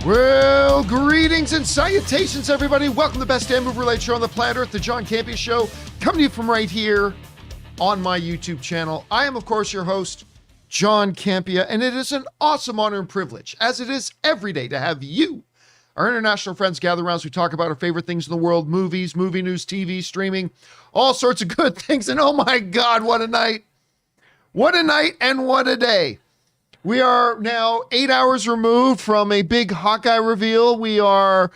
Well, greetings and salutations, everybody. Welcome to the best damn movie-related show on the planet Earth, the John Campea Show, coming to you from right here on my YouTube channel. I am, of course, your host, John Campea, and it is an awesome honor and privilege, as it is every day, to have you, our international friends, gather around as we talk about our favorite things in the world, movies, movie news, TV, streaming, all sorts of good things. And oh my God, what a night. What a night and what a day. We are now 8 hours removed from a big Hawkeye reveal. We are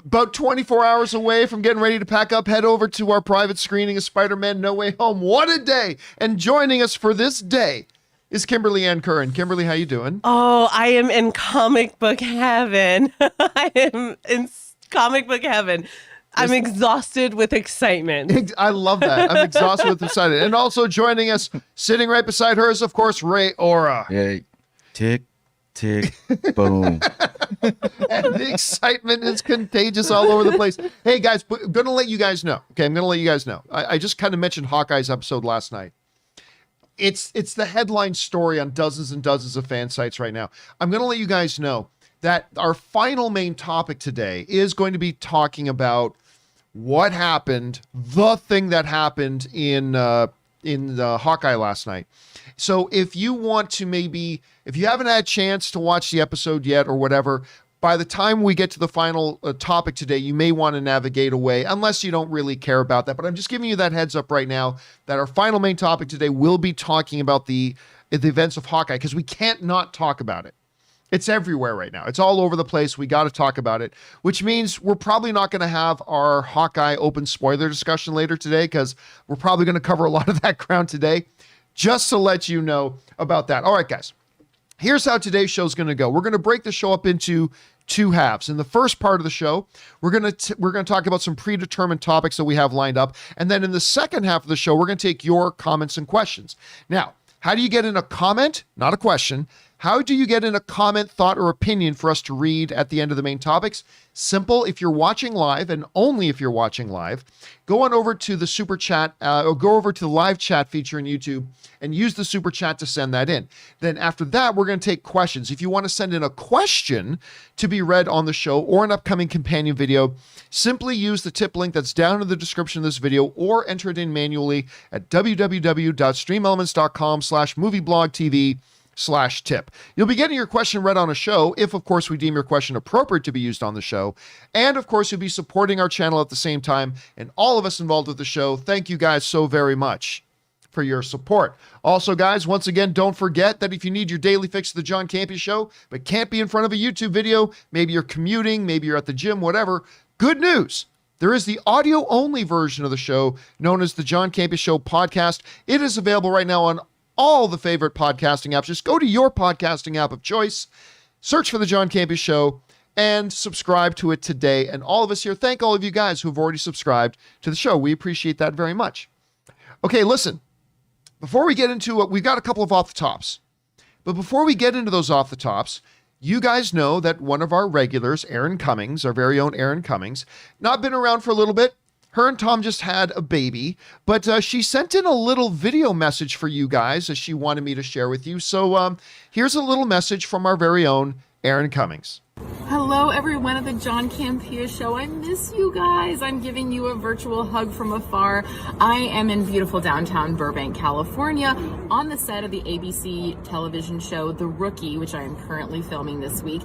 about 24 hours away from getting ready to pack up, head over to our private screening of Spider-Man No Way Home. What a day. And joining us for this day is Kimberly Ann Curran. Kimberly, how you doing? Oh, I am in comic book heaven. I am in comic book heaven. I'm exhausted with excitement. I love that. I'm exhausted with excitement. And also joining us, sitting right beside her is, of course, Ray Ora. Hey, tick, tick, boom. And the excitement is contagious all over the place. Hey, guys, I'm going to let you guys know. Okay, I'm going to let you guys know. I just kind of mentioned Hawkeye's episode last night. It's the headline story on dozens and dozens of fan sites right now. I'm going to let you guys know that our final main topic today is going to be talking about what happened, the thing that happened in the Hawkeye last night. So if you want to if you haven't had a chance to watch the episode yet or whatever, by the time we get to the final topic today, you may want to navigate away unless you don't really care about that. But I'm just giving you that heads up right now that our final main topic today will be talking about the events of Hawkeye, because we can't not talk about it. It's everywhere right now. It's all over the place. We got to talk about it, which means we're probably not going to have our Hawkeye open spoiler discussion later today, because we're probably going to cover a lot of that ground today, just to let you know about that. All right, guys. Here's how today's show is going to go. We're going to break the show up into two halves. In the first part of the show, we're going to talk about some predetermined topics that we have lined up. And then in the second half of the show, we're going to take your comments and questions. Now, how do you get in a comment? Not a question. How do you get in a comment, thought, or opinion for us to read at the end of the main topics? Simple. If you're watching live, and only if you're watching live, go on over to the super chat, or go over to the live chat feature in YouTube and use the super chat to send that in. Then after that, we're going to take questions. If you want to send in a question to be read on the show or an upcoming companion video, simply use the tip link that's down in the description of this video, or enter it in manually at www.streamelements.com/movieblogtv/tip. You'll be getting your question read on a show if, of course, we deem your question appropriate to be used on the show. And, of course, you'll be supporting our channel at the same time. And all of us involved with the show, thank you guys so very much for your support. Also, guys, once again, don't forget that if you need your daily fix of the John Campea Show, but can't be in front of a YouTube video, maybe you're commuting, maybe you're at the gym, whatever, good news. There is the audio-only version of the show known as the John Campea Show podcast. It is available right now on all the favorite podcasting apps. Just go to your podcasting app of choice, search for the John Campea Show, and subscribe to it today. And all of us here, thank all of you guys who have already subscribed to the show. We appreciate that very much. Okay, listen, before we get into it, we've got a couple of off the tops. But before we get into those off the tops, you guys know that one of our regulars, Erin Cummings, our very own Erin Cummings, not been around for a little bit. Her and Tom just had a baby, but she sent in a little video message for you guys as she wanted me to share with you. So here's a little message from our very own Erin Cummings. Hello, everyone at the John Campea Show. I miss you guys. I'm giving you a virtual hug from afar. I am in beautiful downtown Burbank, California, on the set of the ABC television show The Rookie, which I am currently filming this week.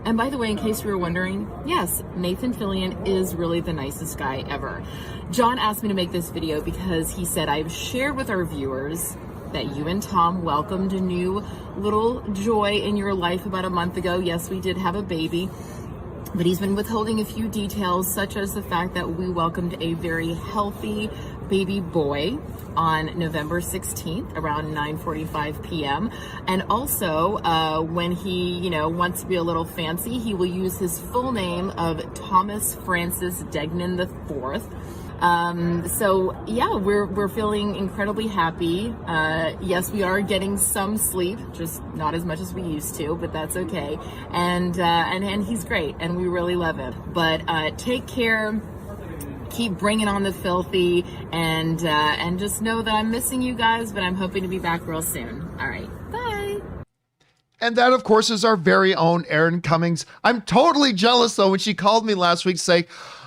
And by the way, in case you were wondering, yes, Nathan Fillion is really the nicest guy ever. John asked me to make this video because he said, I've shared with our viewers that you and Tom welcomed a new little joy in your life about a month ago. Yes, we did have a baby, but he's been withholding a few details, such as the fact that we welcomed a very healthy baby boy on November 16th around 9:45 p.m. And also, when he, wants to be a little fancy, he will use his full name of Thomas Francis Degnan IV. So yeah, we're feeling incredibly happy. Yes, we are getting some sleep, just not as much as we used to, but that's okay. And he's great, and we really love it. But take care. Keep bringing on the filthy, and just know that I'm missing you guys, but I'm hoping to be back real soon. All right, bye. And that, of course, is our very own Erin Cummings. I'm totally jealous, though, when she called me last week saying,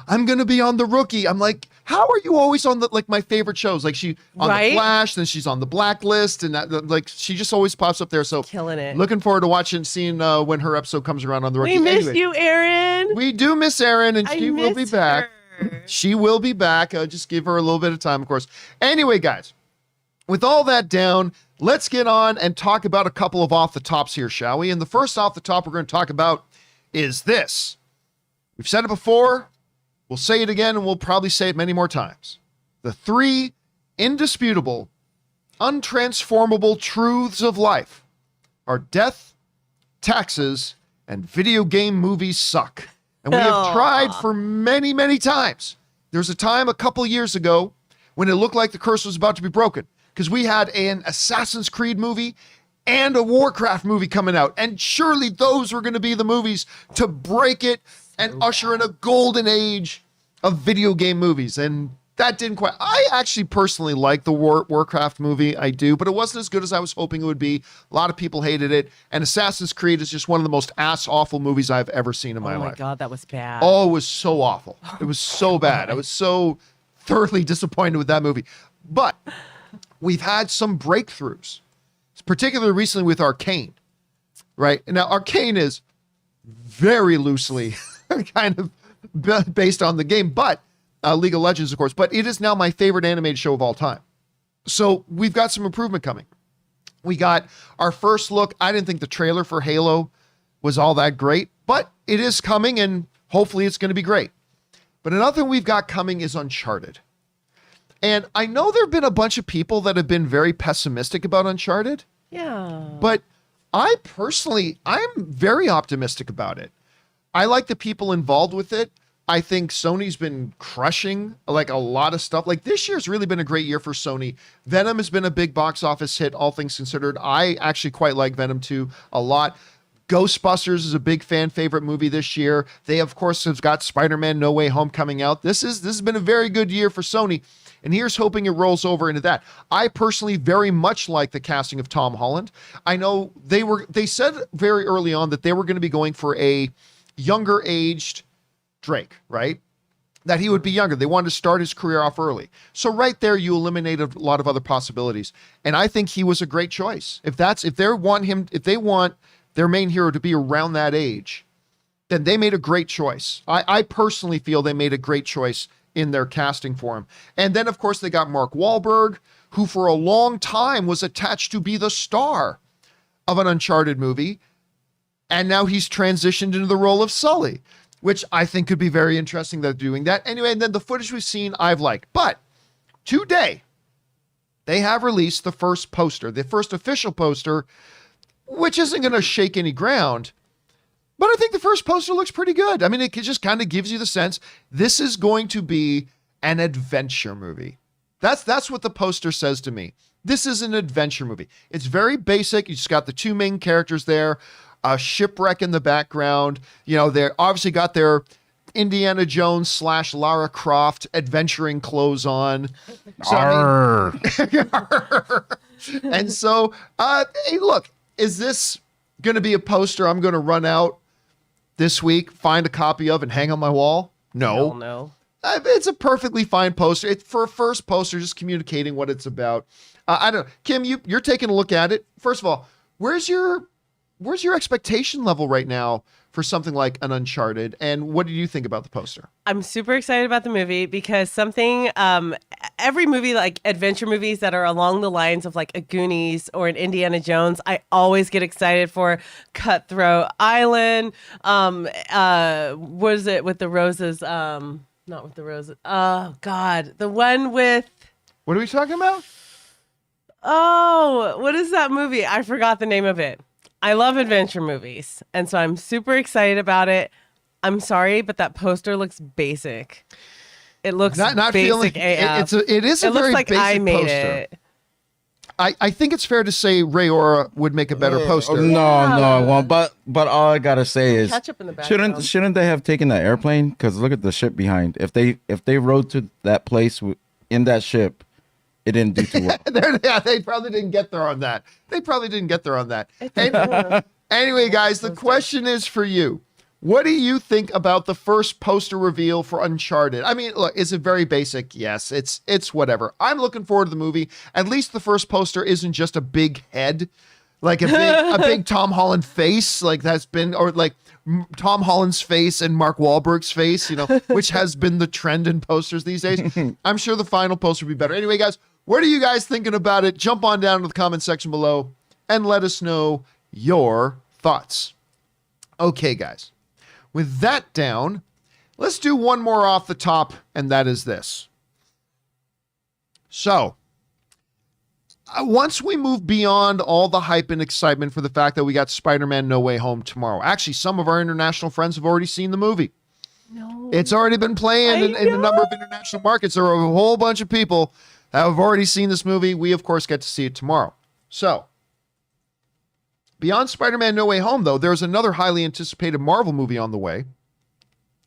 I'm going to be on The Rookie. I'm like, how are you always on my favorite shows? Like she on The Flash, then she's on The Blacklist, and that, she just always pops up there. So killing it. Looking forward to watching, seeing when her episode comes around on The Rookie. We miss you, Erin. We do miss Erin, and she will be back. She will be back. Just give her a little bit of time, of course. Anyway, guys, with all that down, let's get on and talk about a couple of off the tops here, shall we? And the first off the top we're going to talk about is this. We've said it before. We'll say it again, and we'll probably say it many more times. The 3 indisputable, untransformable truths of life are death, taxes, and video game movies suck. And we have tried for many, many times. There's a time a couple years ago when it looked like the curse was about to be broken because we had an Assassin's Creed movie and a Warcraft movie coming out. And surely those were going to be the movies to break it and usher in a golden age of video game movies. And that didn't quite. I actually personally like the Warcraft movie. I do, but it wasn't as good as I was hoping it would be. A lot of people hated it. And Assassin's Creed is just one of the most ass-awful movies I've ever seen in my life. Oh my God, that was bad. Oh, it was so awful. It was so bad. I was so thoroughly disappointed with that movie. But we've had some breakthroughs, particularly recently with Arcane, right? Now, Arcane is very loosely kind of based on the game, but League of Legends, of course, but it is now my favorite animated show of all time. So we've got some improvement coming. We got our first look. I didn't think the trailer for Halo was all that great, but it is coming and hopefully it's going to be great. But another thing we've got coming is Uncharted. And I know there have been a bunch of people that have been very pessimistic about Uncharted. Yeah. But I'm very optimistic about it. I like the people involved with it. I think Sony's been crushing like a lot of stuff. Like this year's really been a great year for Sony. Venom has been a big box office hit, all things considered. I actually quite like Venom 2 a lot. Ghostbusters is a big fan favorite movie this year. They, of course, have got Spider-Man No Way Home coming out. This has been a very good year for Sony. And here's hoping it rolls over into that. I personally very much like the casting of Tom Holland. I know they said very early on that they were going to be going for a younger aged Drake, right? That he would be younger. They wanted to start his career off early. So right there, you eliminated a lot of other possibilities. And I think he was a great choice. If they want their main hero to be around that age, then they made a great choice. I personally feel they made a great choice in their casting for him. And then, of course, they got Mark Wahlberg, who for a long time was attached to be the star of an Uncharted movie. And now he's transitioned into the role of Sully, which I think could be very interesting that they're doing that. Anyway, and then the footage we've seen, I've liked. But today, they have released the first poster, the first official poster, which isn't going to shake any ground. But I think the first poster looks pretty good. I mean, it just kind of gives you the sense this is going to be an adventure movie. That's what the poster says to me. This is an adventure movie. It's very basic. You just got the two main characters there, a shipwreck in the background. You know, they obviously got their Indiana Jones / Lara Croft adventuring clothes on. So, and so, hey, look, is this going to be a poster I'm going to run out this week, find a copy of, and hang on my wall? No. It's a perfectly fine poster. It's for a first poster, just communicating what it's about. I don't know. Kim, you're taking a look at it. First of all, where's your expectation level right now for something like an Uncharted, and what do you think about the poster? I'm super excited about the movie because every movie, like adventure movies that are along the lines of like a Goonies or an Indiana Jones, I always get excited for. Cutthroat Island, what is it with the roses? Not with the roses. Oh God, the one with. What are we talking about? Oh, what is that movie? I forgot the name of it. I love adventure movies, and so I'm super excited about it. I'm sorry, but that poster looks basic. It looks not basic AF. It is a very like basic I made poster. it. I think it's fair to say Ray Ora would make a better poster. No, it won't. But all I gotta say is, Ketchup in the background. shouldn't they have taken that airplane? Because look at the ship behind. If they rode to that place in that ship, it didn't do too well. They probably didn't get there on that. Anyway, guys, the question is for you. What do you think about the first poster reveal for Uncharted? I mean, look, is it very basic? Yes, it's whatever. I'm looking forward to the movie. At least the first poster isn't just a big head, like a big Tom Holland face, like that's been, or like Tom Holland's face and Mark Wahlberg's face, you know, which has been the trend in posters these days. I'm sure the final poster will be better. Anyway, guys, what are you guys thinking about it? Jump on down to the comment section below and let us know your thoughts. Okay, guys. With that down, let's do one more off the top, and that is this. So, once we move beyond all the hype and excitement for the fact that we got Spider-Man No Way Home tomorrow, actually, some of our international friends have already seen the movie. No. It's already been playing in a number of international markets. There are a whole bunch of people that have already seen this movie. We, of course, get to see it tomorrow. So, beyond Spider-Man No Way Home, though, there's another highly anticipated Marvel movie on the way,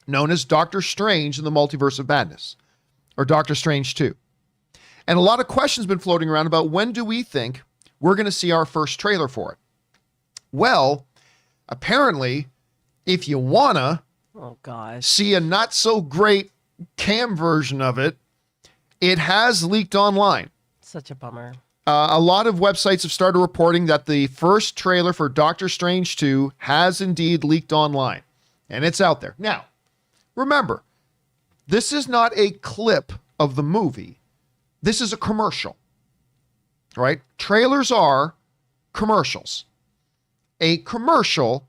known as Doctor Strange in the Multiverse of Madness, or Doctor Strange 2. And a lot of questions have been floating around about when do we think we're going to see our first trailer for it. Well, apparently, if you wanna see a not-so-great cam version of it, it has leaked online. Such a bummer. A lot of websites have started reporting that the first trailer for Doctor Strange 2 has indeed leaked online, and it's out there. Now, remember, this is not a clip of the movie. This is a commercial, right? Trailers are commercials. A commercial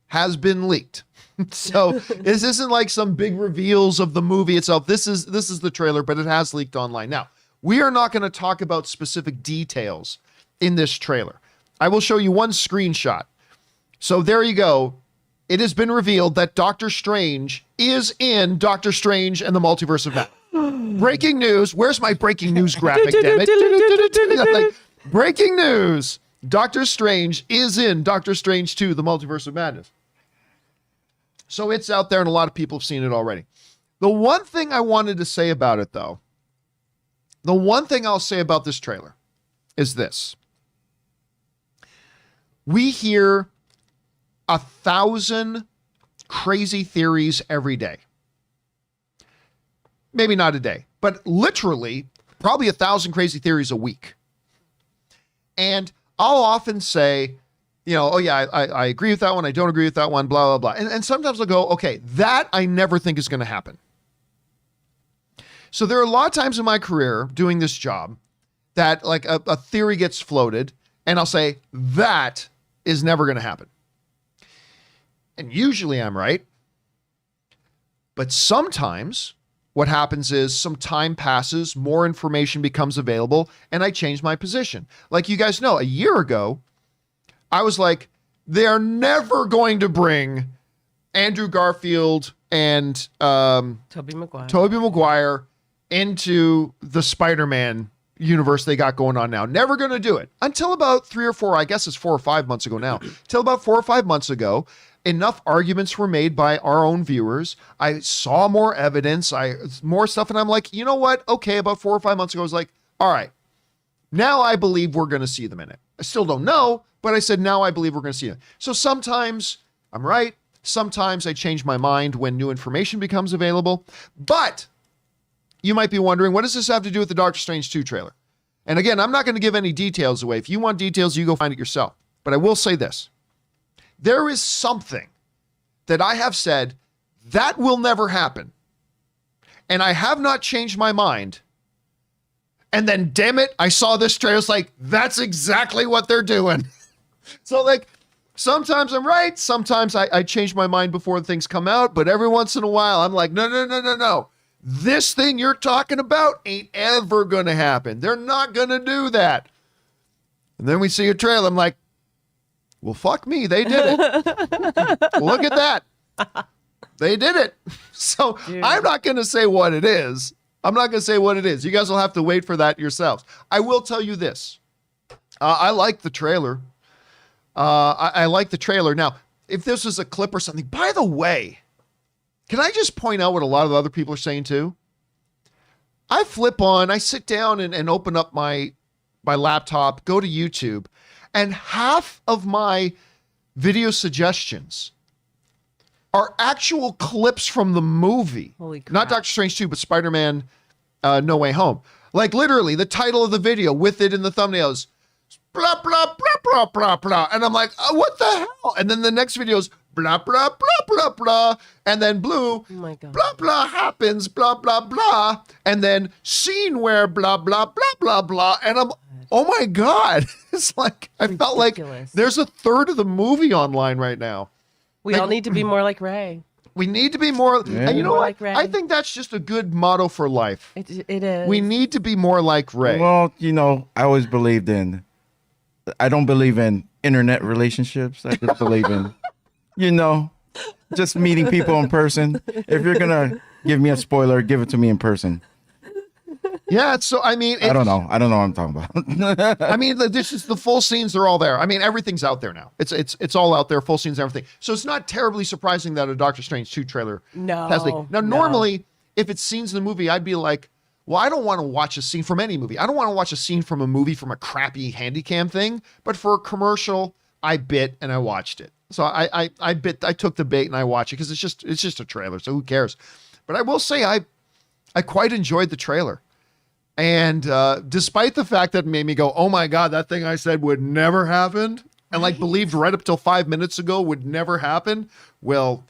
has been leaked. So this isn't like some big reveals of the movie itself. This is the trailer, but it has leaked online. Now, we are not going to talk about specific details in this trailer. I will show you one screenshot. So there you go. It has been revealed that Doctor Strange is in Doctor Strange and the Multiverse of Madness. Breaking news. Where's my breaking news graphic, damn it? Like, breaking news. Doctor Strange is in Doctor Strange 2, the Multiverse of Madness. So it's out there and a lot of people have seen it already. The one thing I wanted to say about it, though, the one thing I'll say about this trailer is this. We hear 1,000 crazy theories every day. Maybe not a day, but literally probably 1,000 crazy theories a week. And I'll often say, you know, oh yeah, I agree with that one. I don't agree with that one, blah, blah, blah. And sometimes I'll go, okay, that I never think is going to happen. So there are a lot of times in my career doing this job that like a theory gets floated and I'll say, that is never going to happen. And usually I'm right. But sometimes what happens is some time passes, more information becomes available, and I change my position. Like you guys know, a year ago, I was like, they're never going to bring Andrew Garfield and Tobey Maguire into the Spider-Man universe they got going on now. Never going to do it. Until about 3 or 4, I guess it's 4 or 5 months ago now. Till about 4 or 5 months ago, enough arguments were made by our own viewers. I saw more evidence, more stuff, and I'm like, you know what? Okay, about 4 or 5 months ago, I was like, all right, now I believe we're going to see them in it. I still don't know, but I said, now I believe we're going to see it. So sometimes I'm right. Sometimes I change my mind when new information becomes available. But you might be wondering, what does this have to do with the Doctor Strange 2 trailer? And again, I'm not going to give any details away. If you want details, you go find it yourself. But I will say this. There is something that I have said that will never happen. And I have not changed my mind. And then, damn it, I saw this trailer. It's like, that's exactly what they're doing. So, like, sometimes I'm right. Sometimes I change my mind before things come out. But every once in a while, I'm like, no. This thing you're talking about ain't ever going to happen. They're not going to do that. And then we see a trailer. I'm like, well, fuck me. They did it. Look at that. They did it. So dude, I'm not going to say what it is. I'm not going to say what it is. You guys will have to wait for that yourselves. I will tell you this. I like the trailer. I like the trailer. Now, if this was a clip or something, by the way, can I just point out what a lot of other people are saying too? I sit down and open up my laptop, go to YouTube, and half of my video suggestions are actual clips from the movie. Holy crap. Not Doctor Strange 2, but Spider-Man No Way Home. Like literally the title of the video with it in the thumbnails, blah, blah, blah, blah, blah, blah. And I'm like, oh, what the hell? And then the next video is blah, blah, blah, blah, blah. And then blue, Oh my God. blah, blah happens, blah, blah, blah. And then scene where blah, blah, blah, blah, blah. And I'm, oh my God. It's like, I felt like Ridiculous. there's a third of the movie online right now. We all need to be more like Ray. We need to be more, and you know More what? like Ray. I think that's just a good motto for life. It is. We need to be more like Ray. Well, you know, I always believed in. I don't believe in internet relationships. I just believe in, you know, just meeting people in person. If you're gonna give me a spoiler, give it to me in person. Yeah, so I mean, I don't know. I don't know what I'm talking about. I mean, this is the full scenes are all there. I mean, everything's out there now. It's all out there, full scenes, everything. So it's not terribly surprising that a Doctor Strange 2 trailer No, has now. no. Normally, if it's scenes in the movie, I'd be like, well, I don't want to watch a scene from any movie. I don't want to watch a scene from a movie from a crappy handycam thing. But for a commercial, I bit and I watched it. So I took the bait and I watched it because it's just a trailer. So who cares? But I will say I quite enjoyed the trailer. And despite the fact that it made me go, oh my God, that thing I said would never happen, and like believed right up till 5 minutes ago would never happen. Well,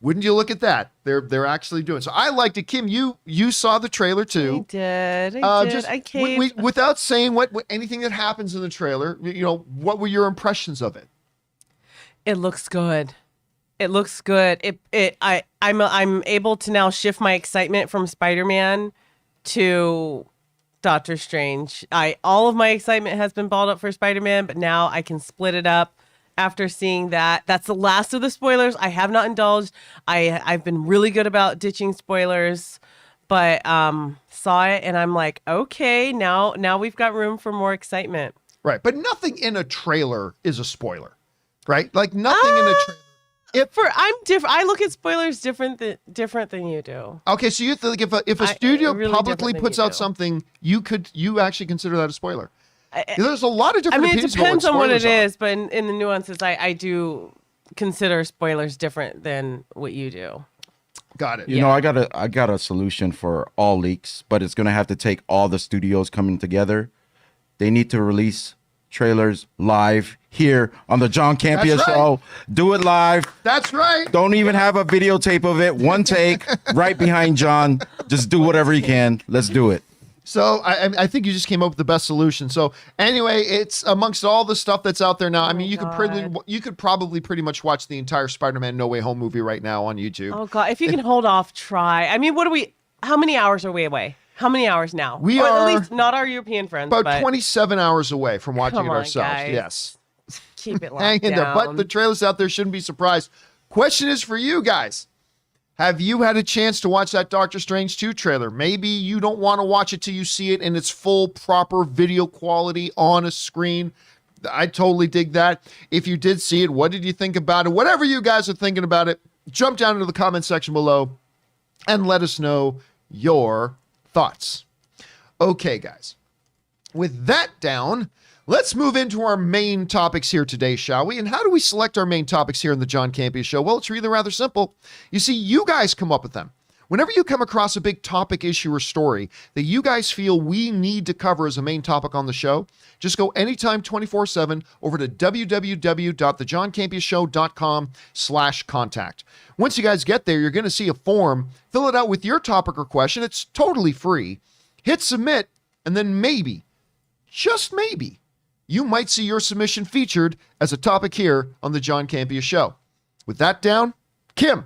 wouldn't you look at that? They're actually doing it. So I liked it. Kim, you saw the trailer I too. did. Just I caved. without saying what anything that happens in the trailer, you know, what were your impressions of it? It looks good. It looks good. I'm able to now shift my excitement from Spider-Man to Doctor Strange. All of my excitement has been balled up for Spider-Man, but now I can split it up after seeing that. That's the last of the spoilers. I have not indulged. I've been really good about ditching spoilers, but saw it and I'm like, okay, now we've got room for more excitement. Right, but nothing in a trailer is a spoiler, right? Like nothing in a trailer. I'm different. I look at spoilers different than you do. Okay, so you think if a studio really publicly different than puts you out do. something, you actually consider that a spoiler? There's a lot of I different mean, it opinions depends about on what it spoilers are. is, but in the nuances, I do consider spoilers different than what you do. Got it. You know, I got a solution for all leaks, but it's gonna have to take all the studios coming together. They need to release trailers live here on the John Campea That's right. Show. Do it live. That's right. Don't even have a videotape of it. One take, right behind John. Just do whatever you can. Let's do it. So I think you just came up with the best solution. So anyway, it's amongst all the stuff that's out there now. I mean, you could probably pretty much watch the entire Spider-Man No Way Home movie right now on YouTube. Oh God, if you can hold off, try. I mean, how many hours are we away? How many hours now? We Or are at least not our European friends, About but 27 hours away from watching Come it on, ourselves. guys. Yes. keep it locked Hang in there. down. But the trailers out there shouldn't be surprised. Question is for you guys. Have you had a chance to watch that Doctor Strange 2 trailer? Maybe you don't want to watch it till you see it in its full, proper video quality on a screen. I totally dig that. If you did see it, what did you think about it? Whatever you guys are thinking about it, jump down into the comment section below and let us know your thoughts. Okay, guys. With that down, let's move into our main topics here today, shall we? And how do we select our main topics here in the John Campea Show? Well, it's really rather simple. You see, you guys come up with them. Whenever you come across a big topic, issue, or story that you guys feel we need to cover as a main topic on the show, just go anytime 24/7 over to www.thejohncampeashow.com/contact. Once you guys get there, you're going to see a form. Fill it out with your topic or question. It's totally free. Hit submit, and then maybe, just maybe, you might see your submission featured as a topic here on the John Campea Show. With that down, Kim,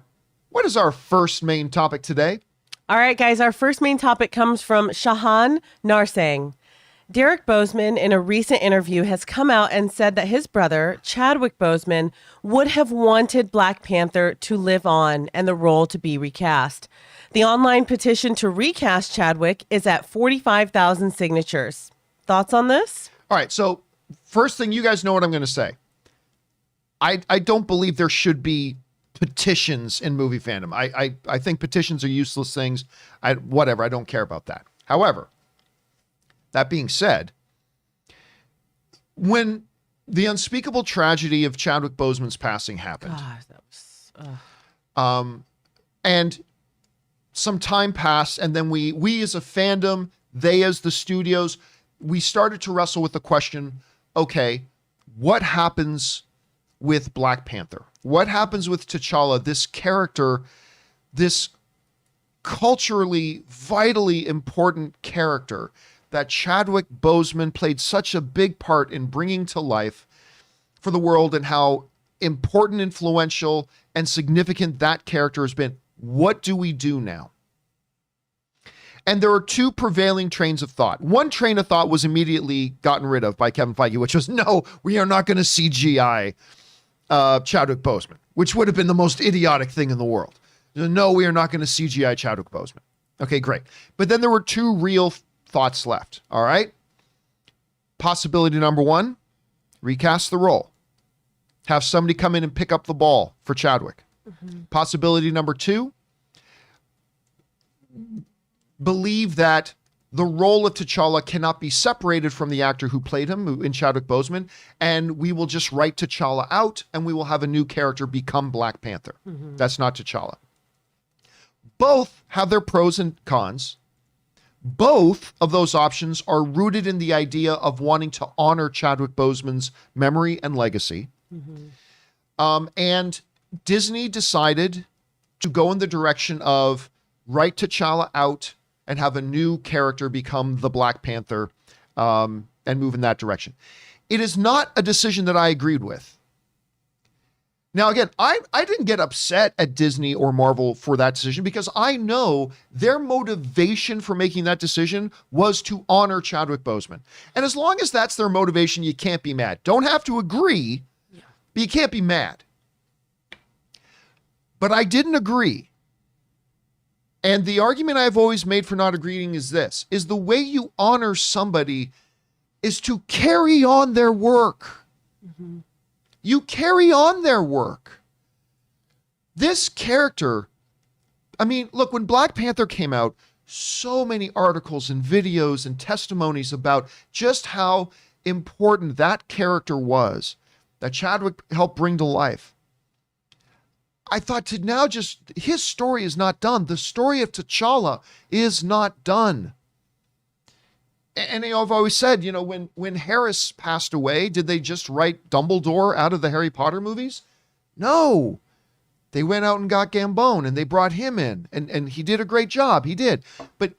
what is our first main topic today? All right, guys, our first main topic comes from Shahan Narsang. Derek Boseman, in a recent interview, has come out and said that his brother, Chadwick Boseman, would have wanted Black Panther to live on and the role to be recast. The online petition to recast Chadwick is at 45,000 signatures. Thoughts on this? All right, so first thing, you guys know what I'm going to say. I don't believe there should be petitions in movie fandom. I think petitions are useless things. Whatever, I don't care about that. However, that being said, when the unspeakable tragedy of Chadwick Boseman's passing happened. God, that was. And some time passed, and then we as a fandom, they as the studios, we started to wrestle with the question, okay, what happens with Black Panther? What happens with T'Challa, this character, this culturally, vitally important character that Chadwick Boseman played such a big part in bringing to life for the world, and how important, influential, and significant that character has been. What do we do now? And there are two prevailing trains of thought. One train of thought was immediately gotten rid of by Kevin Feige, which was, no, we are not going to CGI Chadwick Boseman, which would have been the most idiotic thing in the world. No, we are not going to CGI Chadwick Boseman. Okay, great. But then there were two real thoughts left, all right? Possibility number one, recast the role. Have somebody come in and pick up the ball for Chadwick. Mm-hmm. Possibility number two, believe that the role of T'Challa cannot be separated from the actor who played him in Chadwick Boseman, and we will just write T'Challa out and we will have a new character become Black Panther. Mm-hmm. That's not T'Challa. Both have their pros and cons. Both of those options are rooted in the idea of wanting to honor Chadwick Boseman's memory and legacy. Mm-hmm. And Disney decided to go in the direction of write T'Challa out and have a new character become the Black Panther, and move in that direction. It is not a decision that I agreed with. Now, again, I didn't get upset at Disney or Marvel for that decision, because I know their motivation for making that decision was to honor Chadwick Boseman. And as long as that's their motivation, you can't be mad. Don't have to agree, but you can't be mad. But I didn't agree. And the argument I've always made for not agreeing is this, is the way you honor somebody is to carry on their work. Mm-hmm. You carry on their work. This character, I mean, look, when Black Panther came out, so many articles and videos and testimonies about just how important that character was that Chadwick helped bring to life. I thought to now just, his story is not done. The story of T'Challa is not done. And you know, I've always said, you know, when Harris passed away, did they just write Dumbledore out of the Harry Potter movies? No. They went out and got Gambone and they brought him in, and he did a great job. He did. But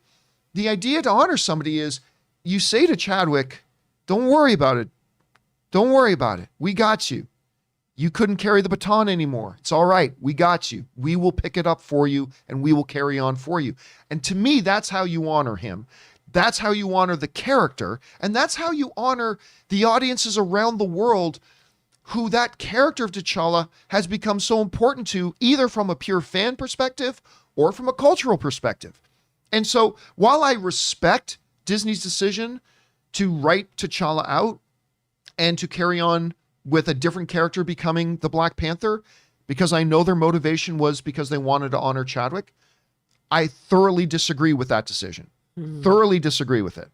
the idea to honor somebody is you say to Chadwick, don't worry about it. Don't worry about it. We got you. You couldn't carry the baton anymore. It's all right. We got you. We will pick it up for you and we will carry on for you. And to me, that's how you honor him. That's how you honor the character. And that's how you honor the audiences around the world who that character of T'Challa has become so important to, either from a pure fan perspective or from a cultural perspective. And so while I respect Disney's decision to write T'Challa out and to carry on with a different character becoming the Black Panther, because I know their motivation was because they wanted to honor Chadwick, I thoroughly disagree with that decision. Mm-hmm. Thoroughly disagree with it.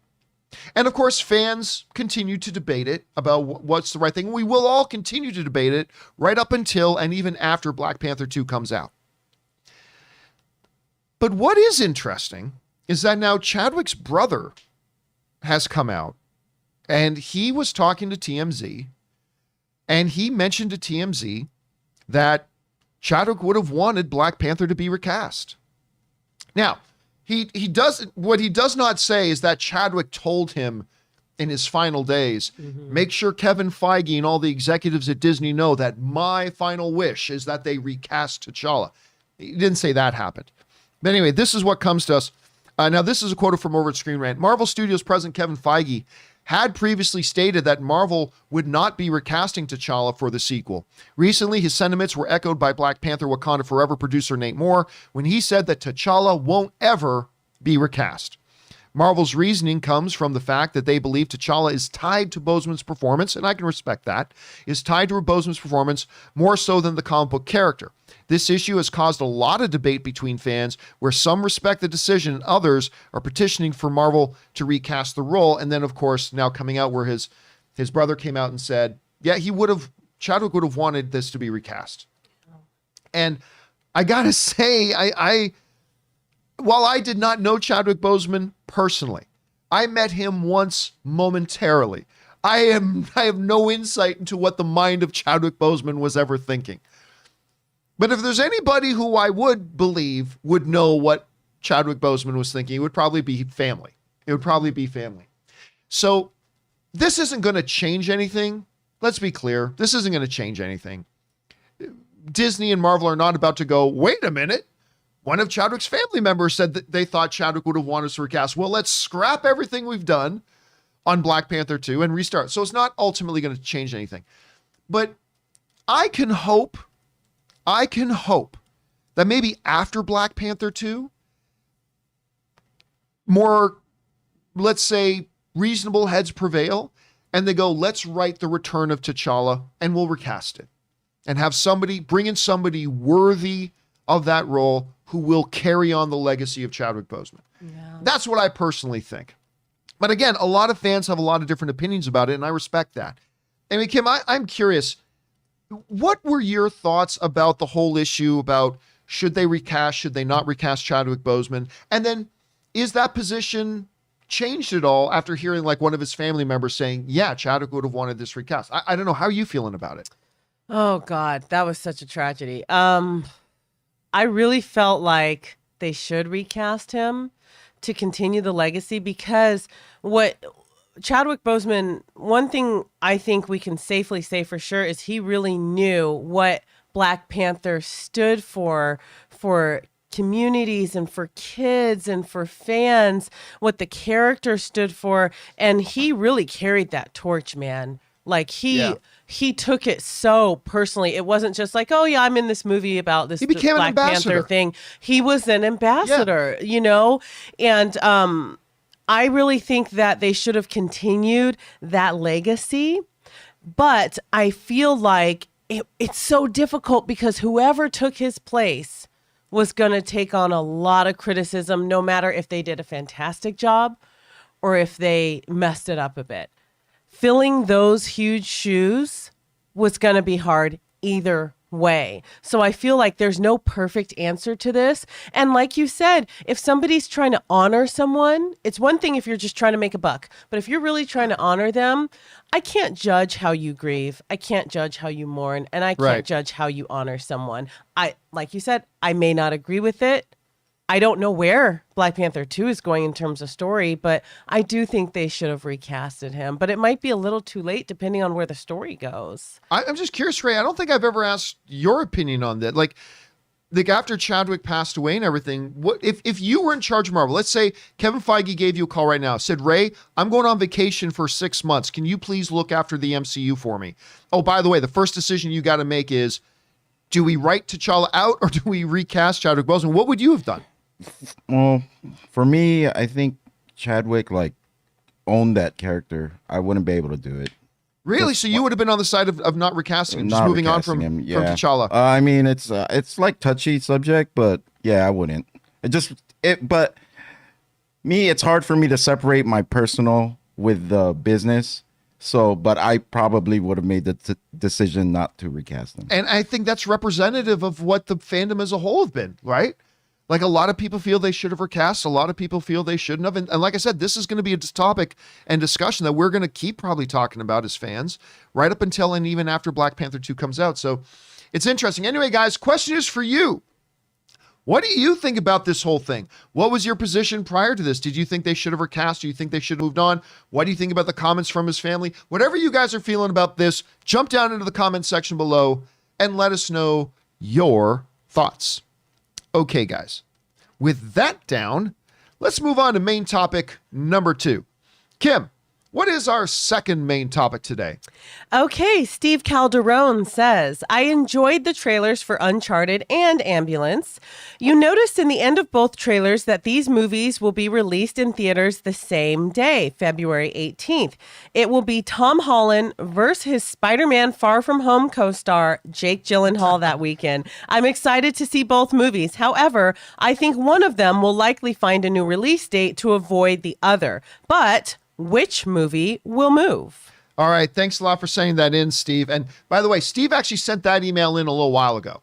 And of course, fans continue to debate it about what's the right thing. We will all continue to debate it right up until and even after Black Panther 2 comes out. But what is interesting is that now Chadwick's brother has come out and he was talking to TMZ. And he mentioned to TMZ that Chadwick would have wanted Black Panther to be recast. Now, what he does not say is that Chadwick told him in his final days, make sure Kevin Feige and all the executives at Disney know that my final wish is that they recast T'Challa. He didn't say that happened. But anyway, this is what comes to us. Now, this is a quote from Over at Screen Rant. Marvel Studios president Kevin Feige had previously stated that Marvel would not be recasting T'Challa for the sequel. Recently, his sentiments were echoed by Black Panther Wakanda Forever producer Nate Moore when he said that T'Challa won't ever be recast. Marvel's reasoning comes from the fact that they believe T'Challa is tied to Boseman's performance, and I can respect that, is tied to Boseman's performance more so than the comic book character. This issue has caused a lot of debate between fans, where some respect the decision and others are petitioning for Marvel to recast the role. And then, of course, now coming out where his brother came out and said, Yeah, Chadwick would have wanted this to be recast. And I gotta say, while I did not know Chadwick Boseman personally, I met him once momentarily. I have no insight into what the mind of Chadwick Boseman was ever thinking. But if there's anybody who I would believe would know what Chadwick Boseman was thinking, it would probably be family. So this isn't going to change anything. Let's be clear. This isn't going to change anything. Disney and Marvel are not about to go, wait a minute. One of Chadwick's family members said that they thought Chadwick would have wanted us to recast. Well, let's scrap everything we've done on Black Panther 2 and restart. So it's not ultimately going to change anything. But I can hope that maybe after Black Panther 2, more, let's say, reasonable heads prevail, and they go, let's write the return of T'Challa, and we'll recast it. And have bring in somebody worthy of that role who will carry on the legacy of Chadwick Boseman. Yeah. That's what I personally think. But again, a lot of fans have a lot of different opinions about it, and I respect that. I mean, Kim, I'm curious, what were your thoughts about the whole issue about should they recast, should they not recast Chadwick Boseman? And then is that position changed at all after hearing like one of his family members saying, yeah, Chadwick would have wanted this recast? I don't know. How are you feeling about it? Oh, God, that was such a tragedy. I really felt like they should recast him to continue the legacy, because what Chadwick Boseman, one thing I think we can safely say for sure is he really knew what Black Panther stood for communities and for kids and for fans, what the character stood for. And he really carried that torch, man. Like he took it so personally. It wasn't just like, oh yeah, I'm in this movie about this Black Panther thing. He was an ambassador, you know? And I really think that they should have continued that legacy. But I feel like it's so difficult because whoever took his place was going to take on a lot of criticism, no matter if they did a fantastic job or if they messed it up a bit. Filling those huge shoes was going to be hard either way. So I feel like there's no perfect answer to this. And like you said, if somebody's trying to honor someone, it's one thing if you're just trying to make a buck. But if you're really trying to honor them, I can't judge how you grieve. I can't judge how you mourn. And I can't judge how you honor someone. Like you said, I may not agree with it. I don't know where Black Panther 2 is going in terms of story, but I do think they should have recasted him. But it might be a little too late depending on where the story goes. I'm just curious, Ray. I don't think I've ever asked your opinion on that. Like after Chadwick passed away and everything, what if you were in charge of Marvel? Let's say Kevin Feige gave you a call right now, said, Ray, I'm going on vacation for 6 months. Can you please look after the MCU for me? Oh, by the way, the first decision you got to make is, do we write T'Challa out or do we recast Chadwick Boseman? What would you have done? Well, for me, I think Chadwick owned that character. I wouldn't be able to do it. Really? So you would have been on the side of not recasting him, just moving on from T'Challa? I mean, it's like touchy subject, but yeah, I wouldn't. But me, it's hard for me to separate my personal with the business. So, but I probably would have made the decision not to recast him. And I think that's representative of what the fandom as a whole have been, right? Like a lot of people feel they should have recast. A lot of people feel they shouldn't have. And like I said, this is going to be a topic and discussion that we're going to keep probably talking about as fans right up until and even after Black Panther 2 comes out. So it's interesting. Anyway, guys, question is for you. What do you think about this whole thing? What was your position prior to this? Did you think they should have recast? Do you think they should have moved on? What do you think about the comments from his family? Whatever you guys are feeling about this, jump down into the comment section below and let us know your thoughts. Okay, guys, with that down, let's move on to main topic number 2. Kim, what is our second main topic today? Okay, Steve Calderon says, I enjoyed the trailers for Uncharted and Ambulance. You noticed in the end of both trailers that these movies will be released in theaters the same day, February 18th. It will be Tom Holland versus his Spider-Man Far From Home co-star, Jake Gyllenhaal, that weekend. I'm excited to see both movies. However, I think one of them will likely find a new release date to avoid the other. But which movie will move? All right. Thanks a lot for sending that in, Steve. And by the way, Steve actually sent that email in a little while ago.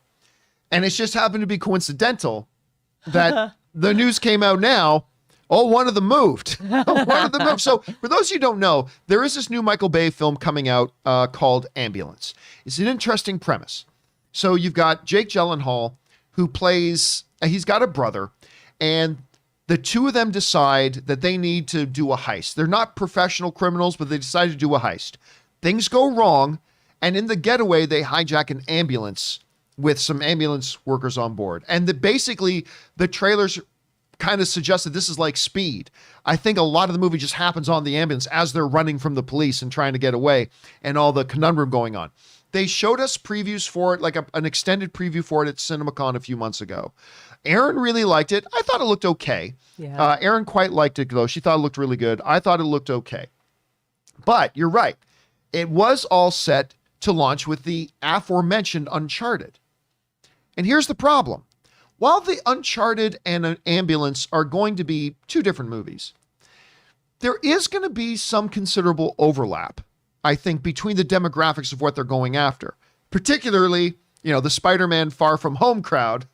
And it's just happened to be coincidental that the news came out now. Oh, one of them moved. One of them moved. So for those of you who don't know, there is this new Michael Bay film coming out called Ambulance. It's an interesting premise. So you've got Jake Gyllenhaal, who plays, he's got a brother, and the two of them decide that they need to do a heist. They're not professional criminals, but they decide to do a heist. Things go wrong, and in the getaway, they hijack an ambulance with some ambulance workers on board. And basically, the trailers kind of suggest that this is like Speed. I think a lot of the movie just happens on the ambulance as they're running from the police and trying to get away, and all the conundrum going on. They showed us previews for it, like an extended preview for it at CinemaCon a few months ago. Erin really liked it. I thought it looked okay. Yeah. Erin quite liked it, though. She thought it looked really good. I thought it looked okay. But you're right. It was all set to launch with the aforementioned Uncharted. And here's the problem. While the Uncharted and an Ambulance are going to be two different movies, there is going to be some considerable overlap, I think, between the demographics of what they're going after. Particularly, you know, the Spider-Man Far From Home crowd.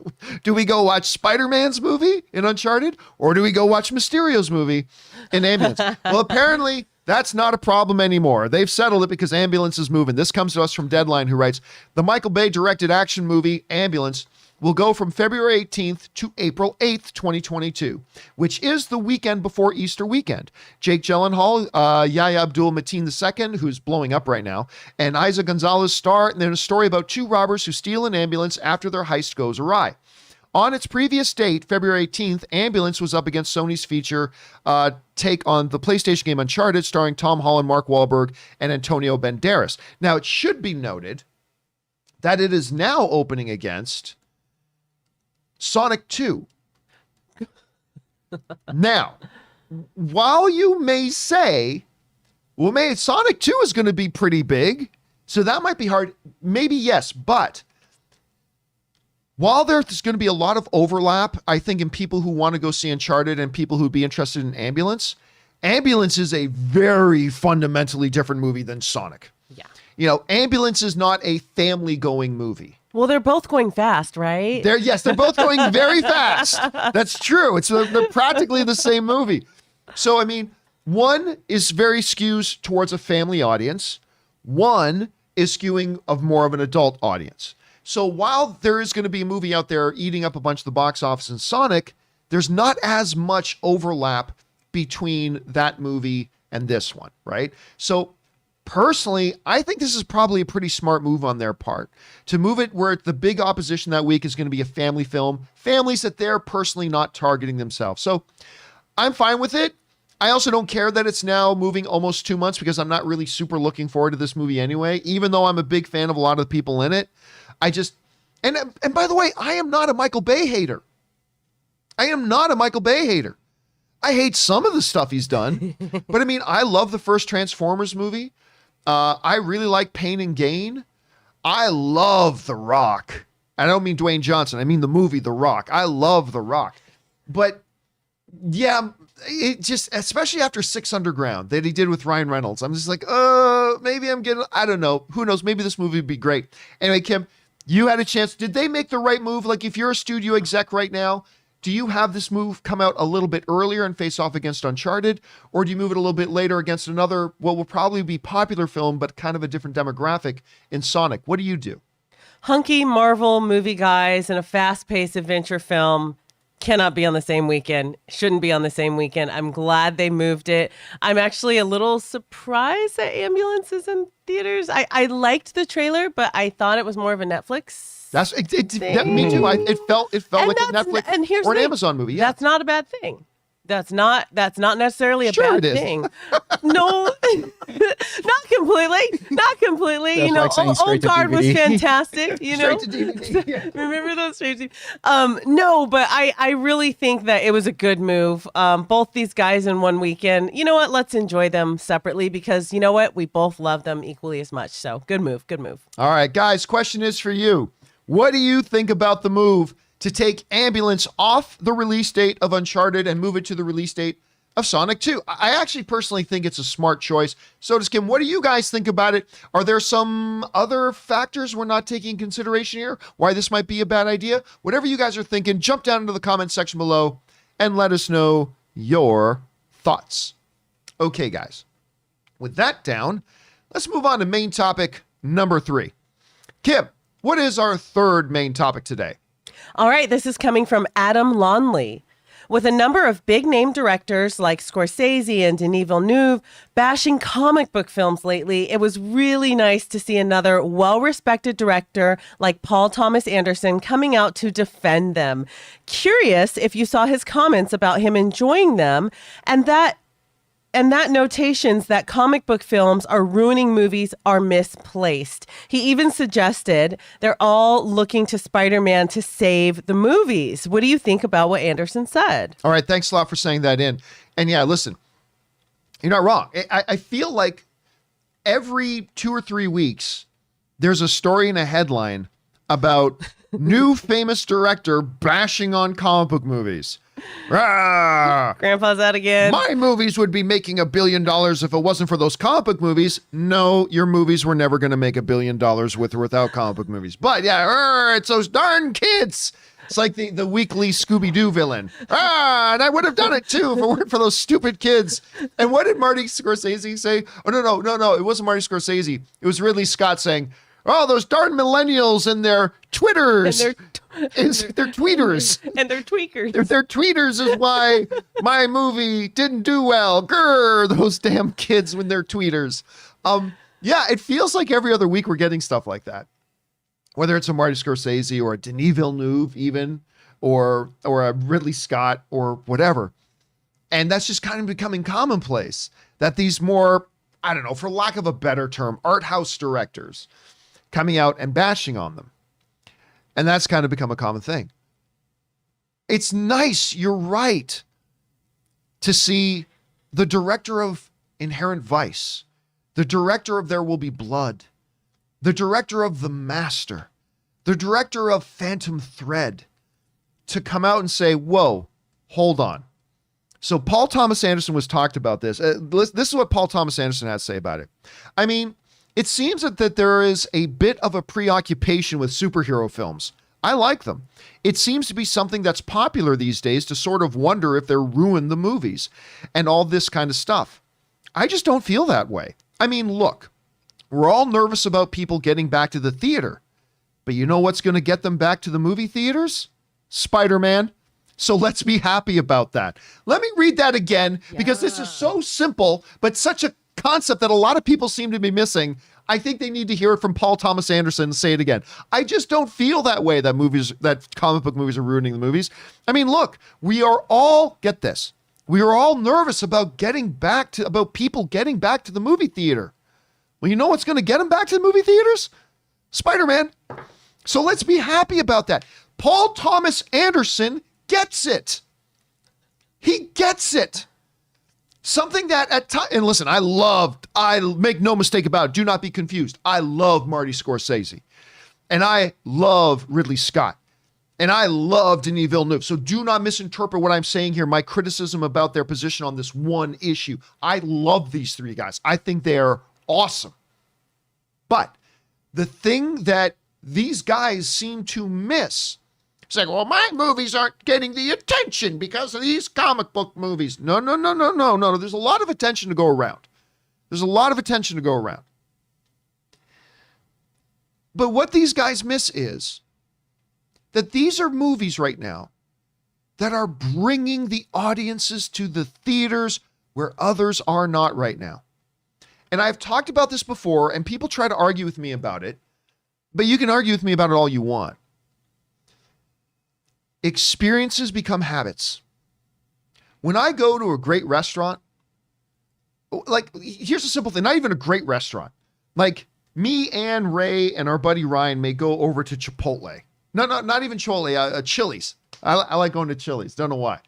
Do we go watch Spider-Man's movie in Uncharted, or do we go watch Mysterio's movie in Ambulance? Well, apparently that's not a problem anymore. They've settled it because Ambulance is moving. This comes to us from Deadline, who writes, the Michael Bay directed action movie Ambulance will go from February 18th to April 8th, 2022, which is the weekend before Easter weekend. Jake Gyllenhaal, Yahya Abdul-Mateen II, who's blowing up right now, and Isa Gonzalez star, and then a story about two robbers who steal an ambulance after their heist goes awry. On its previous date, February 18th, Ambulance was up against Sony's feature take on the PlayStation game Uncharted, starring Tom Holland, Mark Wahlberg, and Antonio Banderas. Now, it should be noted that it is now opening against Sonic 2. Now, while you may say, well, Sonic 2 is going to be pretty big, so that might be hard. Maybe yes, but while there's going to be a lot of overlap, I think, in people who want to go see Uncharted and people who'd be interested in Ambulance, Ambulance is a very fundamentally different movie than Sonic. Yeah. You know, Ambulance is not a family-going movie. Well, they're both going fast, right? They're both going very fast. That's true. They're practically the same movie. So, I mean, one is very skews towards a family audience. One is skewing of more of an adult audience. So while there is going to be a movie out there eating up a bunch of the box office in Sonic, there's not as much overlap between that movie and this one, right? So personally, I think this is probably a pretty smart move on their part to move it where the big opposition that week is going to be a family film, families that they're personally not targeting themselves. So I'm fine with it. I also don't care that it's now moving almost 2 months because I'm not really super looking forward to this movie anyway, even though I'm a big fan of a lot of the people in it. I just, and by the way, I am not a Michael Bay hater. I am not a Michael Bay hater. I hate some of the stuff he's done, but I mean, I love the first Transformers movie. I really like Pain and Gain. I love The Rock. I don't mean Dwayne Johnson. I mean the movie The Rock. I love The Rock. But yeah, it just, especially after Six Underground that he did with Ryan Reynolds, I'm just like, maybe I'm getting, I don't know. Who knows? Maybe this movie would be great. Anyway, Kim, you had a chance. Did they make the right move? Like, if you're a studio exec right now, do you have this move come out a little bit earlier and face off against Uncharted? Or do you move it a little bit later against another, what will probably be popular film, but kind of a different demographic in Sonic? What do you do? Hunky Marvel movie guys and a fast-paced adventure film cannot be on the same weekend, shouldn't be on the same weekend. I'm glad they moved it. I'm actually a little surprised that Ambulance is in theaters. I liked the trailer, but I thought it was more of a Netflix. Me too. It felt like a Netflix or an Amazon movie. Yeah. That's not a bad thing. That's not necessarily a Sure bad thing. No, not completely. Not completely. That's you know, like saying Old straight to Guard was DVD. fantastic. You know, Straight to DVD. Yeah. remember those straight to No, but I really think that it was a good move. Both these guys in one weekend. You know what? Let's enjoy them separately because you know what? We both love them equally as much. So good move. Good move. All right, guys, question is for you. What do you think about the move to take Ambulance off the release date of Uncharted and move it to the release date of Sonic 2. I actually personally think it's a smart choice. So does Kim. What do you guys think about it? Are there some other factors we're not taking into consideration here? Why this might be a bad idea? Whatever you guys are thinking, jump down into the comment section below and let us know your thoughts. Okay, guys. With that down, let's move on to main topic number 3. Kim, what is our third main topic today? All right, this is coming from Adam Lonley. With a number of big-name directors like Scorsese and Denis Villeneuve bashing comic book films lately, it was really nice to see another well-respected director like Paul Thomas Anderson coming out to defend them. Curious if you saw his comments about him enjoying them and that notations that comic book films are ruining movies are misplaced. He even suggested they're all looking to Spider-Man to save the movies. What do you think about what Anderson said? All right, thanks a lot for saying that in. And yeah, listen, you're not wrong. I feel like every 2 or 3 weeks, there's a story and a headline about new famous director bashing on comic book movies. Rah! Grandpa's out again. My movies would be making $1 billion if it wasn't for those comic book movies. No, your movies were never going to make $1 billion with or without comic book movies. But yeah, it's those darn kids. It's like the weekly Scooby-Doo villain. And I would have done it too if it weren't for those stupid kids. And what did Marty Scorsese say? Oh, no. It wasn't Marty Scorsese. It was Ridley Scott saying, oh, those darn millennials and their Twitters. And they're tweeters. And they're tweakers. Their tweeters is why my movie didn't do well. Grr, those damn kids when they're tweeters. Yeah, it feels like every other week we're getting stuff like that. Whether it's a Marty Scorsese or a Denis Villeneuve even, or a Ridley Scott or whatever. And that's just kind of becoming commonplace that these more, I don't know, for lack of a better term, art house directors coming out and bashing on them. And that's kind of become a common thing. It's nice, you're right, to see the director of Inherent Vice, the director of There Will Be Blood, the director of The Master, the director of Phantom Thread, to come out and say, whoa, hold on. So Paul Thomas Anderson was talked about this. This is what Paul Thomas Anderson has to say about it. I mean, it seems that there is a bit of a preoccupation with superhero films. I like them. It seems to be something that's popular these days to sort of wonder if they're ruined the movies and all this kind of stuff. I just don't feel that way. I mean, look, we're all nervous about people getting back to the theater, but you know what's going to get them back to the movie theaters? Spider-Man. So let's be happy about that. Let me read that again because this is so simple, but such a concept that a lot of people seem to be missing. I think they need to hear it from Paul Thomas Anderson and say it again. I just don't feel that way that comic book movies are ruining the movies. I mean, look, we are all, get this, we are all nervous about people getting back to the movie theater. Well, you know what's going to get them back to the movie theaters? Spider-Man. So let's be happy about that. Paul Thomas Anderson gets it. He gets it. Something that at times, and listen, I make no mistake about it, do not be confused. I love Marty Scorsese, and I love Ridley Scott, and I love Denis Villeneuve. So do not misinterpret what I'm saying here, my criticism about their position on this one issue. I love these three guys. I think they're awesome. But the thing that these guys seem to miss, it's like, well, my movies aren't getting the attention because of these comic book movies. No. There's a lot of attention to go around. But what these guys miss is that these are movies right now that are bringing the audiences to the theaters where others are not right now. And I've talked about this before, and people try to argue with me about it, but you can argue with me about it all you want. Experiences become habits. When I go to a great restaurant, like, here's a simple thing, not even a great restaurant. Like, me and Ray and our buddy Ryan may go over to Chipotle. No, not even Chipotle, Chili's. I like going to Chili's, don't know why.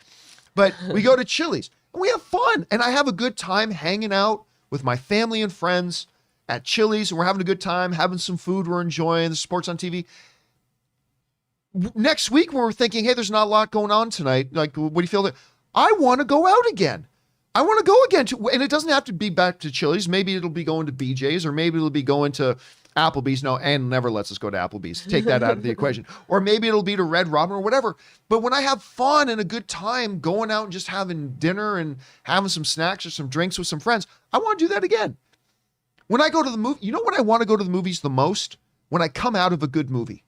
But we go to Chili's, and we have fun, and I have a good time hanging out with my family and friends at Chili's, and we're having a good time, having some food we're enjoying, the sports on TV. Next week, when we're thinking, hey, there's not a lot going on tonight, like, what do you feel? I want to go out again. I want to go again to, and it doesn't have to be back to Chili's. Maybe it'll be going to BJ's, or maybe it'll be going to Applebee's. No, Ann never lets us go to Applebee's. Take that out of the equation. Or maybe it'll be to Red Robin or whatever. But when I have fun and a good time going out and just having dinner and having some snacks or some drinks with some friends, I want to do that again. When I go to the movie, you know when I want to go to the movies the most? When I come out of a good movie.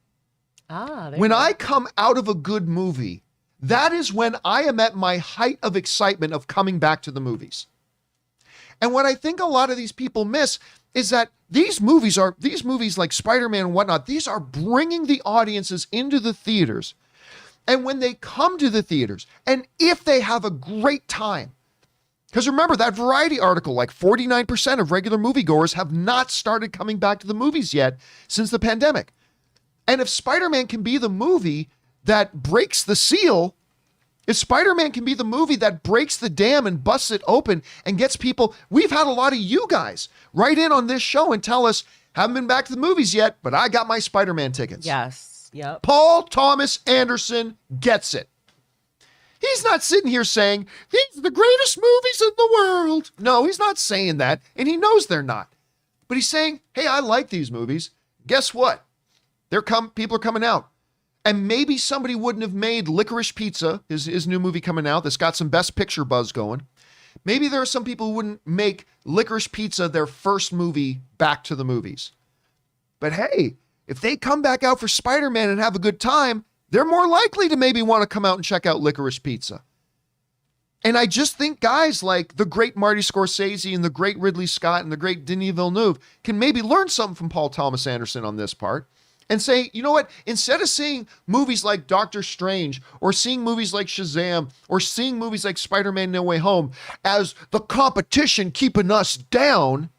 When I come out of a good movie, that is when I am at my height of excitement of coming back to the movies. And what I think a lot of these people miss is that these movies like Spider-Man and whatnot, these are bringing the audiences into the theaters. And when they come to the theaters, and if they have a great time, because remember that Variety article, like 49% of regular moviegoers have not started coming back to the movies yet since the pandemic. And if Spider-Man can be the movie that breaks the seal, if Spider-Man can be the movie that breaks the dam and busts it open and gets people, we've had a lot of you guys write in on this show and tell us, haven't been back to the movies yet, but I got my Spider-Man tickets. Yes. Yep. Paul Thomas Anderson gets it. He's not sitting here saying, these are the greatest movies in the world. No, he's not saying that, and he knows they're not. But he's saying, hey, I like these movies. Guess what? People are coming out. And maybe somebody wouldn't have made Licorice Pizza, his new movie coming out, that's got some Best Picture buzz going. Maybe there are some people who wouldn't make Licorice Pizza their first movie back to the movies. But hey, if they come back out for Spider-Man and have a good time, they're more likely to maybe want to come out and check out Licorice Pizza. And I just think guys like the great Marty Scorsese and the great Ridley Scott and the great Denis Villeneuve can maybe learn something from Paul Thomas Anderson on this part and say, you know what, instead of seeing movies like Doctor Strange or seeing movies like Shazam or seeing movies like Spider-Man No Way Home as the competition keeping us down,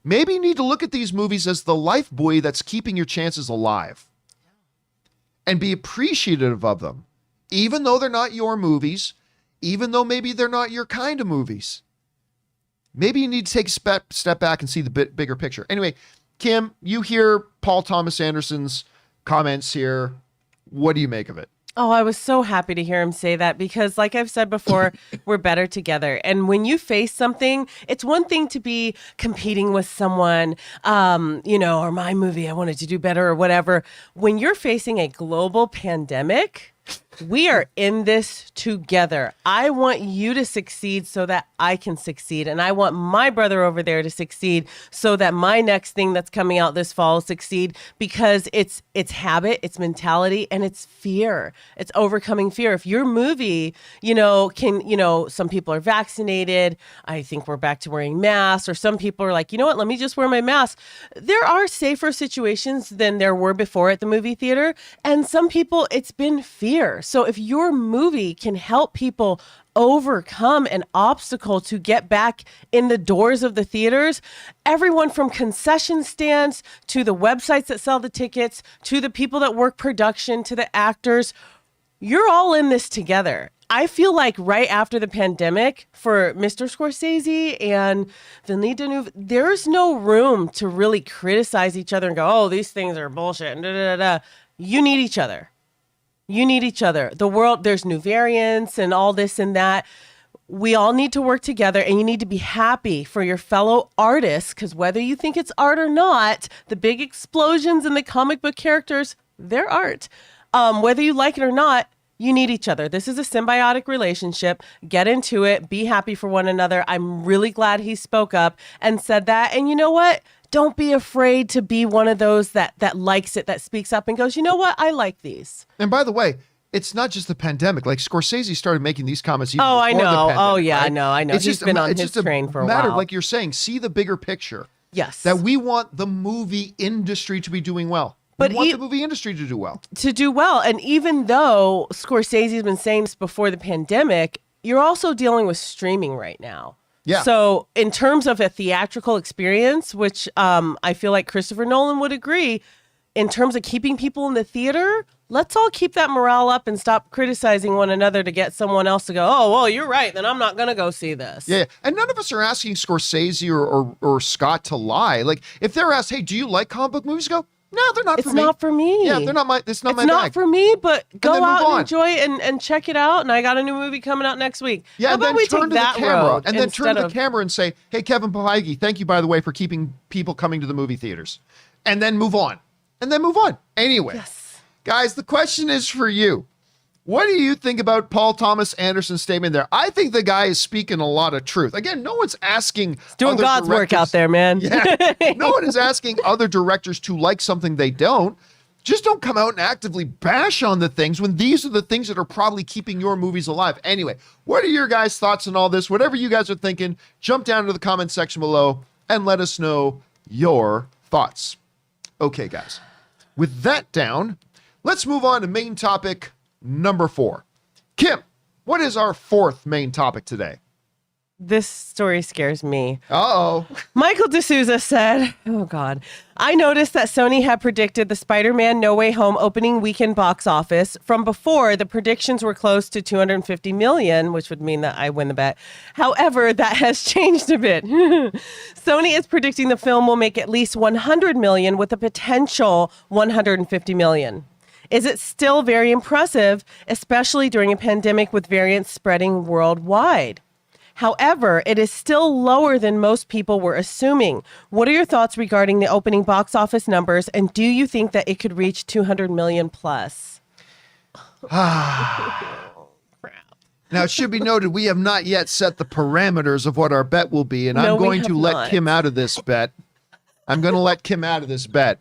maybe you need to look at these movies as the life buoy that's keeping your chances alive. And be appreciative of them, even though they're not your movies, even though maybe they're not your kind of movies. Maybe you need to take a step back and see the bigger picture. Anyway, Kim, you hear Paul Thomas Anderson's comments here. What do you make of it? Oh, I was so happy to hear him say that because, like I've said before, we're better together. And when you face something, it's one thing to be competing with someone, or my movie, I wanted to do better or whatever. When you're facing a global pandemic, we are in this together. I want you to succeed so that I can succeed. And I want my brother over there to succeed so that my next thing that's coming out this fall will succeed, because it's habit, it's mentality, and it's fear. It's overcoming fear. If your movie, some people are vaccinated. I think we're back to wearing masks, or some people are like, you know what, let me just wear my mask. There are safer situations than there were before at the movie theater. And some people, it's been fear. So if your movie can help people overcome an obstacle to get back in the doors of the theaters, everyone from concession stands to the websites that sell the tickets, to the people that work production, to the actors, you're all in this together. I feel like right after the pandemic, for Mr. Scorsese and Denis Villeneuve, there's no room to really criticize each other and go, oh, these things are bullshit. And da, da, da, da. You need each other. You need each other. The world, there's new variants and all this and that. We all need to work together, and you need to be happy for your fellow artists, because whether you think it's art or not, the big explosions in the comic book characters, they're art. Whether you like it or not, you need each other. This is a symbiotic relationship. Get into it. Be happy for one another. I'm really glad he spoke up and said that. And you know what? Don't be afraid to be one of those that likes it, that speaks up and goes, you know what? I like these. And by the way, it's not just the pandemic. Like Scorsese started making these comments even before I know. the pandemic. Oh, yeah, right? I know. He's been on his train for a matter, while. like you're saying, see the bigger picture. Yes. That we want the movie industry to be doing well. But we want the movie industry to do well. To do well. And even though Scorsese's been saying this before the pandemic, you're also dealing with streaming right now. Yeah. So in terms of a theatrical experience, which I feel like Christopher Nolan would agree, in terms of keeping people in the theater, let's all keep that morale up and stop criticizing one another to get someone else to go, oh, well, you're right, then I'm not going to go see this. Yeah. And none of us are asking Scorsese or Scott to lie. Like, if they're asked, hey, do you like comic book movies? Go, No, they're not It's for me. not for me. Yeah, they're not my. It's not It's my not bag. for me, but go then move out on. and enjoy it and check it out. And I got a new movie coming out next week. Yeah, How and about then we turn take to that the camera road and then turn to the instead of- camera and say, "Hey, Kevin Feige, thank you, by the way, for keeping people coming to the movie theaters," and then move on, and then move on. Anyway, Yes. guys, the question is for you. What do you think about Paul Thomas Anderson's statement there? I think the guy is speaking a lot of truth. Again, no one's asking. Doing other God's work directors- out there, man. Yeah. No one is asking other directors to like something they don't. Just don't come out and actively bash on the things when these are the things that are probably keeping your movies alive. Anyway, what are your guys' thoughts on all this? Whatever you guys are thinking, jump down to the comment section below and let us know your thoughts. Okay, guys. With that down, let's move on to main topic number 4. Kim, what is our 4th main topic today? This story scares me. Uh-oh. Michael D'Souza said, oh God, I noticed that Sony had predicted the Spider-Man No Way Home opening weekend box office from before. The predictions were close to 250 million, which would mean that I win the bet. However, that has changed a bit. Sony is predicting the film will make at least 100 million with a potential 150 million. Is it still very impressive, especially during a pandemic with variants spreading worldwide? However, it is still lower than most people were assuming. What are your thoughts regarding the opening box office numbers, and do you think that it could reach 200 million plus? Now, it should be noted, we have not yet set the parameters of what our bet will be, and No, I'm we going to have let not. Kim out of this bet. I'm going to let Kim out of this bet.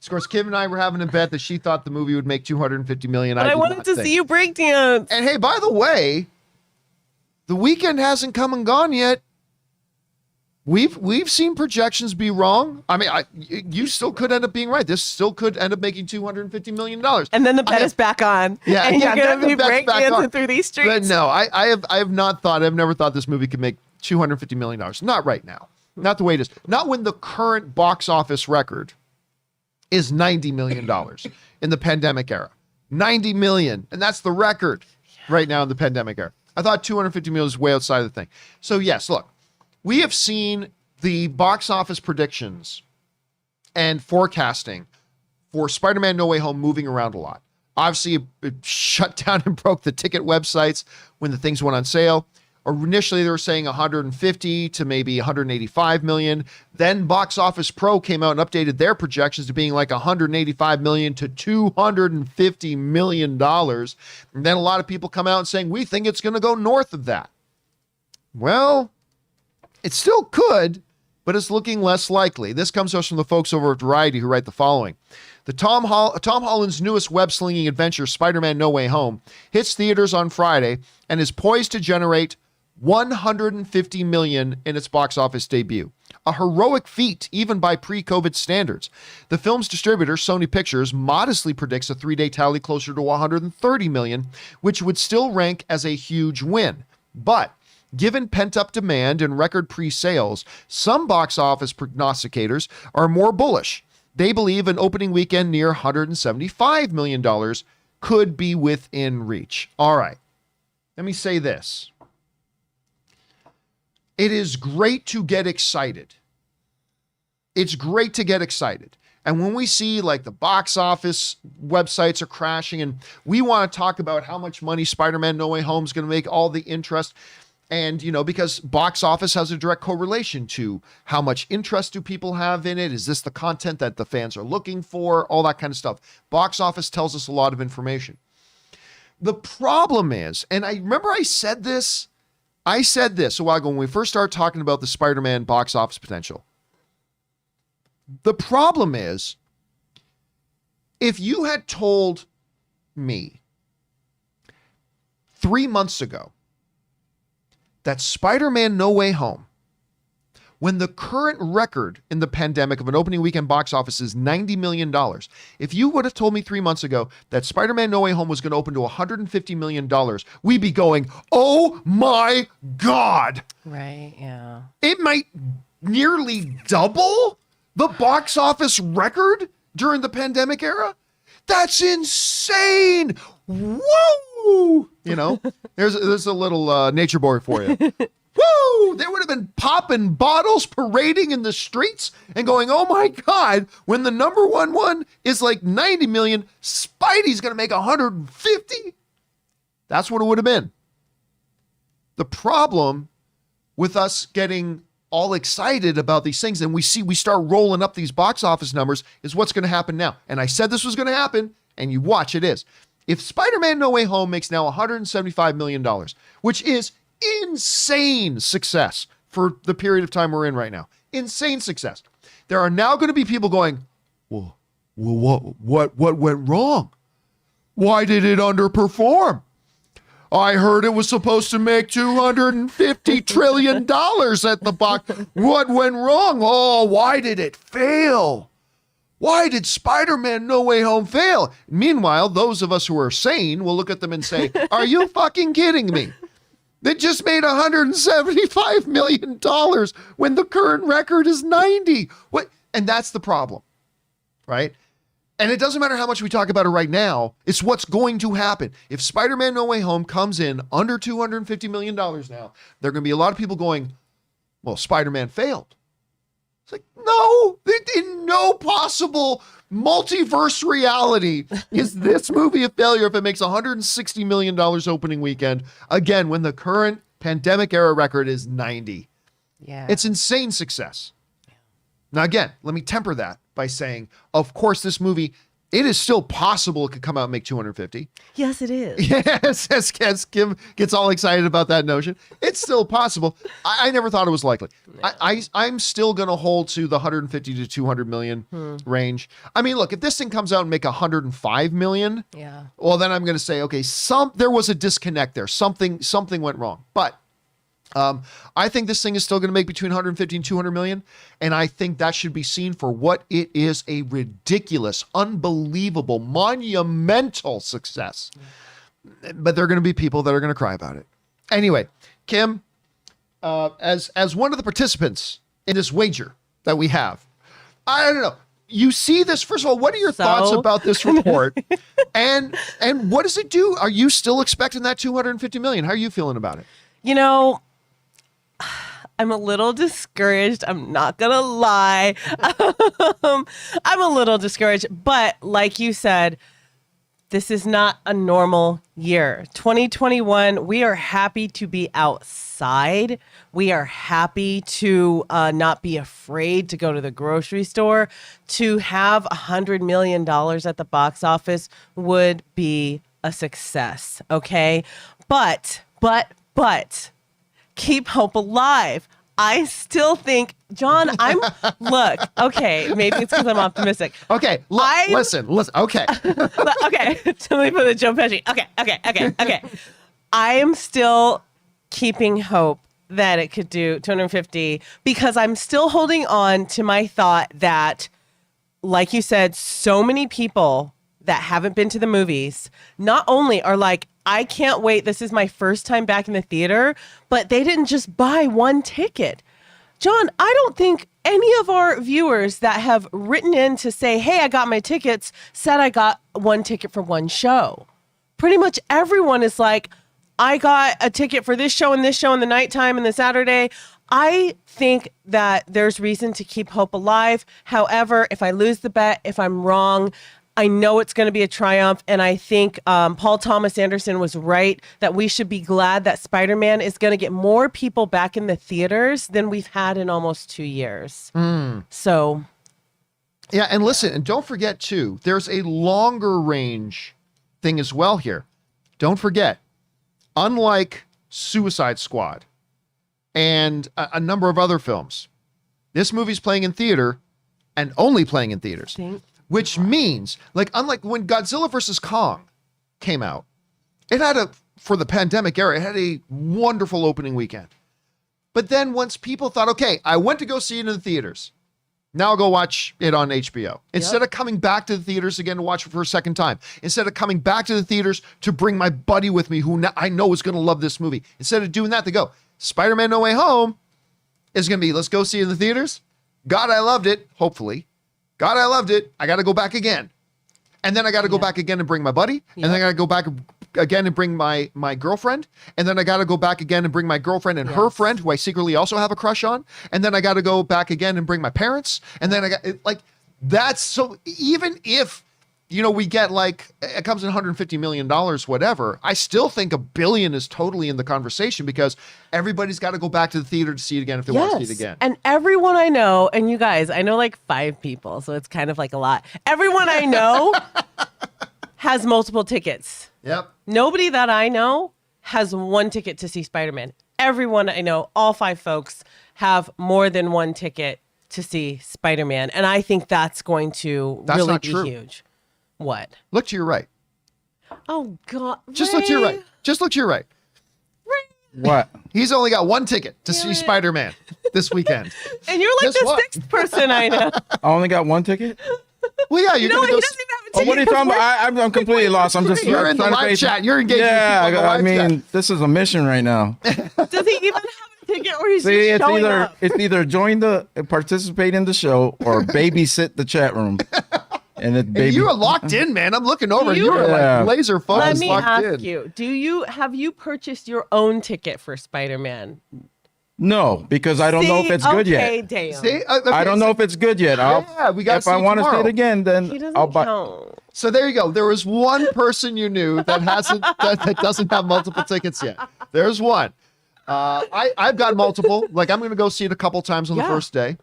Of course, Kim and I were having a bet that she thought the movie would make 250 million. But I did wanted not to think. see you break dance. And hey, by the way, the weekend hasn't come and gone yet. We've seen projections be wrong. I mean, you still could end up being right. This still could end up making $250 million. And then the bet is back on. Yeah, and yeah, you're then going to the be bet's back breakdancing on. through these streets. But no, I've never thought this movie could make $250 million. Not right now. Not the way it is. Not when the current box office record is $90 million in the pandemic era. 90 million. And that's the record right now in the pandemic era. I thought 250 million is way outside of the thing. So yes, look, we have seen the box office predictions and forecasting for Spider-Man No Way Home moving around a lot. Obviously, it shut down and broke the ticket websites when the things went on sale. Initially, they were saying 150 to maybe 185 million. Then Box Office Pro came out and updated their projections to being like 185 million to 250 million dollars. And then a lot of people come out and saying, we think it's going to go north of that. Well, it still could, but it's looking less likely. This comes to us from the folks over at Variety who write the following. The Tom Holland's newest web-slinging adventure, Spider-Man No Way Home, hits theaters on Friday and is poised to generate 150 million in its box office debut. A heroic feat, even by pre-COVID standards. The film's distributor, Sony Pictures, modestly predicts a 3-day tally closer to 130 million, which would still rank as a huge win. But given pent-up demand and record pre-sales, some box office prognosticators are more bullish. They believe an opening weekend near $175 million could be within reach. All right, let me say this. It is great to get excited. It's great to get excited. And when we see like the box office websites are crashing and we want to talk about how much money Spider-Man No Way Home is going to make, all the interest, and, you know, because box office has a direct correlation to how much interest do people have in it? Is this the content that the fans are looking for? All that kind of stuff. Box office tells us a lot of information. The problem is, and I remember I said this a while ago when we first started talking about the Spider-Man box office potential. The problem is, if you had told me 3 months ago that Spider-Man No Way Home, when the current record in the pandemic of an opening weekend box office is $90 million, if you would have told me 3 months ago that Spider-Man No Way Home was going to open to $150 million, we'd be going, oh my God. Right, yeah. It might nearly double the box office record during the pandemic era. That's insane. Whoa. You know, there's a little nature boy for you. Woo! They would have been popping bottles, parading in the streets, and going, oh my God, when the number one is like 90 million, Spidey's going to make 150. That's what it would have been. The problem with us getting all excited about these things and we start rolling up these box office numbers is what's going to happen now. And I said this was going to happen, and you watch, it is. If Spider-Man No Way Home makes now $175 million, which is insane success for the period of time we're in right now, insane success, there are now going to be people going, well, what went wrong? Why did it underperform? I heard it was supposed to make $250 trillion at the box. What went wrong? Oh, why did it fail? Why did Spider-Man No Way Home fail? Meanwhile, those of us who are sane will look at them and say, are you fucking kidding me? They just made $175 million when the current record is 90. What? And that's the problem, right? And it doesn't matter how much we talk about it right now. It's what's going to happen. If Spider-Man No Way Home comes in under $250 million now, there are going to be a lot of people going, well, Spider-Man failed. It's like, no, in no possible multiverse reality is this movie a failure if it makes $160 million opening weekend. Again, when the current pandemic era record is 90. Yeah. It's insane success. Now, again, let me temper that by saying, of course, this movie, it is still possible it could come out and make 250. Yes, it is. Yes, as Kim gets all excited about that notion. It's still possible. I never thought it was likely. No. I'm still going to hold to the 150 to 200 million range. I mean, look, if this thing comes out and make 105 million, well, then I'm going to say, okay, there was a disconnect there. Something went wrong. But I think this thing is still going to make between 150 and 200 million. And I think that should be seen for what it is, a ridiculous, unbelievable, monumental success. But there are going to be people that are going to cry about it. Anyway, Kim, as one of the participants in this wager that we have, I don't know. You see this, first of all, what are your thoughts about this report? and what does it do? Are you still expecting that 250 million? How are you feeling about it? You know, I'm a little discouraged. I'm not going to lie. I'm a little discouraged. But like you said, this is not a normal year. 2021, we are happy to be outside. We are happy to not be afraid to go to the grocery store. To have $100 million at the box office would be a success, okay? But, keep hope alive. I still think, John, look, okay, maybe it's because I'm optimistic. Okay, listen, okay. Okay, let me put the Joe Pesci. Okay. I am still keeping hope that it could do 250 because I'm still holding on to my thought that, like you said, so many people that haven't been to the movies not only are like, I can't wait, this is my first time back in the theater, but they didn't just buy one ticket. John, I don't think any of our viewers that have written in to say, hey, I got my tickets, said I got one ticket for one show. Pretty much everyone is like, I got a ticket for this show and the nighttime and the Saturday. I think that there's reason to keep hope alive. However, if I lose the bet, if I'm wrong, I know it's going to be a triumph, and I think Paul Thomas Anderson was right that we should be glad that Spider-Man is going to get more people back in the theaters than we've had in almost 2 years. So, yeah, and listen, and don't forget, too, there's a longer range thing as well here. Don't forget, unlike Suicide Squad and a number of other films, this movie's playing in theater and only playing in theaters. Which means, like, unlike when Godzilla vs. Kong came out, it had for the pandemic era, it had a wonderful opening weekend. But then once people thought, okay, I went to go see it in the theaters, now I'll go watch it on HBO. Instead of coming back to the theaters again to watch it for a second time, instead of coming back to the theaters to bring my buddy with me who I know is going to love this movie, instead of doing that, they go, Spider-Man No Way Home is going to be, let's go see it in the theaters. God, I loved it, hopefully. God, I loved it. I got to go back again. And then I got to go back again and bring my buddy. And then I got to go back and again and bring my girlfriend, and then I got to go back again and bring my girlfriend and her friend, who I secretly also have a crush on, and then I got to go back again and bring my parents, and then I got like that's so even if we get like it comes in $150 million, whatever. I still think $1 billion is totally in the conversation because everybody's got to go back to the theater to see it again if they want to see it again. And everyone I know, and you guys, I know like 5 people, so it's kind of like a lot. Everyone I know has multiple tickets. Yep. Nobody that I know has 1 ticket to see Spider-Man. Everyone I know, all 5 folks, have more than 1 ticket to see Spider-Man, and I think that's going to really be huge. What? Look to your right. Oh, God. Just look to your right. Just look to your right. What? He's only got 1 ticket to see Spider-Man this weekend. And you're like Guess the what? 6th person I know. I only got 1 ticket? Well, yeah, you're No, going he to go. doesn't even have a Oh, ticket. what are you talking about? I'm completely lost. I'm just You're in the trying to live pay- chat. You're engaging Yeah, with people on the I live mean, this is a mission right now. Does he even have a ticket or he's See, just showing up? it's either participate in the show or babysit the chat room. And it Hey, you are locked in, man. I'm looking over. You are Yeah. like laser Let focused, me locked ask in. you, have you purchased your own ticket for Spider-Man? No, because I don't know if it's good yet. Damn. See? I don't know if it's good yet. We got. If I want to see tomorrow. it again, He then doesn't I'll buy. count. So there you go. There was one person you knew that hasn't that doesn't have multiple tickets yet. There's one. I've got multiple. Like I'm going to go see it a couple times on the first day.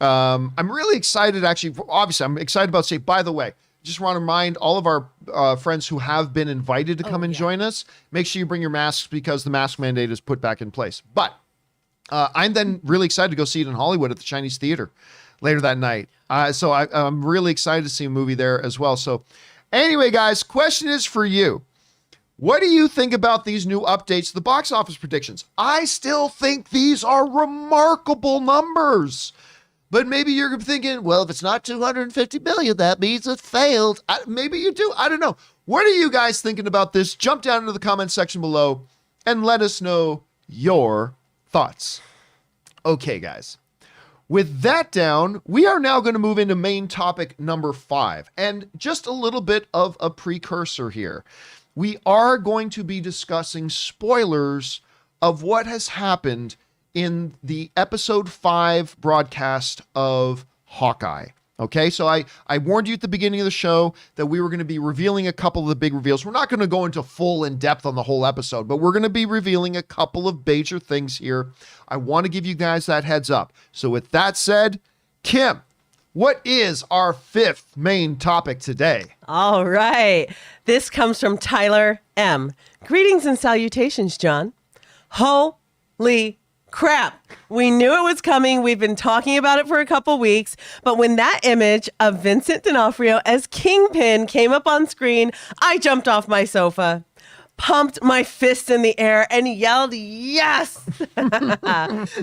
I'm really excited. Actually, obviously, I'm excited about seeing. By the way, just want to remind all of our friends who have been invited to come and join us. Make sure you bring your masks because the mask mandate is put back in place. But I'm then really excited to go see it in Hollywood at the Chinese Theater later that night. So I'm really excited to see a movie there as well. So anyway, guys, question is for you. What do you think about these new updates to the box office predictions? I still think these are remarkable numbers. But maybe you're thinking, well, if it's not 250 million, that means it failed. Maybe you do. I don't know. What are you guys thinking about this? Jump down into the comment section below and let us know your thoughts. Okay, guys. With that down, we are now going to move into main topic number 5. And just a little bit of a precursor here. We are going to be discussing spoilers of what has happened in the episode 5 broadcast of Hawkeye. Okay, so I warned you at the beginning of the show that we were going to be revealing a couple of the big reveals. We're not going to go into full in depth on the whole episode, but we're going to be revealing a couple of major things here. I want to give you guys that heads up. So with that said, Kim, what is our 5th main topic today? All right. This comes from Tyler M. Greetings and salutations, John. Holy crap. We knew it was coming. We've been talking about it for a couple weeks. But when that image of Vincent D'Onofrio as Kingpin came up on screen, I jumped off my sofa, pumped my fists in the air, and yelled, yes!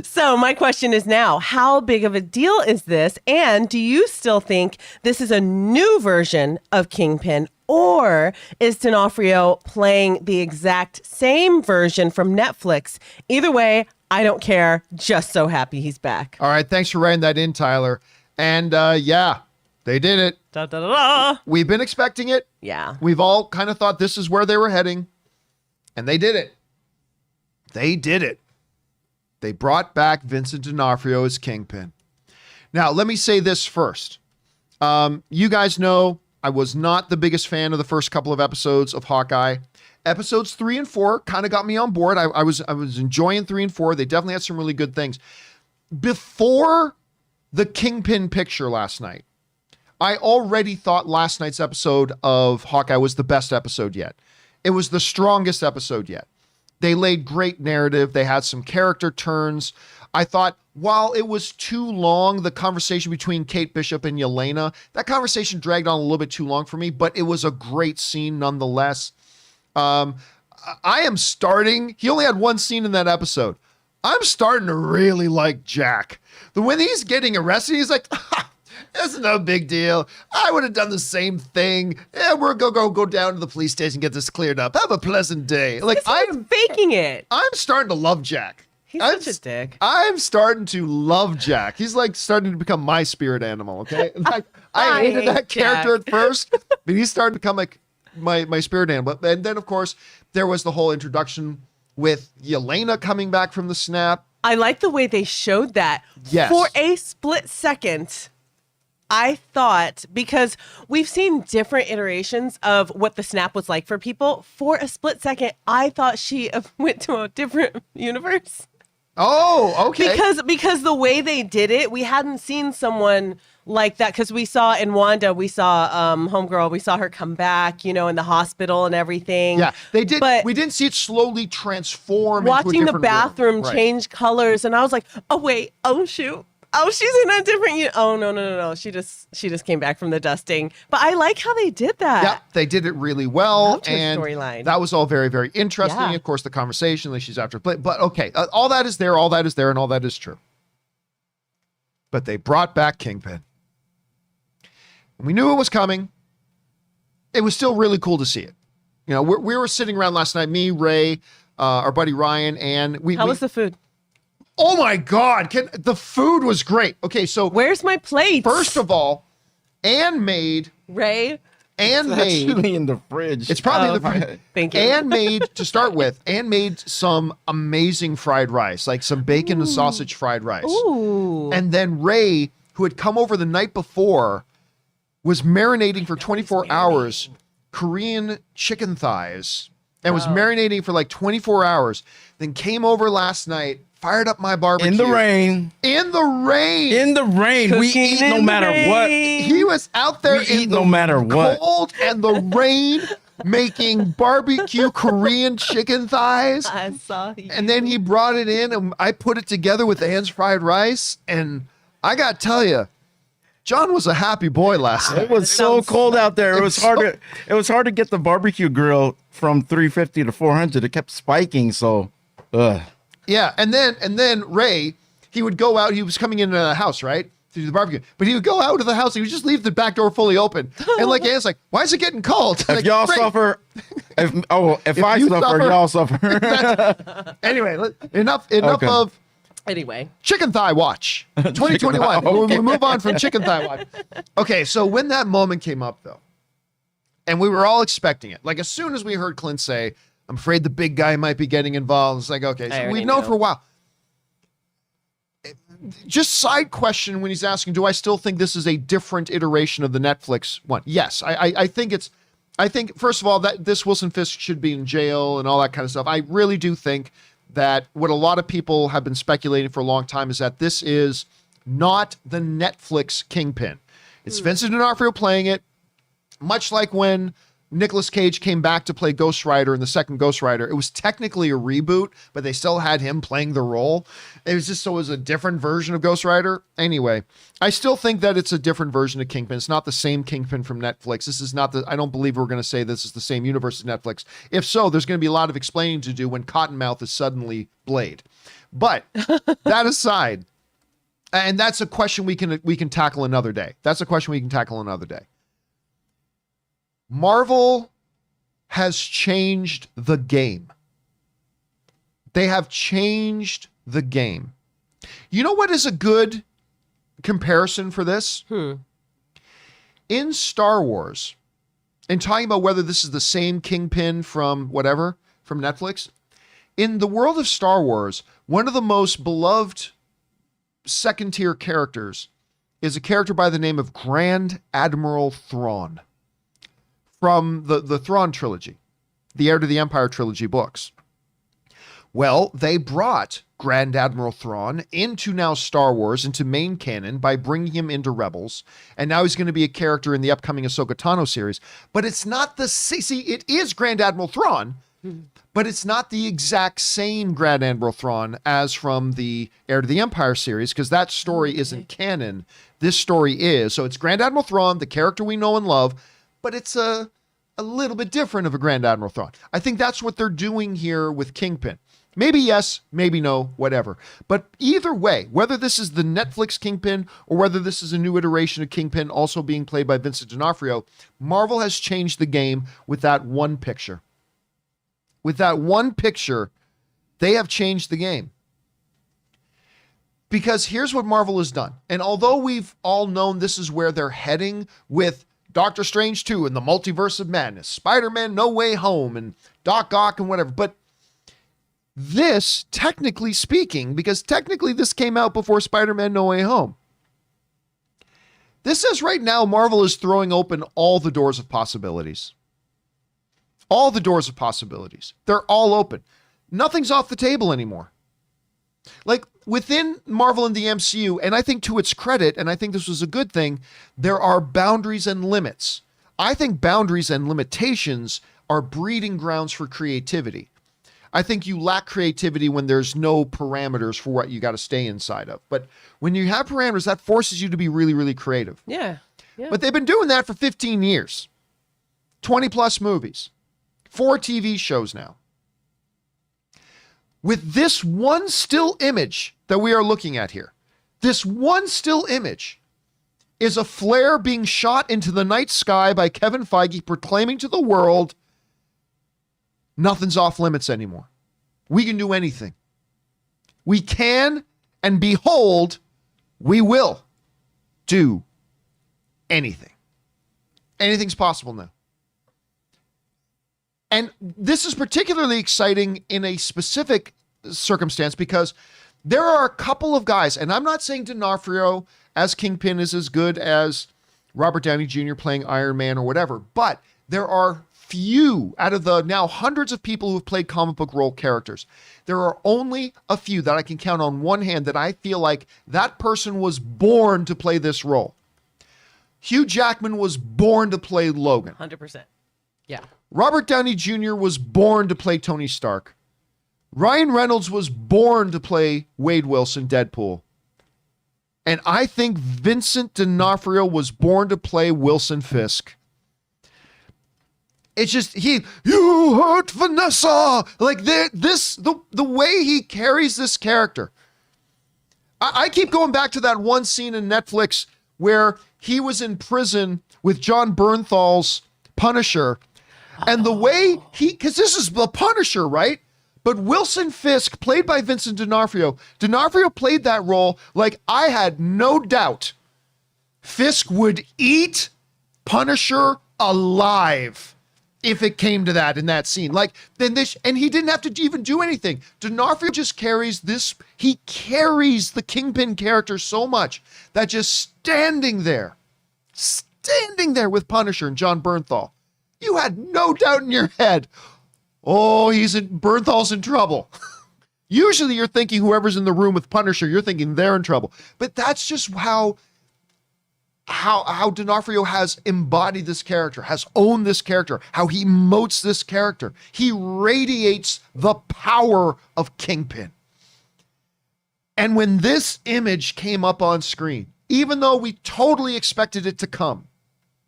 So my question is now, how big of a deal is this? And do you still think this is a new version of Kingpin? Or is D'Onofrio playing the exact same version from Netflix? Either way, I don't care. Just so happy he's back. All right, thanks for writing that in, Tyler. And yeah, they did it. Da, da, da, da. We've been expecting it. Yeah. We've all kind of thought this is where they were heading. And they did it. They did it. They brought back Vincent D'Onofrio as Kingpin. Now, let me say this first. You guys know I was not the biggest fan of the first couple of episodes of Hawkeye. Episodes 3 and 4 kind of got me on board. I was enjoying 3 and 4. They definitely had some really good things. Before the Kingpin picture last night, I already thought last night's episode of Hawkeye was the best episode yet. It was the strongest episode yet. They laid great narrative. They had some character turns. I thought while it was too long, the conversation between Kate Bishop and Yelena, that conversation dragged on a little bit too long for me, but it was a great scene nonetheless. I am starting, he only had one scene in that episode. I'm starting to really like Jack. But when he's getting arrested, he's like, that's no big deal. I would have done the same thing. Yeah, we're gonna go down to the police station, get this cleared up. Have a pleasant day. Like I'm faking it. I'm starting to love Jack. He's such a dick. I'm starting to love Jack. He's like starting to become my spirit animal. Okay, in fact, I hated that character at first, but he's starting to become like my spirit animal. And then, of course, there was the whole introduction with Yelena coming back from the snap. I like the way they showed that. Yes. For a split second, I thought, because we've seen different iterations of what the snap was like for people, for a split second, I thought she went to a different universe. Oh, okay. Because the way they did it, we hadn't seen someone like that. Because we saw in Wanda, we saw Homegirl, we saw her come back, in the hospital and everything. Yeah, they did. But we didn't see it slowly transform. watching into a the different bathroom room. Right. change colors, and I was like, oh wait, oh shoot. Oh, she's in a different. Oh no! She just came back from the dusting. But I like how they did that. Yeah, they did it really well, Loved her and storyline. that was all very, very interesting. Yeah. Of course, the conversation that she's after play, but okay, all that is there, and all that is true. But they brought back Kingpin. We knew it was coming. It was still really cool to see it. We were sitting around last night, me, Ray, our buddy Ryan, and How was the food? Oh my God, the food was great. Okay, so Where's my plate? first of all, Anne made Ray. It's Actually in the fridge. It's probably Oh, in the fridge. thank you. Anne made, to start with, Anne made some amazing fried rice, like some bacon and sausage fried rice. Ooh. And then Ray, who had come over the night before, was marinating for 24 hours Korean chicken thighs and was marinating for like 24 hours. Then came over last night, fired up my barbecue. in the rain. In the rain. In the rain. We Cooking eat no in matter the what. rain. He was out there We in eat the no matter what. cold and the rain making barbecue Korean chicken thighs. I saw you. And then he brought it in and I put it together with Anne's fried rice. And I got to tell you, John was a happy boy last night. It was so cold out there. It was hard to get the barbecue grill from 350 to 400. It kept spiking. So, Yeah, and then Ray, he would go out. He was coming into the house, right, to do the barbecue. But he would go out of the house. He would just leave the back door fully open. And like Anne's like, why is it getting cold? if Like, y'all "Ray." suffer, if I you suffer, suffer- y'all suffer. Anyway, enough Okay. of Anyway. Chicken Thigh Watch 2021. We move on from Chicken Thigh Watch. Okay, so when that moment came up, though, and we were all expecting it, like as soon as we heard Clint say, I'm afraid the big guy might be getting involved, it's like, okay, I so already we've known know. for a while. Just side question when he's asking, do I still think this is a different iteration of the Netflix one? Yes, I think it's, first of all, that this Wilson Fisk should be in jail and all that kind of stuff. I really do think that what a lot of people have been speculating for a long time is that this is not the Netflix Kingpin. It's Vincent D'Onofrio playing it, much like when Nicolas Cage came back to play Ghost Rider in the second Ghost Rider. It was technically a reboot, but they still had him playing the role. It was just, so it was a different version of Ghost Rider. Anyway, I still think that it's a different version of Kingpin. It's not the same Kingpin from Netflix. This is not I don't believe we're going to say this is the same universe as Netflix. If so, there's going to be a lot of explaining to do when Cottonmouth is suddenly Blade. But that aside, and that's a question we can tackle another day. Marvel has changed the game. They have changed the game. You know what is a good comparison for this? In Star Wars, and talking about whether this is the same Kingpin from whatever, from Netflix, in the world of Star Wars, one of the most beloved second-tier characters is a character by the name of Grand Admiral Thrawn from the Thrawn trilogy, the Heir to the Empire trilogy books. Well, they brought Grand Admiral Thrawn into now Star Wars, into main canon, by bringing him into Rebels, and now he's going to be a character in the upcoming Ahsoka Tano series. But it's not it is Grand Admiral Thrawn, but it's not the exact same Grand Admiral Thrawn as from the Heir to the Empire series, because that story isn't canon. This story is. So it's Grand Admiral Thrawn, the character we know and love, but it's a little bit different of a Grand Admiral Thrawn. I think that's what they're doing here with Kingpin. Maybe yes, maybe no, whatever. But either way, whether this is the Netflix Kingpin or whether this is a new iteration of Kingpin also being played by Vincent D'Onofrio, Marvel has changed the game with that one picture. With that one picture, they have changed the game. Because here's what Marvel has done. And although we've all known this is where they're heading with Doctor Strange 2 and the Multiverse of Madness, Spider-Man No Way Home, and Doc Ock and whatever. But this, technically speaking, because technically this came out before Spider-Man No Way Home, this says right now Marvel is throwing open all the doors of possibilities. All the doors of possibilities. They're all open. Nothing's off the table anymore. Like within Marvel and the MCU, and I think to its credit, and I think this was a good thing, there are boundaries and limits. I think boundaries and limitations are breeding grounds for creativity. I think you lack creativity when there's no parameters for what you got to stay inside of. But when you have parameters, that forces you to be really, really creative. Yeah. But they've been doing that for 15 years. 20 plus movies. 4 TV shows now. With this one still image that we are looking at here, this one still image is a flare being shot into the night sky by Kevin Feige proclaiming to the world, nothing's off limits anymore. We can do anything. We can, and behold, we will do anything. Anything's possible now. And this is particularly exciting in a specific circumstance because there are a couple of guys, and I'm not saying D'Onofrio as Kingpin is as good as Robert Downey Jr. playing Iron Man or whatever, but there are few out of the now hundreds of people who have played comic book role characters. There are only a few that I can count on one hand that I feel like that person was born to play this role. Hugh Jackman was born to play Logan. 100%. Yeah. Robert Downey Jr. was born to play Tony Stark. Ryan Reynolds was born to play Wade Wilson, Deadpool. And I think Vincent D'Onofrio was born to play Wilson Fisk. It's just, you hurt Vanessa. Like the way he carries this character. I keep going back to that one scene in Netflix where he was in prison with John Bernthal's Punisher. And the way because this is the Punisher, right? But Wilson Fisk, played by Vincent D'Onofrio played that role like I had no doubt Fisk would eat Punisher alive if it came to that in that scene. Like, then this, and he didn't have to even do anything. D'Onofrio just carries this, he carries the Kingpin character so much that just standing there with Punisher and John Bernthal, you had no doubt in your head, oh, Bernthal's in trouble. Usually you're thinking whoever's in the room with Punisher, you're thinking they're in trouble. But that's just how D'Onofrio has embodied this character, has owned this character, how he emotes this character. He radiates the power of Kingpin. And when this image came up on screen, even though we totally expected it to come,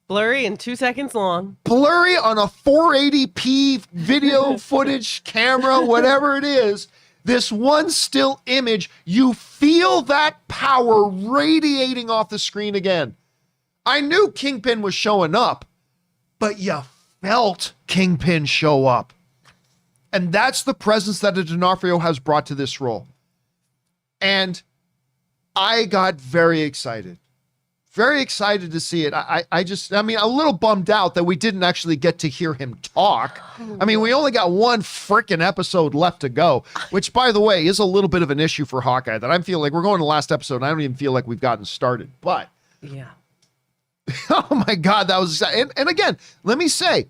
Blurry and 2 seconds long. Blurry on a 480p video footage camera, whatever it is, this one still image, you feel that power radiating off the screen again. I knew Kingpin was showing up, but you felt Kingpin show up. And that's the presence that D'Onofrio has brought to this role. And I got very excited. Very excited to see it. I mean, a little bummed out that we didn't actually get to hear him talk. I mean, we only got one freaking episode left to go, which, by the way, is a little bit of an issue for Hawkeye that I feel like we're going to the last episode and I don't even feel like we've gotten started. But, yeah. Oh my God, that was, and again, let me say,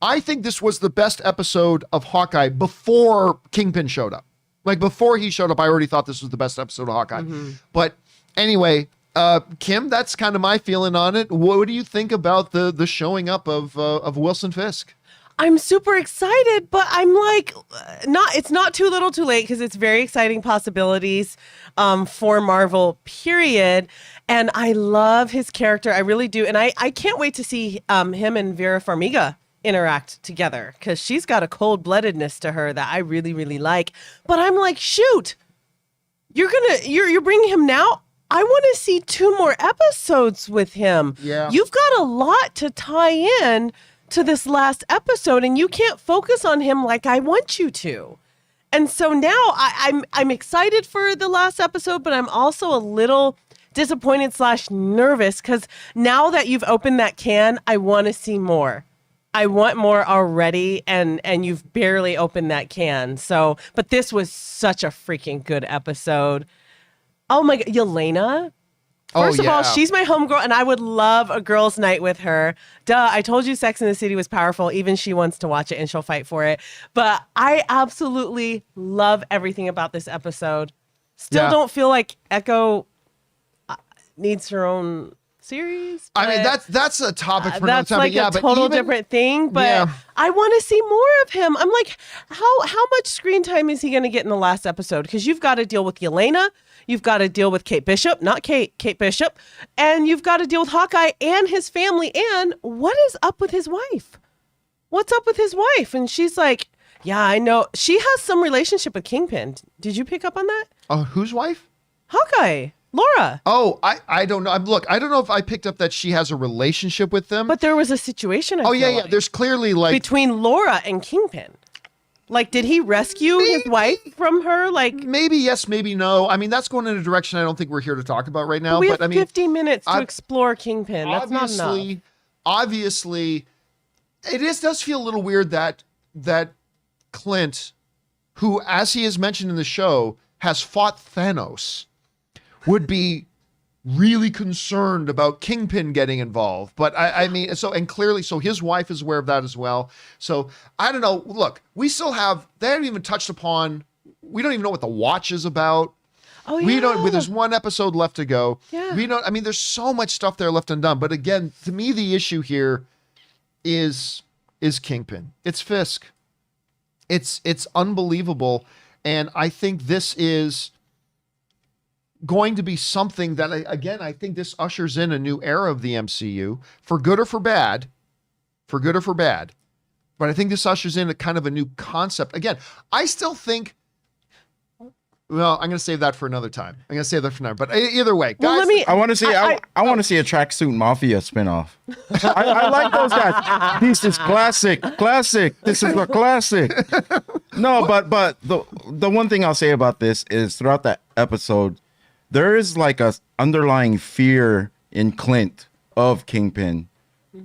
I think this was the best episode of Hawkeye before Kingpin showed up. Like before he showed up, I already thought this was the best episode of Hawkeye. Mm-hmm. But anyway, Kim, that's kind of my feeling on it. What do you think about the showing up of Wilson Fisk? I'm super excited, but I'm like, it's not too little too late because it's very exciting possibilities for Marvel, period. And I love his character. I really do. And I can't wait to see him and Vera Farmiga interact together because she's got a cold-bloodedness to her that I really, really like. But I'm like, shoot, you're bringing him now? I want to see 2 more episodes with him. Yeah. You've got a lot to tie in to this last episode, and you can't focus on him like I want you to. And so now I'm excited for the last episode, but I'm also a little disappointed / nervous because now that you've opened that can, I want to see more. I want more already, and you've barely opened that can. So, but this was such a freaking good episode. Oh my God, Yelena. First of all, she's my homegirl, and I would love a girls' night with her. Duh, I told you Sex and the City was powerful. Even she wants to watch it, and she'll fight for it. But I absolutely love everything about this episode. Still don't feel like Echo needs her own series. I mean, that's a topic for another that's time. like but a total even, different thing. But I want to see more of him. I'm like, how much screen time is he going to get in the last episode? Because you've got to deal with Yelena. You've got to deal with Kate Bishop, not Kate Bishop. And you've got to deal with Hawkeye and his family. And what is up with his wife? What's up with his wife? And she's like, yeah, I know. She has some relationship with Kingpin. Did you pick up on that? Whose wife? Hawkeye. Laura. Oh, I don't know. Look, I don't know if I picked up that she has a relationship with them. But there was a situation. I feel like, There's clearly like between Laura and Kingpin. Like, did he rescue his wife from her? Like, maybe yes, maybe no. I mean, that's going in a direction I don't think we're here to talk about right now. we But have I mean, 50 minutes to explore Kingpin. That's not enough. Obviously, does feel a little weird that Clint, who, as he has mentioned in the show, has fought Thanos, would be really concerned about Kingpin getting involved. But I mean, and clearly, his wife is aware of that as well. So I don't know. Look, we still have, they haven't even touched upon, we don't even know what the Watch is about. Oh, yeah. We don't, there's one episode left to go. Yeah. I mean, there's so much stuff there left undone. But again, to me, the issue here is Kingpin. It's Fisk. It's unbelievable. And I think this is going to be something that, again, I think this ushers in a new era of the MCU, for good or for bad. But I think this ushers in a kind of a new concept. Again, I still think, well, I'm going to save that for another time. But either way, guys. Well, I want to see. I want to see a Tracksuit Mafia spinoff. I like those guys. This is classic. This is a classic. No, but the one thing I'll say about this is throughout that episode, there is like a underlying fear in Clint of Kingpin.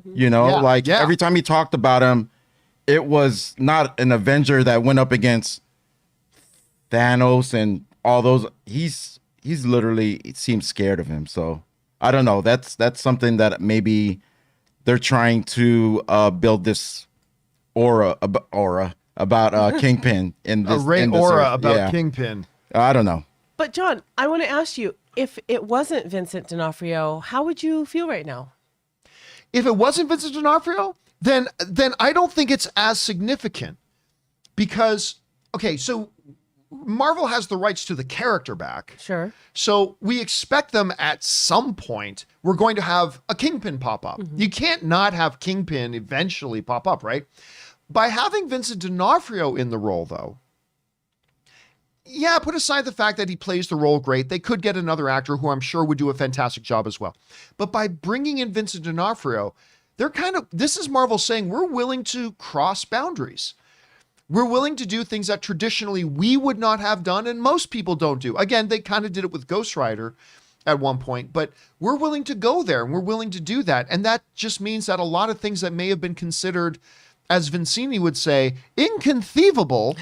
You know, every time he talked about him, it was not an Avenger that went up against Thanos and all those. He's literally, it seems scared of him. So I don't know. That's something that maybe they're trying to build this aura about Kingpin in this aura about Kingpin. I don't know. But John, I want to ask you, if it wasn't Vincent D'Onofrio, how would you feel right now? If it wasn't Vincent D'Onofrio, then I don't think it's as significant, because, okay, so Marvel has the rights to the character back. Sure. So we expect them at some point, we're going to have a Kingpin pop up. Mm-hmm. You can't not have Kingpin eventually pop up, right? By having Vincent D'Onofrio in the role, though, put aside the fact that he plays the role great, they could get another actor who I'm sure would do a fantastic job as well. But by bringing in Vincent D'Onofrio, this is Marvel saying, we're willing to cross boundaries. We're willing to do things that traditionally we would not have done and most people don't do. Again, they kind of did it with Ghost Rider at one point, but we're willing to go there and we're willing to do that. And that just means that a lot of things that may have been considered, as Vincini would say, inconceivable,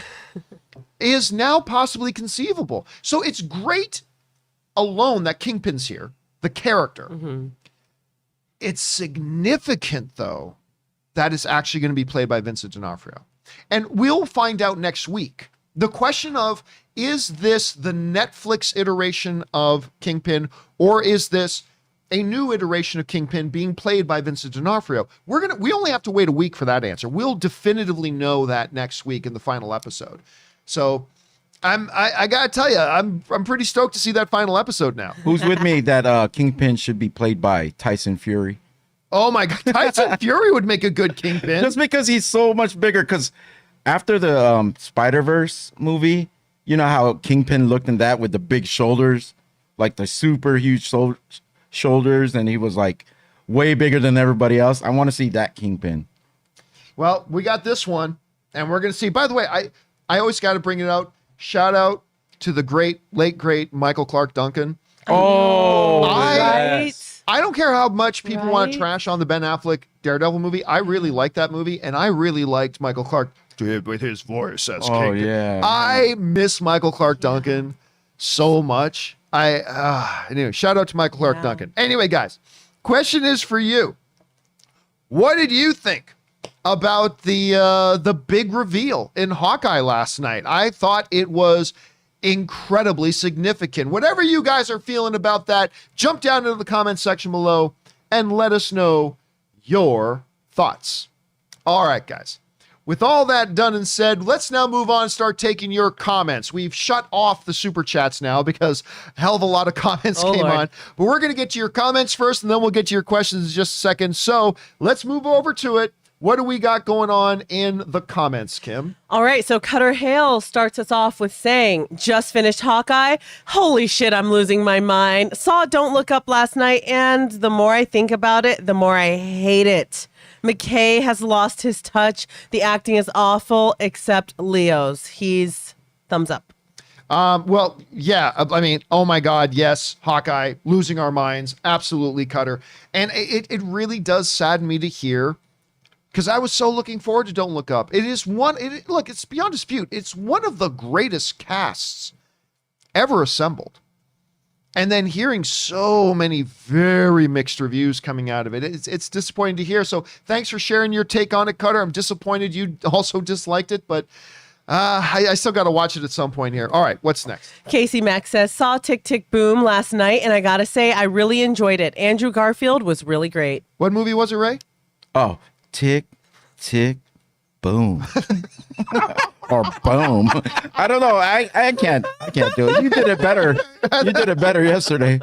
is now possibly conceivable. So it's great alone that Kingpin's here, the character. Mm-hmm. It's significant, though, that it's actually going to be played by Vincent D'Onofrio. And we'll find out next week. The question of, is this the Netflix iteration of Kingpin, or is this a new iteration of Kingpin being played by Vincent D'Onofrio? We only have to wait a week for that answer. We'll definitively know that next week in the final episode. So I gotta tell you, I'm pretty stoked to see that final episode now. Who's with me that Kingpin should be played by Tyson Fury? Oh my God, Tyson Fury would make a good Kingpin. Just because he's so much bigger. Because after the Spider-Verse movie, you know how Kingpin looked in that with the big shoulders, like the super huge shoulders, and he was like way bigger than everybody else. I want to see that Kingpin. Well, we got this one, and we're gonna see. By the way, I always got to bring it out. Shout out to the late great Michael Clark Duncan. Oh, Right? I don't care how much people want to Right? trash on the Ben Affleck Daredevil movie. I really liked that movie, and I really liked Michael Clark with his voice as Oh, Kingpin. yeah. I miss Michael Clark Duncan so much. Anyway, shout out to Michael Clark Yeah. Duncan. Anyway, guys, question is for you. What did you think about the big reveal in Hawkeye last night? I thought it was incredibly significant. Whatever you guys are feeling about that, jump down into the comment section below and let us know your thoughts. All right, guys. With all that done and said, let's now move on and start taking your comments. We've shut off the super chats now because a hell of a lot of comments came Lord. on. But we're going to get to your comments first, and then we'll get to your questions in just a second. So let's move over to it. What do we got going on in the comments, Kim? All right, so Cutter Hale starts us off with saying, just finished Hawkeye. Holy shit, I'm losing my mind. Saw Don't Look Up last night, and the more I think about it, the more I hate it. McKay has lost his touch. The acting is awful, except Leo's. He's thumbs up. Well, yeah, I mean, oh my God, yes, Hawkeye, losing our minds, absolutely, Cutter. And it really does sadden me to hear, because I was so looking forward to Don't Look Up. It is look, it's beyond dispute. It's one of the greatest casts ever assembled. And then hearing so many very mixed reviews coming out of it, it's disappointing to hear. So thanks for sharing your take on it, Cutter. I'm disappointed you also disliked it, but I still got to watch it at some point here. All right, what's next? Casey Mack says, saw Tick Tick Boom last night, and I gotta say, I really enjoyed it. Andrew Garfield was really great. What movie was it, Ray? Oh, tick, tick, boom. Or boom. I don't know. I can't do it. You did it better. You did it better yesterday.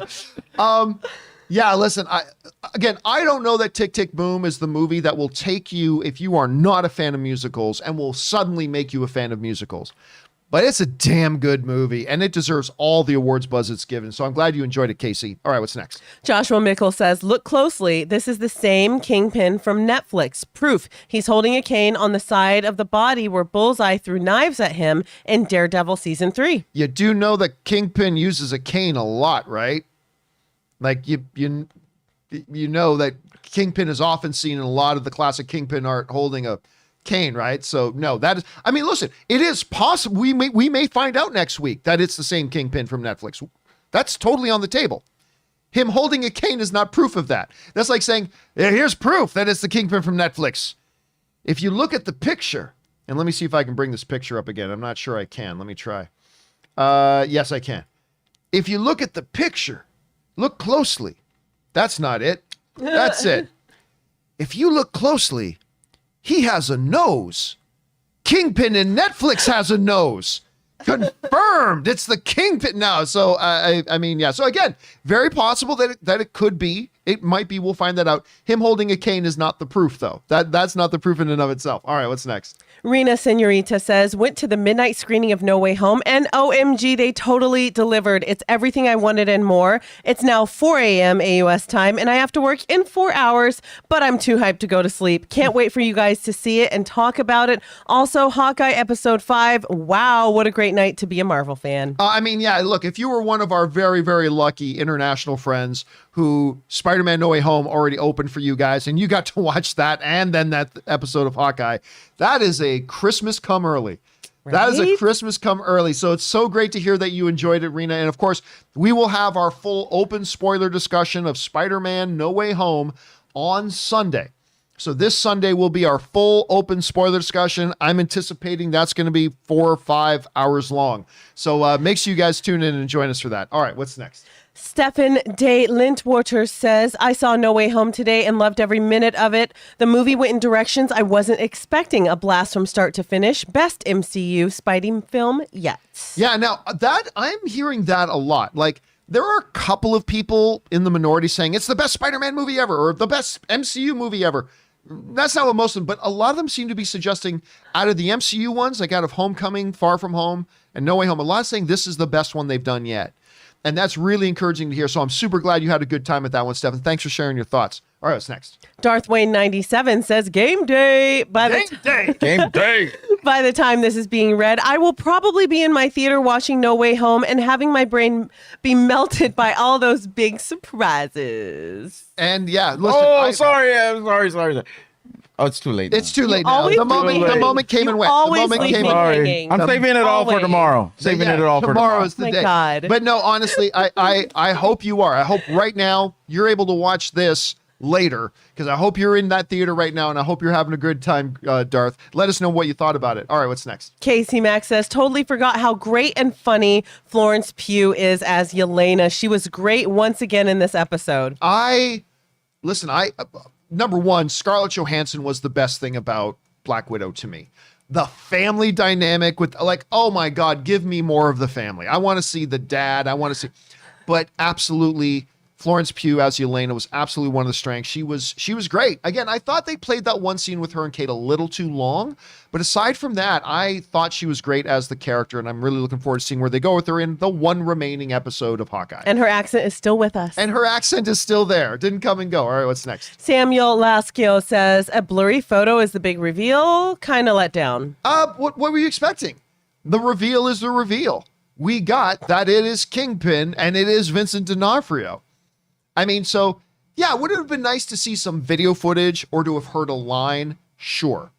Yeah, listen, I don't know that Tick Tick Boom is the movie that will take you, if you are not a fan of musicals, and will suddenly make you a fan of musicals. But it's a damn good movie, and it deserves all the awards buzz it's given. So I'm glad you enjoyed it, Casey. All right, what's next? Joshua Mickle says, look closely. This is the same Kingpin from Netflix. Proof. He's holding a cane on the side of the body where Bullseye threw knives at him in Daredevil Season 3. You do know that Kingpin uses a cane a lot, right? Like you know that Kingpin is often seen in a lot of the classic Kingpin art holding a cane, right? So no, that is, I mean, listen, it is possible. We may find out next week that it's the same Kingpin from Netflix. That's totally on the table. Him holding a cane is not proof of that. That's like saying, here's proof that it's the Kingpin from Netflix. If you look at the picture, and let me see if I can bring this picture up again. I'm not sure I can. Let me try. Yes, I can. If you look at the picture, look closely. That's not it. That's it. If you look closely, he has a nose. Kingpin in Netflix has a nose. Confirmed. It's the Kingpin now. So, I mean, yeah. So again, very possible that it could be. It might be. We'll find that out. Him holding a cane is not the proof, though. That's not the proof in and of itself. All right, what's next? Rena Senorita says, went to the midnight screening of No Way Home, and OMG, they totally delivered. It's everything I wanted and more. It's now 4 a.m. AUS time, and I have to work in 4 hours, but I'm too hyped to go to sleep. Can't wait for you guys to see it and talk about it. Also, Hawkeye Episode 5. Wow, what a great night to be a Marvel fan. I mean, yeah, look, if you were one of our very, very lucky international friends who Spider-Man No Way Home already opened for you guys, and you got to watch that and then that episode of Hawkeye, that is a Christmas come early. That is a Right? Christmas come early. So it's so great to hear that you enjoyed it, Rena. And of course, we will have our full open spoiler discussion of Spider-Man No Way Home on Sunday. So this Sunday will be our full open spoiler discussion. I'm anticipating that's going to be 4 or 5 hours long. So make sure you guys tune in and join us for that. All right, what's next? Stefan de Lintwater says, I saw No Way Home today and loved every minute of it. The movie went in directions I wasn't expecting. A blast from start to finish. Best MCU Spidey film yet. Yeah, now that I'm hearing that a lot. Like, there are a couple of people in the minority saying it's the best Spider-Man movie ever or the best MCU movie ever. That's not what most of them, but a lot of them seem to be suggesting out of the MCU ones, like out of Homecoming, Far From Home, and No Way Home, a lot of saying this is the best one they've done yet. And that's really encouraging to hear. So I'm super glad you had a good time at that one, Stefan. Thanks for sharing your thoughts. All right, what's next? Darth Wayne 97 says game day. Game day. By the time this is being read, I will probably be in my theater watching No Way Home and having my brain be melted by all those big surprises. And yeah, listen. Oh, sorry. Oh, it's too late. It's too late now. always The moment came and went. The always moment leave came me and went. hanging. I'm saving it all for Always. tomorrow. Saving it all for tomorrow. Is the My day. God. But no, honestly, I hope you are. I hope right now you're able to watch this later, because I hope you're in that theater right now, and I hope you're having a good time, Darth. Let us know what you thought about it. All right, what's next? Casey Max says, totally forgot how great and funny Florence Pugh is as Yelena. She was great once again in this episode. Number one, Scarlett Johansson was the best thing about Black Widow to me. The family dynamic with, like, oh my God, give me more of the family. I want to see the dad. But absolutely, Florence Pugh as Yelena was absolutely one of the strengths. She was great. Again, I thought they played that one scene with her and Kate a little too long, but aside from that, I thought she was great as the character, and I'm really looking forward to seeing where they go with her in the one remaining episode of Hawkeye. And her accent is still with us. And her accent is still there. Didn't come and go. All right, what's next? Samuel Laskio says, a blurry photo is the big reveal. Kind of let down. What were you expecting? The reveal is the reveal. We got that it is Kingpin and it is Vincent D'Onofrio. I mean, so, yeah, would it have been nice to see some video footage or to have heard a line? Sure.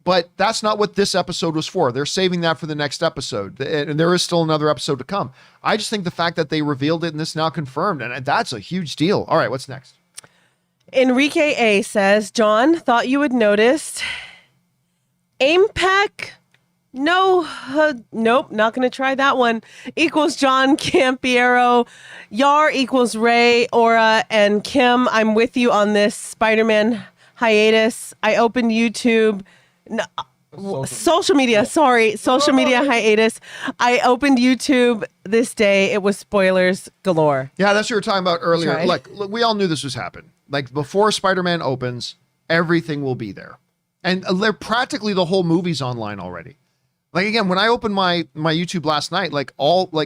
But that's not what this episode was for. They're saving that for the next episode. And there is still another episode to come. I just think the fact that they revealed it and this now confirmed, and that's a huge deal. All right, what's next? Enrique A says, John, thought you had noticed. AIMPAC? No, nope, not going to try that one. Equals John Campea. Yar equals Ray, Aura, and Kim. I'm with you on this Spider-Man hiatus. I opened YouTube. No, social media hiatus. I opened YouTube this day. It was spoilers galore. Yeah, that's what we were talking about earlier. Right. Look, we all knew this was happening. Like, before Spider-Man opens, everything will be there. And they're practically the whole movie's online already. Like, again, when I opened my YouTube last night,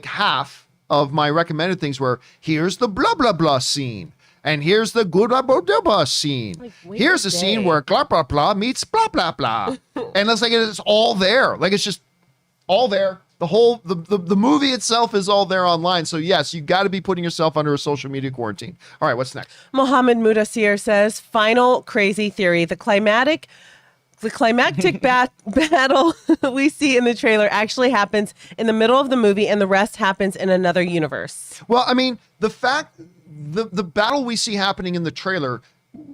half of my recommended things were, here's the blah, blah, blah scene. And here's the good blah, blah, blah scene. Here's a scene where blah, blah, blah meets blah, blah, blah. And it's all there. Like, it's just all there. The movie itself is all there online. So yes, you got to be putting yourself under a social media quarantine. All right, what's next? Mohammed Mudassir says, final crazy theory. The climactic battle we see in the trailer actually happens in the middle of the movie, and the rest happens in another universe. Well, I mean, the battle we see happening in the trailer,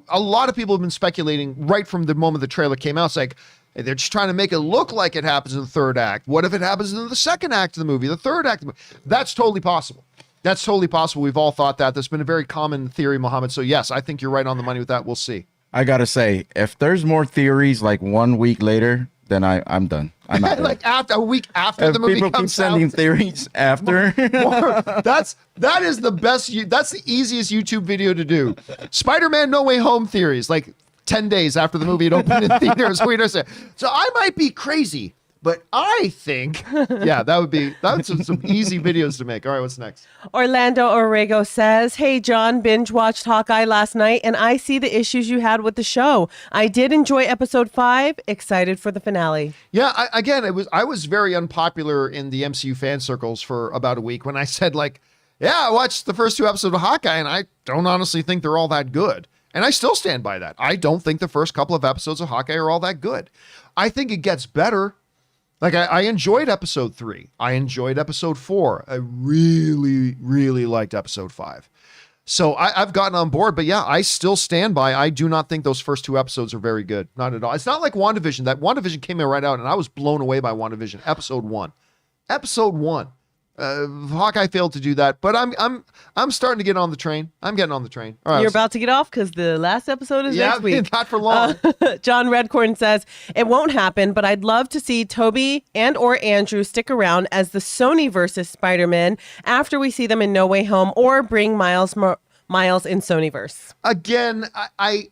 a lot of people have been speculating right from the moment the trailer came out. It's like, they're just trying to make it look like it happens in the third act. What if it happens in the second act of the movie, the third act of the movie? That's totally possible. That's totally possible. We've all thought that. That's been a very common theory, Mohammed. So yes, I think you're right on the money with that. We'll see. I gotta say, if there's more theories like 1 week later, then I'm done. I'm out. Like after a week after the movie people keep comes sending out. theories after. that is the best. That's the easiest YouTube video to do. Spider-Man No Way Home theories, like 10 days after the movie had opened in theaters. So I might be crazy, but I think, yeah, that's some easy videos to make. All right, what's next? Orlando Orrego says, hey, John, binge watched Hawkeye last night, and I see the issues you had with the show. I did enjoy episode 5. Excited for the finale. Yeah, I was very unpopular in the MCU fan circles for about a week when I said, like, yeah, I watched the first 2 episodes of Hawkeye, and I don't honestly think they're all that good. And I still stand by that. I don't think the first couple of episodes of Hawkeye are all that good. I think it gets better. Like, I enjoyed episode 3. I enjoyed episode 4. I really, really liked episode 5. So I've gotten on board, but yeah, I still stand by. I do not think those first 2 episodes are very good. Not at all. It's not like WandaVision. That WandaVision came in right out, and I was blown away by WandaVision. Episode 1. Hawkeye failed to do that, but I'm starting to get on the train. I'm getting on the train. All right, You're about to get off because the last episode is next week. Not for long. John Redcorn says, it won't happen, but I'd love to see Toby and or Andrew stick around as the Sony versus Spider-Man after we see them in No Way Home, or bring Miles in Sonyverse. Again, I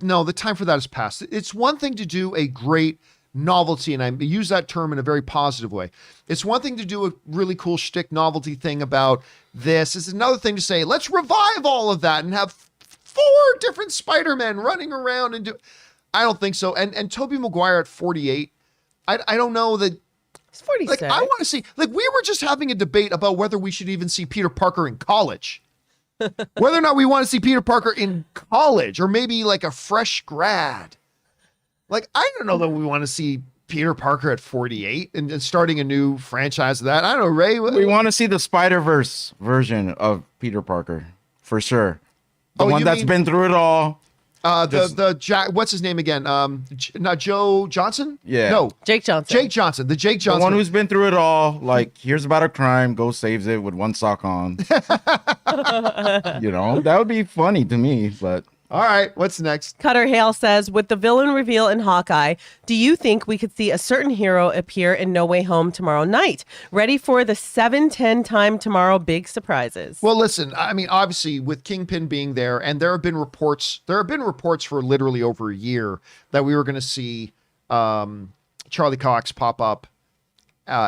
no, the time for that is past. It's one thing to do a great novelty, and I use that term in a very positive way. It's one thing to do a really cool shtick novelty thing about this. It's another thing to say, let's revive all of that and have 4 different Spider-Men running around and do. I don't think so. And Tobey Maguire at 48, I don't know that. He's 46. Like, I want to see, like, we were just having a debate about whether we should even see Peter Parker in college. Whether or not we want to see Peter Parker in college or maybe like a fresh grad. Like, I don't know that we want to see Peter Parker at 48 and starting a new franchise of that. I don't know, Ray. We want to see the Spider-Verse version of Peter Parker, for sure. The one that's been through it all. What's his name again? Not Joe Johnson? Yeah. No. Jake Johnson. Jake Johnson. The Jake Johnson. The one who's been through it all. Like, here's about a crime, goes saves it with one sock on. You know, that would be funny to me, but. All right, what's next? Cutter Hale says, with the villain reveal in Hawkeye, do you think we could see a certain hero appear in No Way Home tomorrow night? Ready for the 7:10 time tomorrow big surprises. Well, listen, I mean, obviously with Kingpin being there, and there have been reports for literally over a year that we were going to see Charlie Cox pop up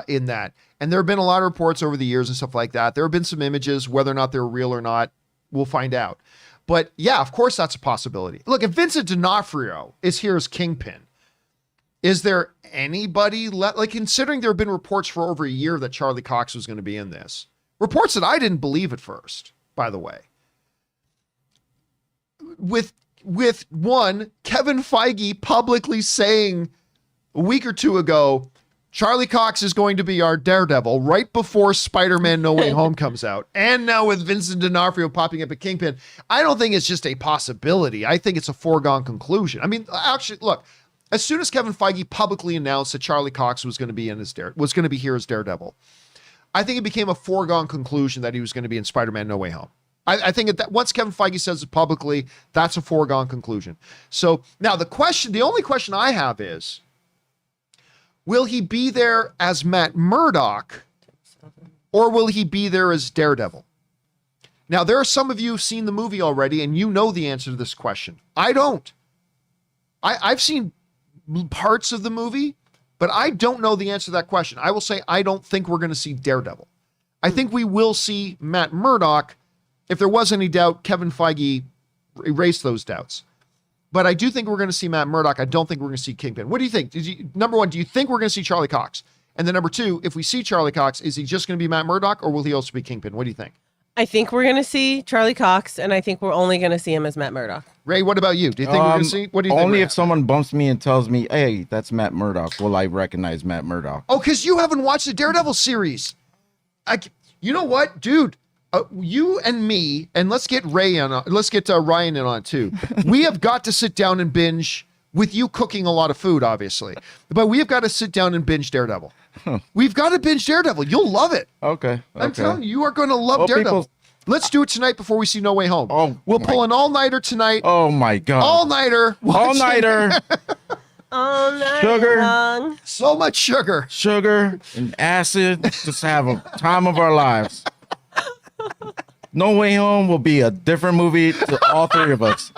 in that. And there have been a lot of reports over the years and stuff like that. There have been some images, whether or not they're real or not, we'll find out. But yeah, of course, that's a possibility. Look, if Vincent D'Onofrio is here as Kingpin, is there anybody like, considering there have been reports for over a year that Charlie Cox was going to be in this, reports that I didn't believe at first, by the way, with one, Kevin Feige publicly saying a week or two ago, Charlie Cox is going to be our Daredevil right before Spider-Man No Way Home comes out. And now with Vincent D'Onofrio popping up at Kingpin, I don't think it's just a possibility. I think it's a foregone conclusion. I mean, actually, look, as soon as Kevin Feige publicly announced that Charlie Cox was going to be here as Daredevil, I think it became a foregone conclusion that he was going to be in Spider-Man No Way Home. I think that once Kevin Feige says it publicly, that's a foregone conclusion. So now the only question I have is, will he be there as Matt Murdock, or will he be there as Daredevil? Now, there are some of you who've seen the movie already, and you know the answer to this question. I don't. I've seen parts of the movie, but I don't know the answer to that question. I will say I don't think we're going to see Daredevil. I think we will see Matt Murdock. If there was any doubt, Kevin Feige erased those doubts. But I do think we're going to see Matt Murdock. I don't think we're going to see Kingpin. What do you think? Number one, do you think we're going to see Charlie Cox? And then number two, if we see Charlie Cox, is he just going to be Matt Murdock, or will he also be Kingpin? What do you think? I think we're going to see Charlie Cox, and I think we're only going to see him as Matt Murdock. Ray, what about you? Do you think we're going to see? What do you think? Only if someone bumps me and tells me, hey, that's Matt Murdock, will I recognize Matt Murdock. Oh, because you haven't watched the Daredevil series. You know what, dude? You and me, and let's get Ryan in on it too. We have got to sit down and binge with you cooking a lot of food, obviously, but we have got to sit down and binge Daredevil. We've got to binge Daredevil. You'll love it. Okay. I'm telling you, you are going to love Daredevil. Let's do it tonight before we see No Way Home. We'll pull an all-nighter tonight. Oh my God. All-nighter. All-nighter. All night Sugar. long. So much sugar. Sugar and acid. Just have a time of our lives. No Way Home will be a different movie to all three of us.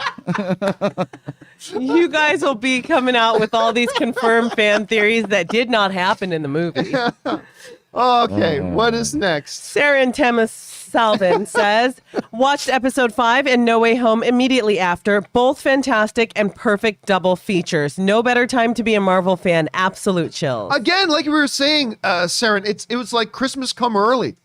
You guys will be coming out with all these confirmed fan theories that did not happen in the movie. Okay, what is next? Sarah and Temis Salvin says, watched episode 5 and No Way Home immediately after. Both fantastic and perfect double features. No better time to be a Marvel fan. Absolute chills. Again, like we were saying, Sarah, it was like Christmas come early.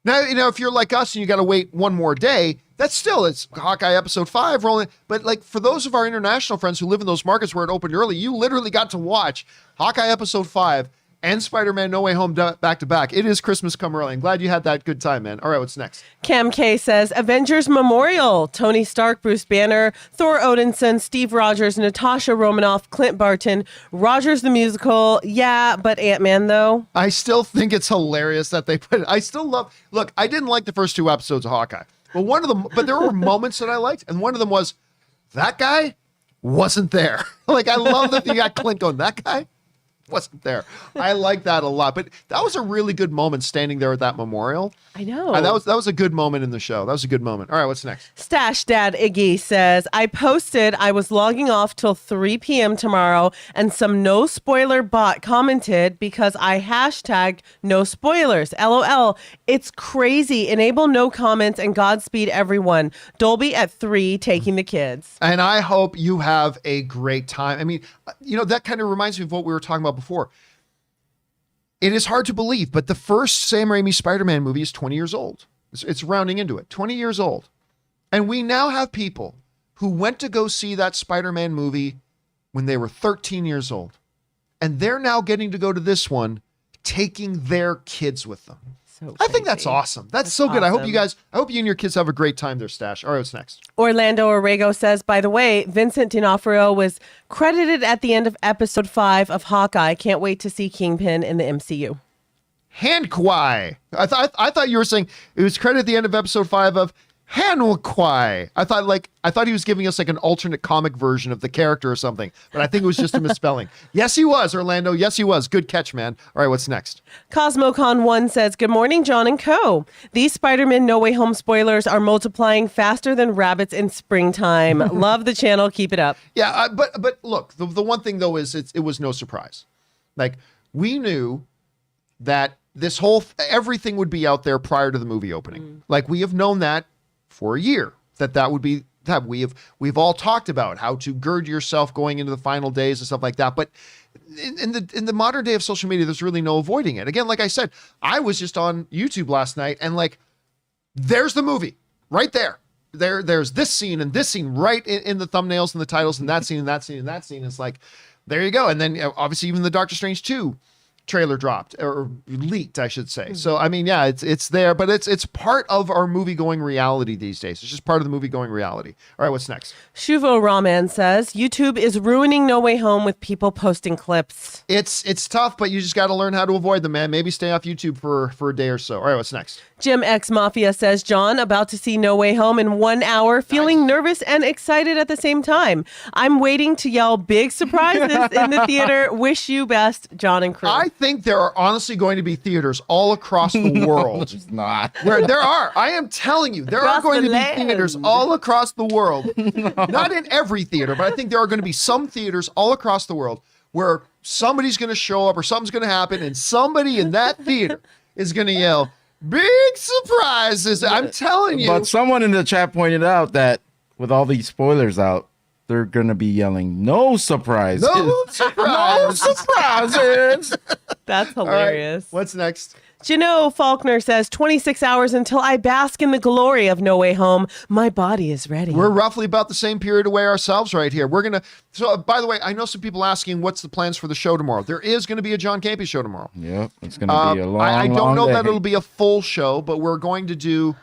Now, if you're like us and you got to wait one more day, it's Hawkeye episode 5 rolling. But like for those of our international friends who live in those markets where it opened early, you literally got to watch Hawkeye episode 5 and Spider-Man No Way Home back to back. It is Christmas come early. I'm glad you had that good time, man. All right, what's next? Cam K says, Avengers Memorial. Tony Stark, Bruce Banner, Thor Odinson, Steve Rogers, Natasha Romanoff, Clint Barton, Rogers the Musical. Yeah, but Ant-Man, though. I still think it's hilarious that they put it. I still love... Look, I didn't like the first 2 episodes of Hawkeye. But there were moments that I liked, and one of them was, that guy wasn't there. Like, I love that you got Clint going, that guy wasn't there. I like that a lot. But that was a really good moment standing there at that memorial. I know. And that was a good moment in the show. That was a good moment. All right, what's next? Stash Dad Iggy says, I posted I was logging off till 3 p.m. tomorrow, and some no spoiler bot commented because I hashtagged no spoilers. LOL. It's crazy. Enable no comments and Godspeed everyone. Dolby at 3 taking the kids. And I hope you have a great time. I mean, that kind of reminds me of what we were talking about before. It is hard to believe, but the first Sam Raimi Spider-Man movie is 20 years old. It's rounding into it, 20 years old. And we now have people who went to go see that Spider-Man movie when they were 13 years old. And they're now getting to go to this one, taking their kids with them. So I think crazy. that's awesome. That's so good. awesome. I hope you and your kids have a great time there, Stash. All right, what's next? Orlando Orrego says, by the way, Vincent D'Onofrio was credited at the end of episode 5 of Hawkeye. Can't wait to see Kingpin in the MCU. Hankwai. I thought you were saying it was credited at the end of episode 5 of Hankwai. I thought he was giving us like an alternate comic version of the character or something, but I think it was just a misspelling. Yes, he was, Orlando. Yes, he was. Good catch, man. All right, what's next? CosmoCon1 says, good morning, John and Co. These Spider-Man No Way Home spoilers are multiplying faster than rabbits in springtime. Love the channel. Keep it up. Yeah, but look, the one thing though is it was no surprise. Like we knew that this everything would be out there prior to the movie opening. Like we have known that for a year, that would be that we've all talked about how to gird yourself going into the final days and stuff like that. But in the modern day of social media, there's really no avoiding it. Again, like I said, I was just on YouTube last night and like, there's the movie right there. There's this scene and this scene right in the thumbnails and the titles and that scene and that scene and that scene. It's like, there you go. And then obviously even the Doctor Strange 2 trailer dropped or leaked, I should say. So, I mean, yeah, it's there, but it's part of our movie going reality these days. It's just part of the movie going reality. All right, what's next? Shuvo Raman says, YouTube is ruining No Way Home with people posting clips. It's tough, but you just got to learn how to avoid them, man. Maybe stay off YouTube for a day or so. All right, what's next? Jim X Mafia says, John, about to see No Way Home in 1 hour, feeling nervous and excited at the same time. I'm waiting to yell big surprises in the theater. Wish you best, John and crew. I think there are honestly going to be theaters all across the world. It's not. Where there are. I am telling you, there are Across going the to be land. theaters all across the world. Not in every theater, but I think there are going to be some theaters all across the world where somebody's going to show up or something's going to happen and somebody in that theater is going to yell, big surprises. I'm telling you. But someone in the chat pointed out that with all these spoilers out, they're going to be yelling, no surprises. No surprise. No surprises. That's All right, hilarious. what's next? Janelle Faulkner says, 26 hours until I bask in the glory of No Way Home. My body is ready. We're roughly about the same period away ourselves right here. We're going to, so by the way, I know some people asking what's the plans for the show tomorrow. There is going to be a John Campea show tomorrow. Yep, it's going to be a long, I don't long know day. that it'll be a full show, but we're going to do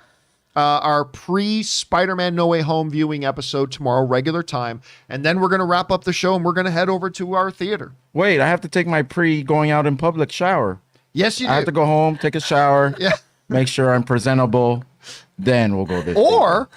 our pre-Spider-Man No Way Home viewing episode tomorrow, regular time. And then we're going to wrap up the show and we're going to head over to our theater. Wait, I have to take my going out in public shower. Yes, you do. I have to go home, take a shower, Yeah. make sure I'm presentable. Then we'll go this. Or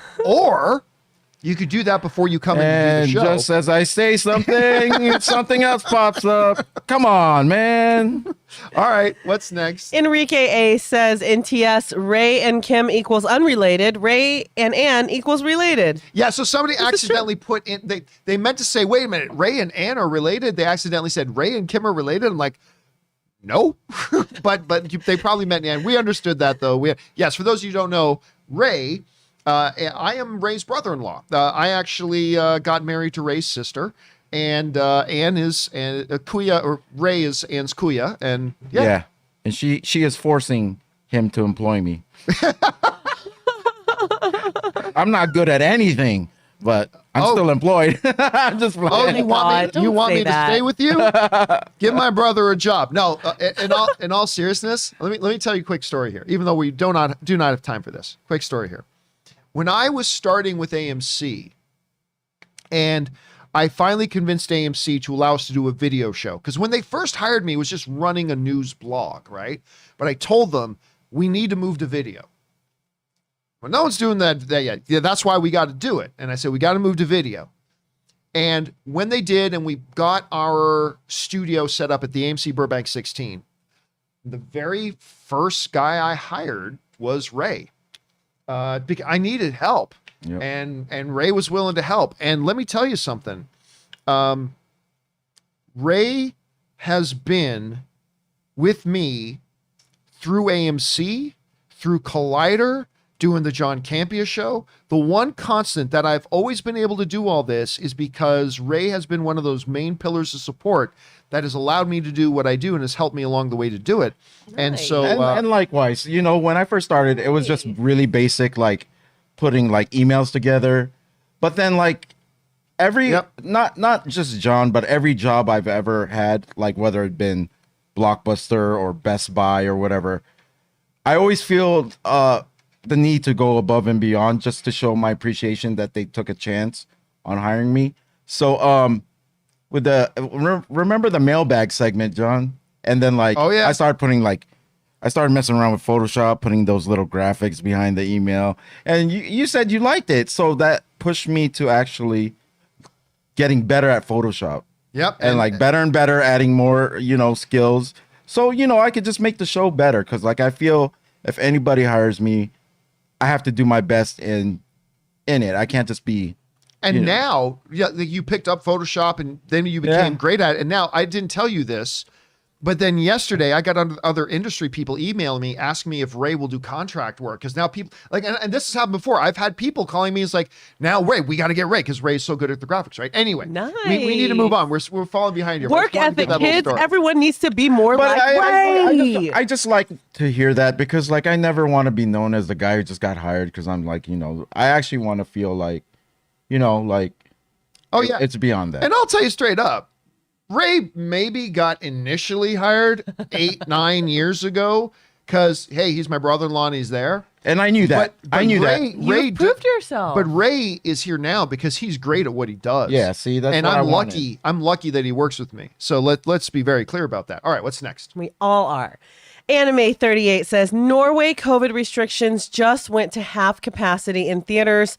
you could do that before you come in And and do the show. just as I say something, something else pops up. Come on, man. All right, what's next? Enrique A says, NTS, Ray and Kim equals unrelated. Ray and Ann equals related. Yeah, so somebody accidentally put in, they meant to say, wait a minute, Ray and Ann are related. They accidentally said Ray and Kim are related. I'm like, no, but they probably meant Ann. We understood that though. Yes, for those of you who don't know, Ray, I am Ray's brother-in-law. I actually got married to Ray's sister, and Ann is Kuya, or Ray is Ann's Kuya, and Yeah. And she is forcing him to employ me. I'm not good at anything, but I'm still employed. I'm just Oh, playing. you want me? God, You don't want say me to that. stay with you? Give my brother a job. No, in all seriousness, let me tell you a quick story here. Even though we do not have time for this, quick story here. When I was starting with AMC, and I finally convinced AMC to allow us to do a video show, because when they first hired me, it was just running a news blog, right? But I told them we need to move to video. Well, no one's doing that yet. Yeah, that's why we got to do it. And I said, we got to move to video. And when they did, and we got our studio set up at the AMC Burbank 16, the very first guy I hired was Ray. Because I needed help. Yep. And Ray was willing to help. And let me tell you something. Ray has been with me through AMC, through Collider, doing the John Campea Show. The one constant that I've always been able to do all this is because Ray has been one of those main pillars of support that has allowed me to do what I do and has helped me along the way to do it. And Nice. so, And likewise, you know, when I first started, it was just really basic, like putting like emails together. But then like not just John, but every job I've ever had, like whether it been Blockbuster or Best Buy or whatever, I always feel the need to go above and beyond just to show my appreciation that they took a chance on hiring me. So with the remember the mailbag segment, John? And then like I started messing around with Photoshop, putting those little graphics behind the email. And you said you liked it, so that pushed me to actually getting better at Photoshop. Yep. And like better and better, adding more, you know, skills. So, you know, I could just make the show better, because like I feel if anybody hires me, I have to do my best in it. I can't just be. And now, you picked up Photoshop, and then you became great at it. And now, I didn't tell you this, but then yesterday I got other industry people emailing me, asking me if Ray will do contract work. Because now people like, and this has happened before. I've had people calling me. It's like, now Ray, we got to get Ray because Ray's so good at the graphics, right? Anyway, Nice. we need to move on. We're falling behind here. Work ethic, kids. Everyone needs to be more But like Ray. I just like to hear that, because like I never want to be known as the guy who just got hired, because I'm like, you know, I actually want to feel like, you know, like, oh yeah, it's beyond that. And I'll tell you straight up, Ray maybe got initially hired 8-9 years ago because, hey, he's my brother-in-law and he's there. And I knew that. But I knew Ray, that. You proved yourself. But Ray is here now because he's great at what he does. Yeah, see, that's and what I'm I wanted. lucky. I'm lucky that he works with me. So let's be very clear about that. All right, what's next? We all are. Anime 38 says Norway COVID restrictions just went to half capacity in theaters,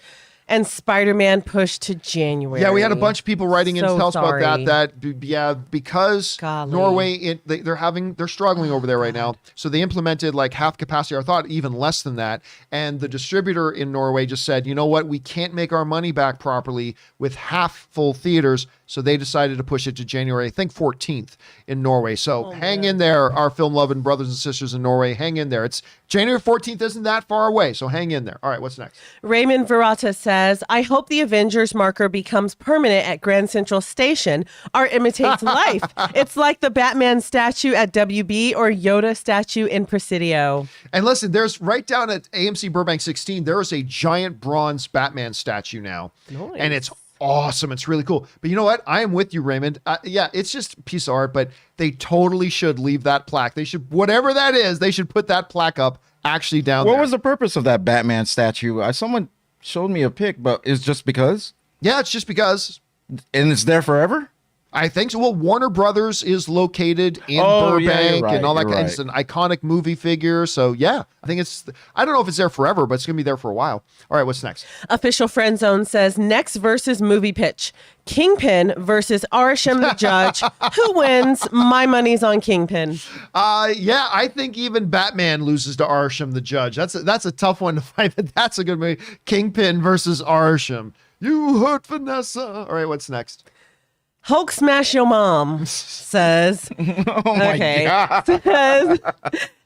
and Spider-Man pushed to January. Yeah, we had a bunch of people writing in to So tell us about sorry. because Golly. Norway, they're struggling over there right now. So they implemented like half capacity, or I thought even less than that. And the distributor in Norway just said, you know what, we can't make our money back properly with half full theaters. So they decided to push it to January, I think 14th in Norway. So hang in there, our film loving brothers and sisters in Norway. Hang in there. It's January 14th isn't that far away. So hang in there. All right, what's next? Raymond Verata says, I hope the Avengers marker becomes permanent at Grand Central Station. Art imitates life. It's like the Batman statue at WB or Yoda statue in Presidio. And listen, there's right down at AMC Burbank 16, there is a giant bronze Batman statue now. Nice. And it's awesome. It's really cool. But you know what? I am with you, Raymond. Yeah, it's just a piece of art, but they totally should leave that plaque. They should, whatever that is, they should put that plaque up actually down there. What was the purpose of that Batman statue? Someone showed me a pic, but it's just because? Yeah, it's just because. And it's there forever? I think so. Well, Warner Brothers is located in Oh, yeah, Burbank you're right, and all that you're kind. right. It's an iconic movie figure. So yeah, I think I don't know if it's there forever, but it's gonna be there for a while. All right, what's next? Official Friend Zone says next versus movie pitch. Kingpin versus Arsham the Judge. Who wins? My money's on Kingpin. Yeah, I think even Batman loses to Arsham the Judge. That's a tough one to find, but that's a good movie. Kingpin versus Arsham. You hurt Vanessa. All right, what's next? Hulk smash your mom says. Oh my God. Says,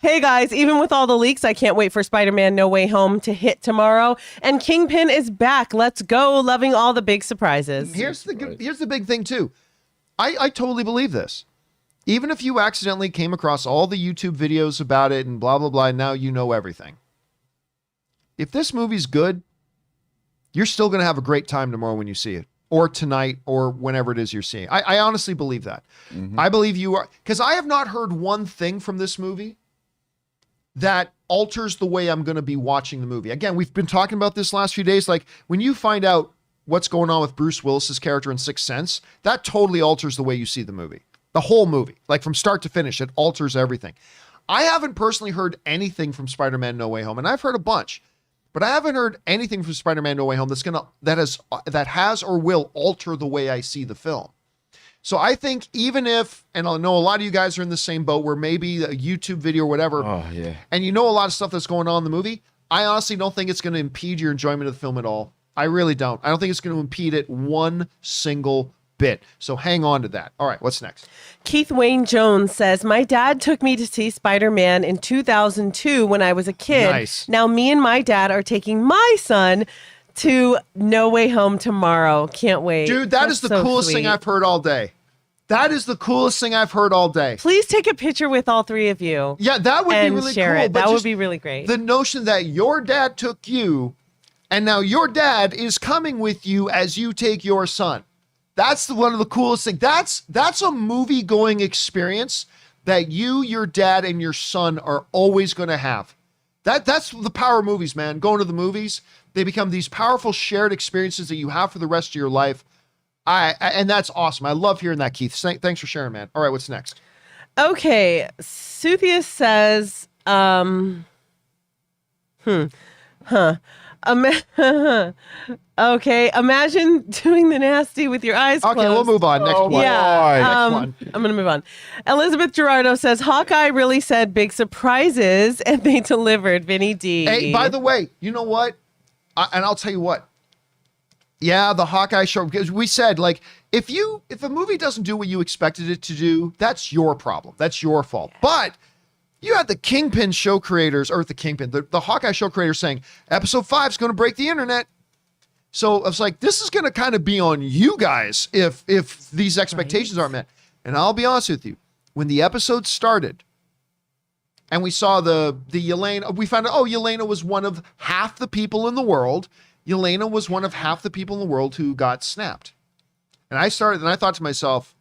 hey guys, even with all the leaks, I can't wait for Spider-Man No Way Home to hit tomorrow. And Kingpin is back. Let's go. Loving all the big surprises. Here's the big thing too. I totally believe this. Even if you accidentally came across all the YouTube videos about it and blah blah blah, now you know everything. If this movie's good, you're still going to have a great time tomorrow when you see it, or tonight, or whenever it is you're seeing. I honestly believe that. I believe you are, because I have not heard one thing from this movie that alters the way I'm going to be watching the movie. Again, we've been talking about this last few days. Like when you find out what's going on with Bruce Willis's character in Sixth Sense, that totally alters the way you see the movie. The whole movie, like from start to finish, it alters everything. I haven't personally heard anything from Spider-Man No Way Home, and I've heard a bunch. but I haven't heard anything from Spider-Man No Way Home that has or will alter the way I see the film. So I think even if, and I know a lot of you guys are in the same boat where maybe a YouTube video or whatever, and you know a lot of stuff that's going on in the movie, I honestly don't think it's going to impede your enjoyment of the film at all. I really don't. I don't think it's going to impede it one single bit. So hang on to that. All right, what's next? Keith Wayne Jones says, my dad took me to see Spider-Man in 2002 when I was a kid. Nice. Now me and my dad are taking my son to No Way Home tomorrow. Can't wait. Dude, that's the so coolest sweet. thing I've heard all day. That is the coolest thing I've heard all day. Please take a picture with all three of you. Yeah, that would be and really share cool. it. but That would just be really great. The notion that your dad took you and now your dad is coming with you as you take your son. That's one of the coolest things. That's a movie going experience that you, your dad, and your son are always going to have. That's the power of movies, man. Going to the movies, they become these powerful shared experiences that you have for the rest of your life. And that's awesome. I love hearing that, Keith. Thanks for sharing, man. All right, what's next? Okay, Suthius says, okay, imagine doing the nasty with your eyes closed. Okay, we'll move on. Next one. Yeah, Next one. I'm going to move on. Elizabeth Gerardo says, Hawkeye really said big surprises, and they delivered. Vinny D. Hey, by the way, you know what? And I'll tell you what. Yeah, the Hawkeye show, because we said, like, if a movie doesn't do what you expected it to do, that's your problem. That's your fault. But you had the Kingpin show creators, or the Hawkeye show creators saying, episode 5 is going to break the internet. So I was like, this is going to kind of be on you guys if these expectations aren't met. And I'll be honest with you, when the episode started and we saw the Yelena, we found out, Yelena was one of half the people in the world. Yelena was one of half the people in the world who got snapped. And I thought to myself,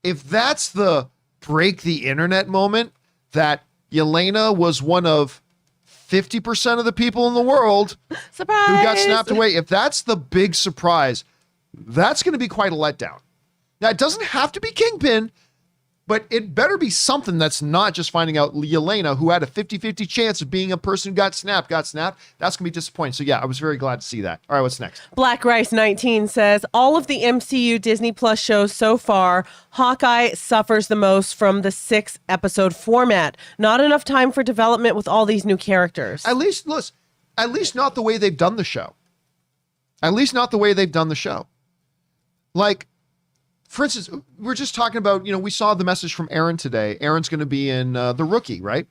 if that's the break the internet moment, that Yelena was one of 50% of the people in the world Surprise! who got snapped away, if that's the big surprise, that's going to be quite a letdown. Now, it doesn't have to be Kingpin, but it better be something that's not just finding out Yelena, who had a 50-50 chance of being a person who got snapped. That's going to be disappointing. So yeah, I was very glad to see that. All right, what's next? Black Rice 19 says, all of the MCU Disney Plus shows so far, Hawkeye suffers the most from the 6-episode format. Not enough time for development with all these new characters. At least not the way they've done the show. Like, for instance, we're just talking about, we saw the message from Erin today. Erin's going to be in The Rookie, right?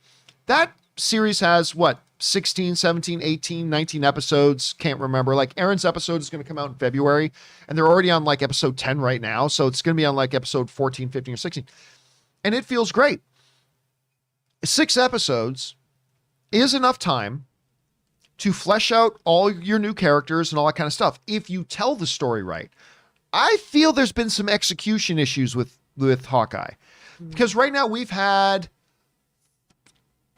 That series has, 16, 17, 18, 19 episodes? Can't remember. Like, Erin's episode is going to come out in February, and they're already on, episode 10 right now, so it's going to be on, episode 14, 15, or 16. And it feels great. 6 episodes is enough time to flesh out all your new characters and all that kind of stuff, if you tell the story right. I feel there's been some execution issues with Hawkeye, because right now we've had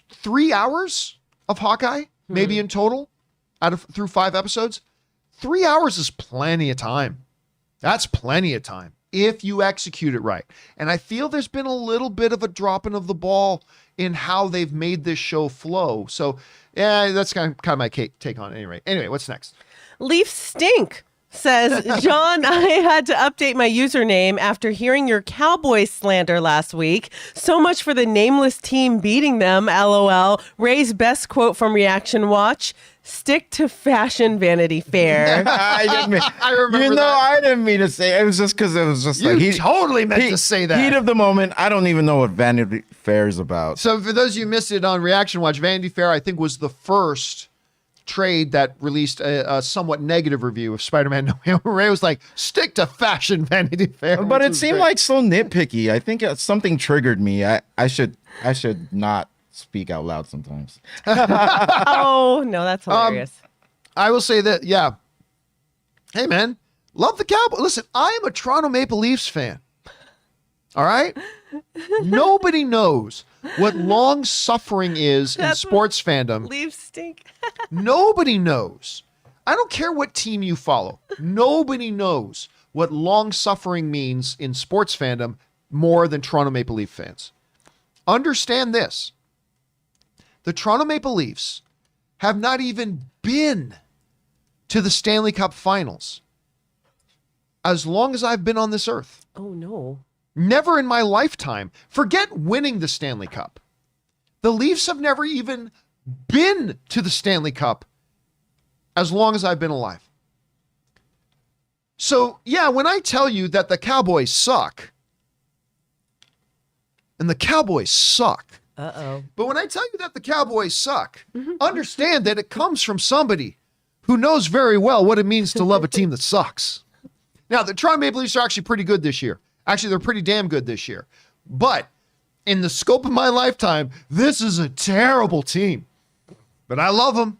3 hours of Hawkeye, maybe in total, through 5 episodes. 3 hours is plenty of time. That's plenty of time if you execute it right. And I feel there's been a little bit of a dropping of the ball in how they've made this show flow. So yeah, that's kind of my take on it. Anyway, what's next? Leaf Stink says, John, I had to update my username after hearing your Cowboys slander last week. So much for the nameless team beating them, LOL. Ray's best quote from Reaction Watch, stick to fashion, Vanity Fair. I remember that. I didn't mean to say it. It was just because it was just You totally meant to say that. Heat of the moment. I don't even know what Vanity Fair is about. So for those of you who missed it on Reaction Watch, Vanity Fair, I think, was the first trade that released a somewhat negative review of Spider-Man No Way Home. Ray was like, stick to fashion, Vanity Fair. But it seemed like so nitpicky. I think something triggered me. I should not speak out loud sometimes. Oh, no, that's hilarious. I will say that, yeah. Hey, man, love the Cowboys. Listen, I am a Toronto Maple Leafs fan. All right? Nobody knows what long suffering is in sports fandom. Leaf Stink. Nobody knows. I don't care what team you follow. Nobody knows what long suffering means in sports fandom more than Toronto Maple Leaf fans. Understand this. The Toronto Maple Leafs have not even been to the Stanley Cup Finals as long as I've been on this earth. Oh, no. Never in my lifetime. Forget winning the Stanley Cup. The Leafs have never even been to the Stanley Cup as long as I've been alive. So, yeah, when I tell you that the Cowboys suck, and the Cowboys suck, Uh-oh. but when I tell you that the Cowboys suck, understand that it comes from somebody who knows very well what it means to love a team that sucks. Now, the Toronto Maple Leafs are actually pretty good this year. Actually, they're pretty damn good this year. But in the scope of my lifetime, this is a terrible team. But I love them.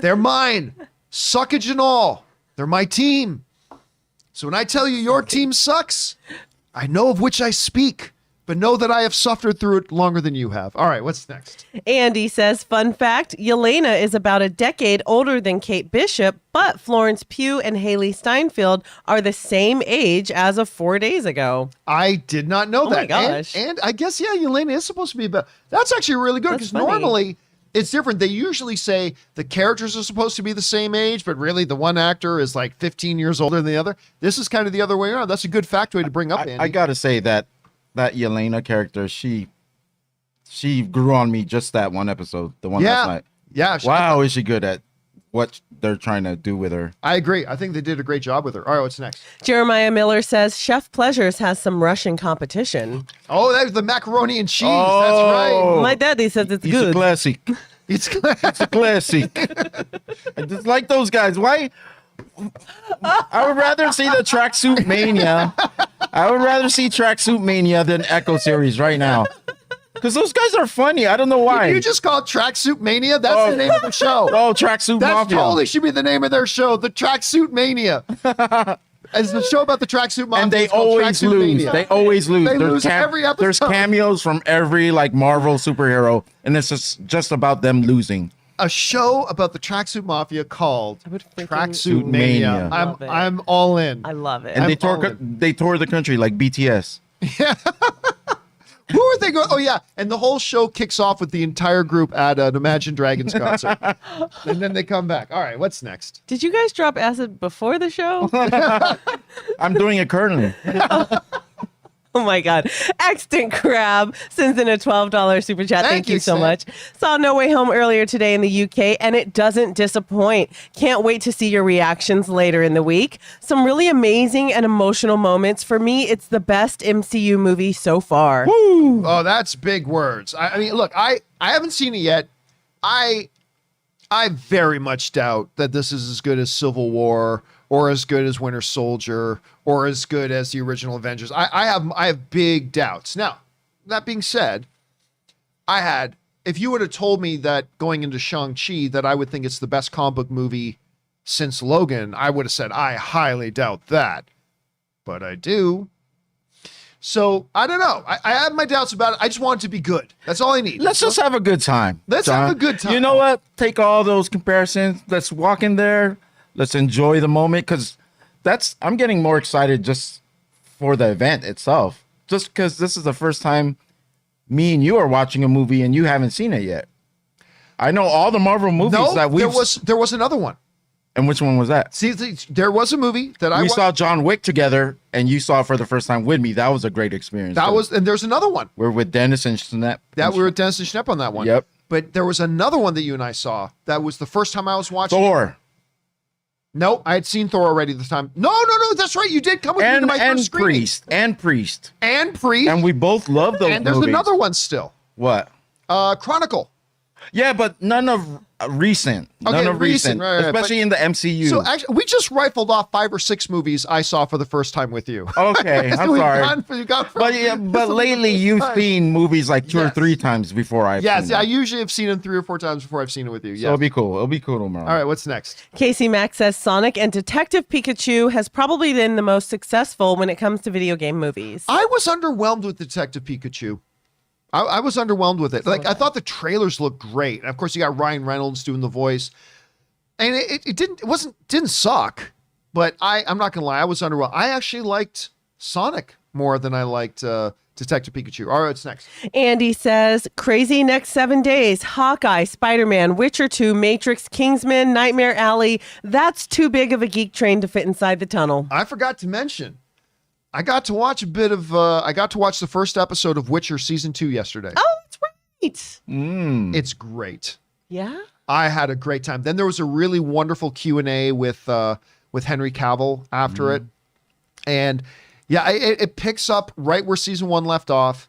They're mine. Suckage and all. They're my team. So when I tell you your team sucks, I know of which I speak. But know that I have suffered through it longer than you have. All right, what's next? Andy says, fun fact, Yelena is about a decade older than Kate Bishop, but Florence Pugh and Haley Steinfeld are the same age as of 4 days ago. I did not know that. My gosh. And I guess, yeah, Yelena is supposed to be about... That's actually really good That's because funny. normally it's different. They usually say the characters are supposed to be the same age, but really the one actor is like 15 years older than the other. This is kind of the other way around. That's a good factoid to bring up, Andy. I got to say that Yelena character, she grew on me just that one episode, the one last night. Yeah. Wow, is she good at what they're trying to do with her? I agree. I think they did a great job with her. All right, what's next? Jeremiah Miller says, Chef Pleasures has some Russian competition. Oh, that was the macaroni and cheese. Oh. That's right. My daddy says it's It's good. a classic. It's It's a classic. I just like those guys. Why? I would rather see the Tracksuit Mania. I would rather see Tracksuit Mania than Echo Series right now. Because those guys are funny. I don't know why. You just call it Tracksuit Mania? That's the name of the show. Oh, Tracksuit That Mafia. totally should be the name of their show, the Tracksuit Mania. As the show about the Tracksuit Mafia. And they it's called always Tracksuit lose. Mania. They always lose. They lose every episode. There's cameos from every like Marvel superhero, and it's just about them losing. A show about the Tracksuit Mafia called would freaking Tracksuit Mania. Mania. Love it. I'm all in. I love it. And they all tore the country like BTS. Who are they going? Oh yeah, and the whole show kicks off with the entire group at an Imagine Dragons concert, and then they come back. All right, what's next? Did you guys drop acid before the show? I'm doing it currently. Oh my God. Extant Crab sends in a $12 super chat. Thank you so Sam. much. Saw No Way Home earlier today in the UK, and it doesn't disappoint. Can't wait to see your reactions later in the week. Some really amazing and emotional moments. For me, it's the best MCU movie so far. Oh, that's big words. I mean, look, I haven't seen it yet. I very much doubt that this is as good as Civil War or as good as Winter Soldier or as good as the original Avengers. I have big doubts. Now, that being said, if you would have told me that going into Shang-Chi that I would think it's the best comic book movie since Logan, I would have said, I highly doubt that. But I do. So, I don't know. I have my doubts about it. I just want it to be good. That's all I need. Let's just have a good time. Let's John. have a good time. You know what? Take all those comparisons. Let's walk in there. Let's enjoy the moment because I'm getting more excited just for the event itself. Just because this is the first time me and you are watching a movie and you haven't seen it yet. I know all the Marvel movies No, that we've... there was another one. And which one was that? See, there was a movie that We saw John Wick together and you saw it for the first time with me. That was a great experience. That too. was, and there's another one. We're with Dennis and Snap. That we were with Dennis and Schnepp on that one. Yep. But there was another one that you and I saw. That was the first time I was watching. Thor. No, I had seen Thor already this time. No, that's right. You did come with me to my first screening. Priest. And Priest. And Priest. And we both love those And there's movies. another one still. What? Chronicle. Yeah, but none of recent. None Okay, of recent. right, Especially in the MCU. So actually, we just rifled off 5 or 6 movies I saw for the first time with you. Okay, I'm We've sorry. gone from- But lately you've seen movies like 2 or Yes. 3 times before I've Yes, seen I them. usually have seen them 3 or 4 times before I've seen it with you. So Yeah. it'll be cool. It'll be cool tomorrow. All right, what's next? Casey Mack says Sonic and Detective Pikachu has probably been the most successful when it comes to video game movies. I was underwhelmed with Detective Pikachu. I was underwhelmed with it. Like I thought the trailers looked great. And of course, you got Ryan Reynolds doing the voice, and it didn't suck. But I'm not gonna lie, I was underwhelmed. I actually liked Sonic more than I liked Detective Pikachu. All right, what's next? Andy says, crazy next 7 days. Hawkeye, Spider-Man, Witcher 2, Matrix, Kingsman, Nightmare Alley. That's too big of a geek train to fit inside the tunnel. I forgot to mention, I got to watch the first episode of Witcher season 2 yesterday. Oh, that's right. It's great. Yeah? I had a great time. Then there was a really wonderful Q&A with Henry Cavill after it. And yeah, it picks up right where season 1 left off,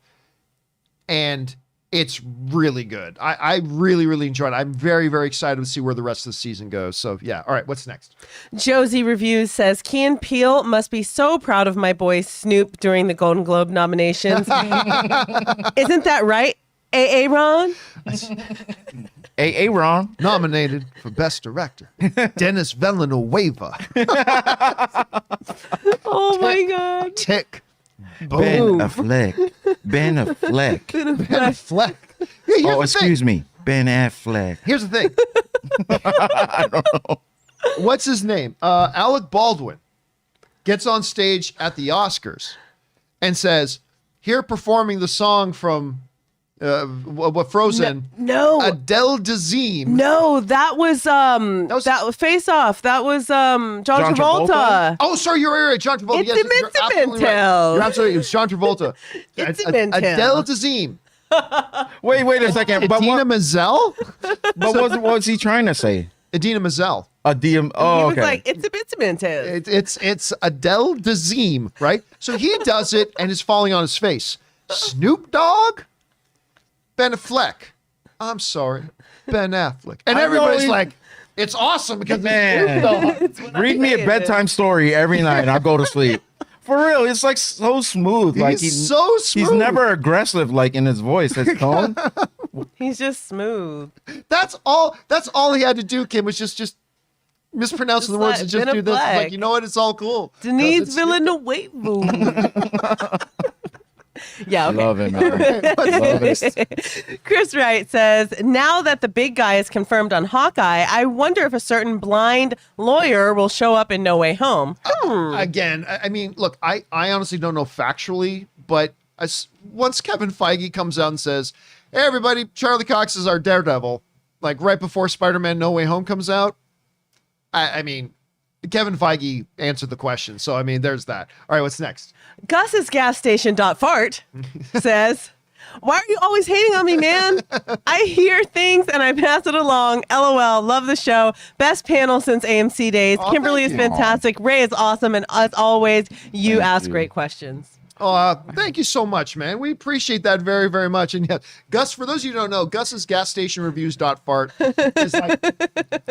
and it's really good. I really, really enjoyed it. I'm very, very excited to see where the rest of the season goes. So yeah, all right, what's next? Josie Reviews says, Key and Peele must be so proud of my boy Snoop during the Golden Globe nominations. Isn't that right, A.A. Ron? Hey, Ron. Nominated for Best Director, Dennis Villanueva. Oh my God. Tick. Ben Boom. Affleck. Ben Affleck. Ben Affleck. Yeah, here's Oh, the excuse thing. me. Ben Affleck. Here's the thing. I don't know. What's his name? Alec Baldwin gets on stage at the Oscars and says, here performing the song from Frozen. No. Adele Dazeem. No, that was that was Face Off. That was John Travolta. Travolta? Oh, sorry, you're right. John Travolta. It's Yes, a you're absolutely right. Mental. You're absolutely right. It was John Travolta. It's a Mental. Adele Dazeem. Wait a second. But Idina what, Menzel? what was he trying to say? Idina Menzel. A DM. Oh, He was okay. like, it's a Mental. It's Adele Dazeem, right? So he does it and is falling on his face. Snoop Dogg? Ben Affleck. I'm sorry, Ben Affleck. And I know everybody's he- like, it's awesome because Man. it's Snoop Dogg. Read me a bedtime story every night and I'll go to sleep. For real, it's like so smooth. Like He's so smooth. He's never aggressive like in his voice, his tone. He's just smooth. That's all he had to do, Kim, was just mispronouncing the words like and just Ben do this. It's Affleck. like, you know what? It's all cool. 'Cause Denise it's Snoop Villanueva. Yeah, okay. Love it, man. Love it. Chris Wright says, now that the big guy is confirmed on Hawkeye, I wonder if a certain blind lawyer will show up in No Way Home. Again, I mean, look, I honestly don't know factually, but once Kevin Feige comes out and says, hey, everybody, Charlie Cox is our Daredevil, like right before Spider-Man No Way Home comes out, I mean, Kevin Feige answered the question. So, I mean, there's that. All right, what's next? Gus's gas station fart says, why are you always hating on me, man? I hear things and I pass it along. LOL. Love the show. Best panel since AMC days. Aw, Kimberly is thank you. fantastic. Ray is awesome. And as always, you Thank ask you. great questions. Thank you so much, man. We appreciate that very, very much. And yeah, Gus, for those of you who don't know, Gus's gas station reviews.fart is like,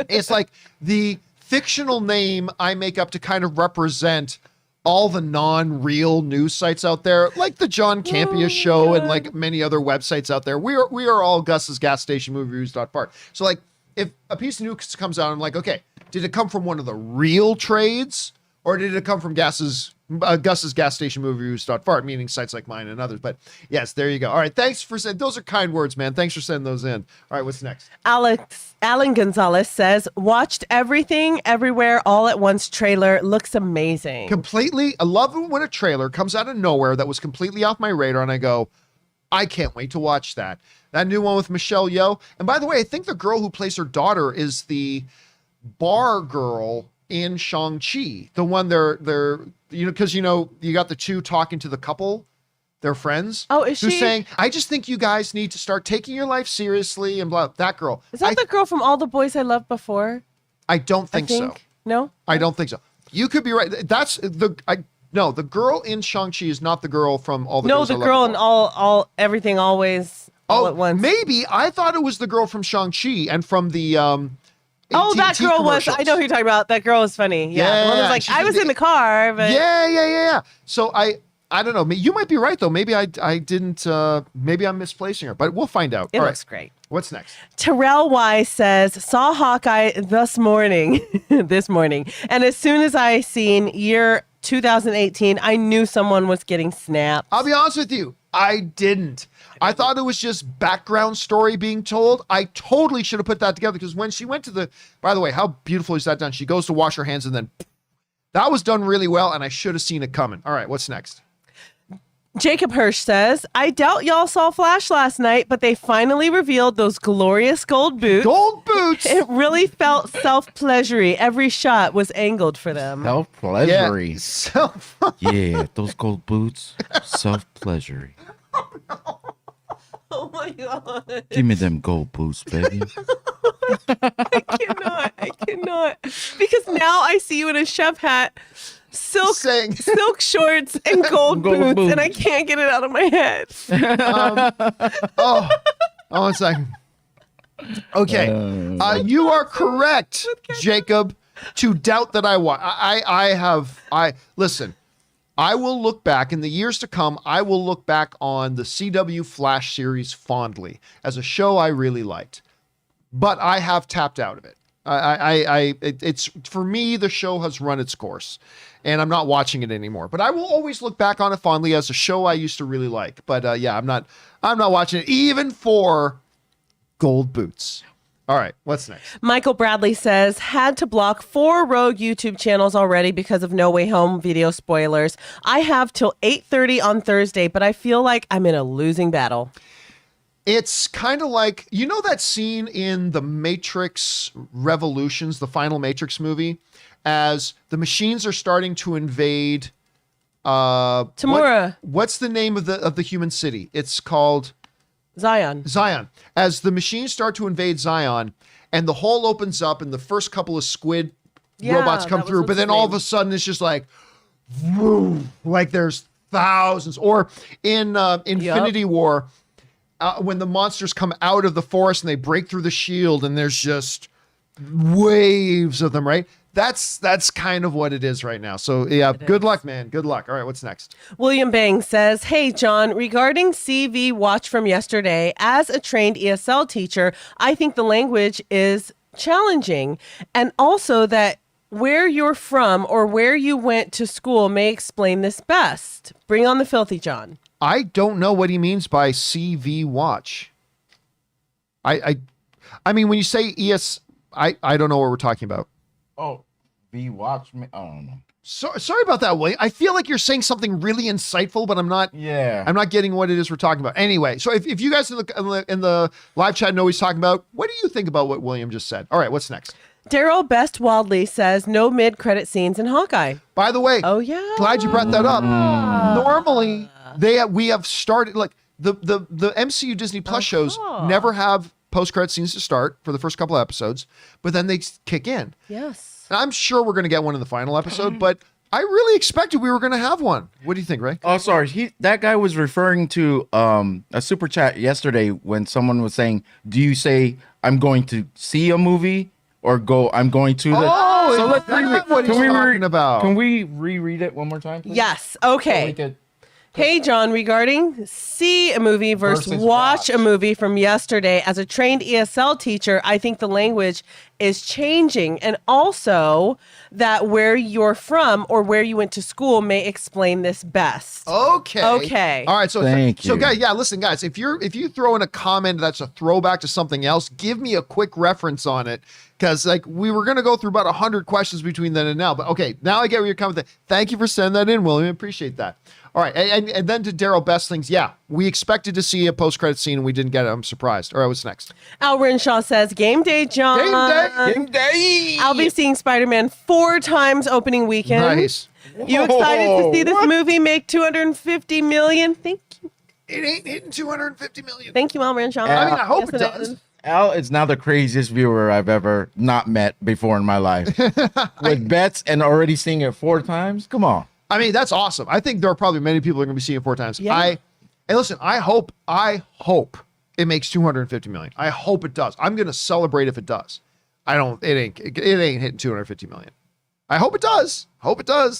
it's like the fictional name I make up to kind of represent all the non-real news sites out there, like the John Campea Show and like many other websites out there. We are all Gus's gas station reviews.fart. So like, if a piece of news comes out, I'm like, okay, did it come from one of the real trades, or did it come from Gus's gas station reviews.fart, meaning sites like mine and others? But yes, there you go. All right, thanks for saying those are kind words, man. Thanks for sending those in. All right, what's next? Alan Gonzalez says, watched Everything Everywhere All at Once trailer. Looks amazing. Completely, I love it when a trailer comes out of nowhere that was completely off my radar, and I go, I can't wait to watch that. That new one with Michelle Yeoh. And by the way, I think the girl who plays her daughter is the bar girl in Shang-Chi. The one they're because you got the two talking to the couple, their friends. Oh, is who's she? saying, I just think you guys need to start taking your life seriously and blah. That girl. Is that the girl from All the Boys I Loved Before? I don't think so. No? I don't think so. You could be right. That's the girl in Shang-Chi is not the girl from All the No, Girls I the Loved girl in Before. all Everything Always All at Once. Maybe I thought it was the girl from Shang-Chi and from the Oh, that AT&T girl was. commercials. I know who you're talking about. That girl was funny. Yeah. The one that was like, she's I was the- in the car, but Yeah. So I don't know. You might be right though. Maybe I didn't. Maybe I'm misplacing her, but we'll find out. it All looks right. great. What's next? Terrell Wise says, saw Hawkeye this morning, and as soon as I seen year 2018, I knew someone was getting snapped. I'll be honest with you. I didn't. I thought it was just background story being told. I totally should have put that together because when she went to by the way, how beautiful is that done? She goes to wash her hands and then that was done really well. And I should have seen it coming. All right. What's next? Jacob Hirsch says, I doubt y'all saw Flash last night, but they finally revealed those glorious gold boots. Gold boots. It really felt self-pleasury. Every shot was angled for them. Self-pleasury. Self. Yeah, those gold boots. Self-pleasury. Oh my God. Give me them gold boots, baby. I cannot. Because now I see you in a chef hat, silk shorts, and gold boots, and I can't get it out of my head. One second. Okay, you are correct, Jacob, to doubt that I watch. Listen. I will look back in the years to come. I will look back on the CW Flash series fondly as a show I really liked, but I have tapped out of it. It's for me, the show has run its course and I'm not watching it anymore, but I will always look back on it fondly as a show I used to really like. But yeah, I'm not watching it even for gold boots. All right, what's next? Michael Bradley says, had to block 4 rogue YouTube channels already because of No Way Home video spoilers. I have till 8:30 on Thursday, but I feel like I'm in a losing battle. It's kind of like, you know that scene in the Matrix Revolutions, the final Matrix movie, as the machines are starting to invade Tamura. What's the name of the human city? It's called Zion. As the machines start to invade Zion and the hole opens up and the first couple of squid robots come through, but then all of a sudden it's just like, woo, like there's thousands. Or in Infinity War, when the monsters come out of the forest and they break through the shield and there's just waves of them, right? That's kind of what it is right now. So yeah, good luck, man. Good luck. All right, what's next? William Bang says, hey, John, regarding CV Watch from yesterday, as a trained ESL teacher, I think the language is challenging. And also that where you're from or where you went to school may explain this best. Bring on the filthy, John. I don't know what he means by CV Watch. I mean, when you say I don't know what we're talking about. Oh, watch me. I don't know. Sorry about that, William. I feel like you're saying something really insightful, but I'm not. Yeah. I'm not getting what it is we're talking about. Anyway, so if you guys in the live chat know what he's talking about, what do you think about what William just said? All right, what's next? Daryl Best Wildly says no mid-credit scenes in Hawkeye. By the way, oh yeah, glad you brought that up. Normally, we have started like the MCU Disney Plus shows never have post-credit scenes to start for the first couple of episodes, but then they kick in. Yes. And I'm sure we're going to get one in the final episode, but I really expected we were going to have one. What do you think, Ray? Oh, sorry. That guy was referring to a super chat yesterday when someone was saying, do you say I'm going to see a movie or I'm going to the... So let's read what he's talking about. Can we reread it one more time, please? Yes. Okay. Hey, John, regarding see a movie versus watch a movie from yesterday, as a trained ESL teacher, I think the language is changing. And also that where you're from or where you went to school may explain this best. Okay. All right. So, Thank you. guys, listen, guys, if you throw in a comment that's a throwback to something else, give me a quick reference on it. Because like we were going to go through about 100 questions between then and now. But okay, now I get where you're coming from. Thank you for sending that in, William. Appreciate that. All right, and then to Daryl Best things. Yeah, we expected to see a post-credit scene and we didn't get it. I'm surprised. All right, what's next? Al Renshaw says, game day, John. Game day. I'll be seeing Spider-Man 4 times opening weekend. Nice. You excited to see this movie make $250 million? Thank you. It ain't hitting $250 million. Thank you, Al Renshaw. I mean, I hope it does. Al is now the craziest viewer I've ever not met before in my life. With bets and already seeing it 4 times? Come on. I mean, that's awesome. I think there are probably many people who are going to be seeing it 4 times. Yeah. And listen, I hope it makes $250 million. I hope it does. I'm going to celebrate if it does. It ain't hitting $250 million. I hope it does.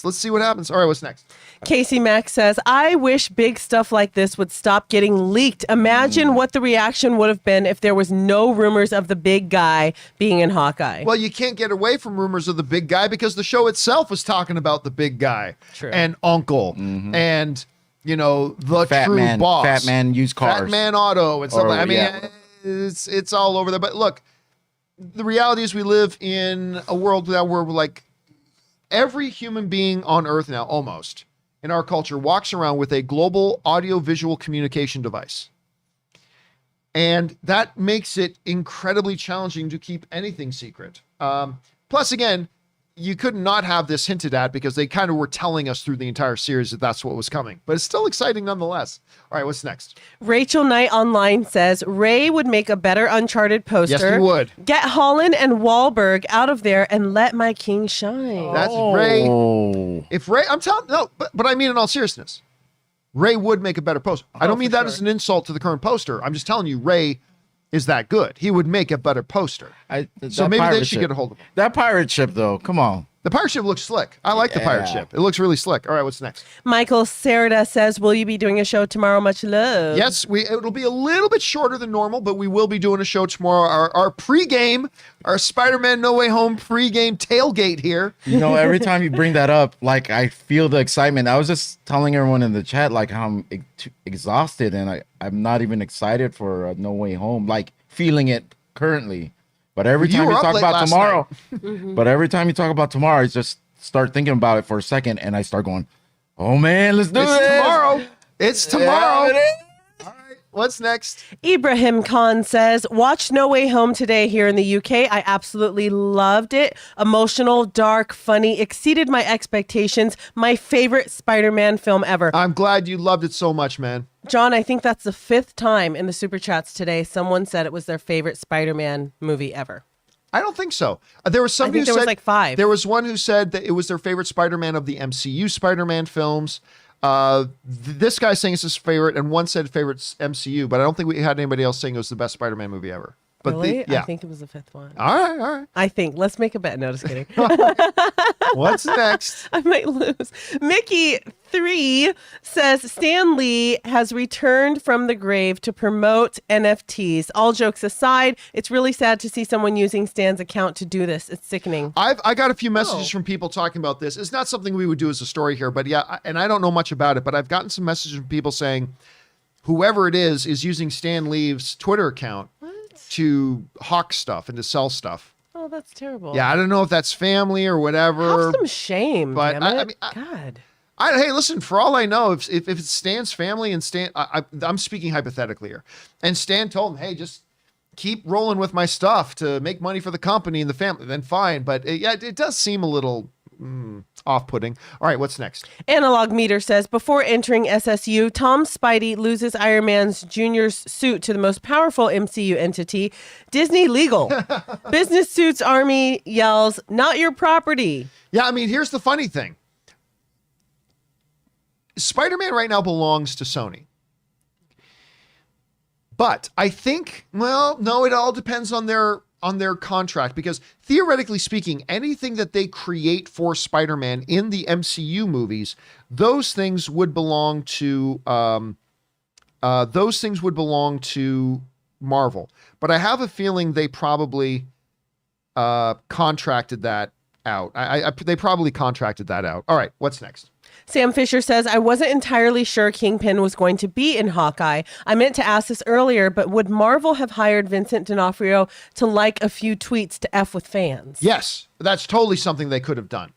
Let's see what happens. All right, what's next? Casey Mack says, I wish big stuff like this would stop getting leaked. Imagine what the reaction would have been if there was no rumors of the big guy being in Hawkeye. Well, you can't get away from rumors of the big guy because the show itself was talking about the big guy. True. And Uncle and, the Fat true man, boss. Fat Man used cars. Fat Man Auto and stuff like that. Yeah. It's all over there. But look, the reality is we live in a world now where we're like, every human being on Earth now, almost, in our culture walks around with a global audio-visual communication device. And that makes it incredibly challenging to keep anything secret. Plus, again, you could not have this hinted at because they kind of were telling us through the entire series that that's what was coming. But it's still exciting nonetheless. All right, what's next? Rachel Knight Online says, Ray would make a better Uncharted poster. Yes, he would. Get Holland and Wahlberg out of there and let my king shine. That's Ray. If Ray, I'm telling, no, but I mean in all seriousness, Ray would make a better poster. I don't mean that as an insult to the current poster. I'm just telling you, Ray is that good. He would make a better poster. So maybe they should get a hold of him. That pirate ship, though, come on. The pirate ship looks slick. I like the pirate ship. It looks really slick. All right, what's next? Michael Sereda says, will you be doing a show tomorrow? Much love. Yes, it'll be a little bit shorter than normal, but we will be doing a show tomorrow. Our pregame, our Spider-Man No Way Home pregame tailgate here. You know, every time you bring that up, like, I feel the excitement. I was just telling everyone in the chat, like, how I'm exhausted and I'm not even excited for No Way Home, like, feeling it currently. But every time you talk about tomorrow, I just start thinking about it for a second and I start going, oh man, let's do it. Tomorrow. It's tomorrow. Yeah, All right, what's next? Ibrahim Khan says, watch No Way Home today here in the UK. I absolutely loved it. Emotional, dark, funny, exceeded my expectations. My favorite Spider-Man film ever. I'm glad you loved it so much, man. John, I think that's the 5th time in the Super Chats today someone said it was their favorite Spider-Man movie ever. I don't think so. There was somebody who said, was like 5. There was one who said that it was their favorite Spider-Man of the MCU Spider-Man films. This guy's saying it's his favorite, and one said favorite MCU, but I don't think we had anybody else saying it was the best Spider-Man movie ever. But really? yeah. I think it was the 5th one. All right. I think. Let's make a bet. No, just kidding. What's next? I might lose. Mickey 3 says Stan Lee has returned from the grave to promote NFTs. All jokes aside, it's really sad to see someone using Stan's account to do this. It's sickening. I got a few messages from people talking about this. It's not something we would do as a story here, but yeah, and I don't know much about it, but I've gotten some messages from people saying whoever it is using Stan Lee's Twitter account to hawk stuff and to sell stuff. Oh, that's terrible. Yeah, I don't know if that's family or whatever. Have some shame, but damn it. I mean, God. Hey, listen, for all I know, if it's Stan's family and Stan, I'm speaking hypothetically here, and Stan told him, hey, just keep rolling with my stuff to make money for the company and the family, then fine. But it does seem a little off-putting. All right, what's next? Analog Meter says, before entering SSU, Tom Spidey loses Iron Man's Jr.'s suit to the most powerful MCU entity, Disney Legal. Business Suits Army yells, not your property. Yeah, I mean, here's the funny thing. Spider-Man right now belongs to Sony. But I think, well, no, it all depends on their contract, because theoretically speaking, anything that they create for Spider-Man in the MCU movies, those things would belong to Marvel. But I have a feeling they probably contracted that out. They probably contracted that out. All right, what's next? Sam Fisher says, I wasn't entirely sure Kingpin was going to be in Hawkeye. I meant to ask this earlier, but would Marvel have hired Vincent D'Onofrio to like a few tweets to F with fans? Yes, that's totally something they could have done.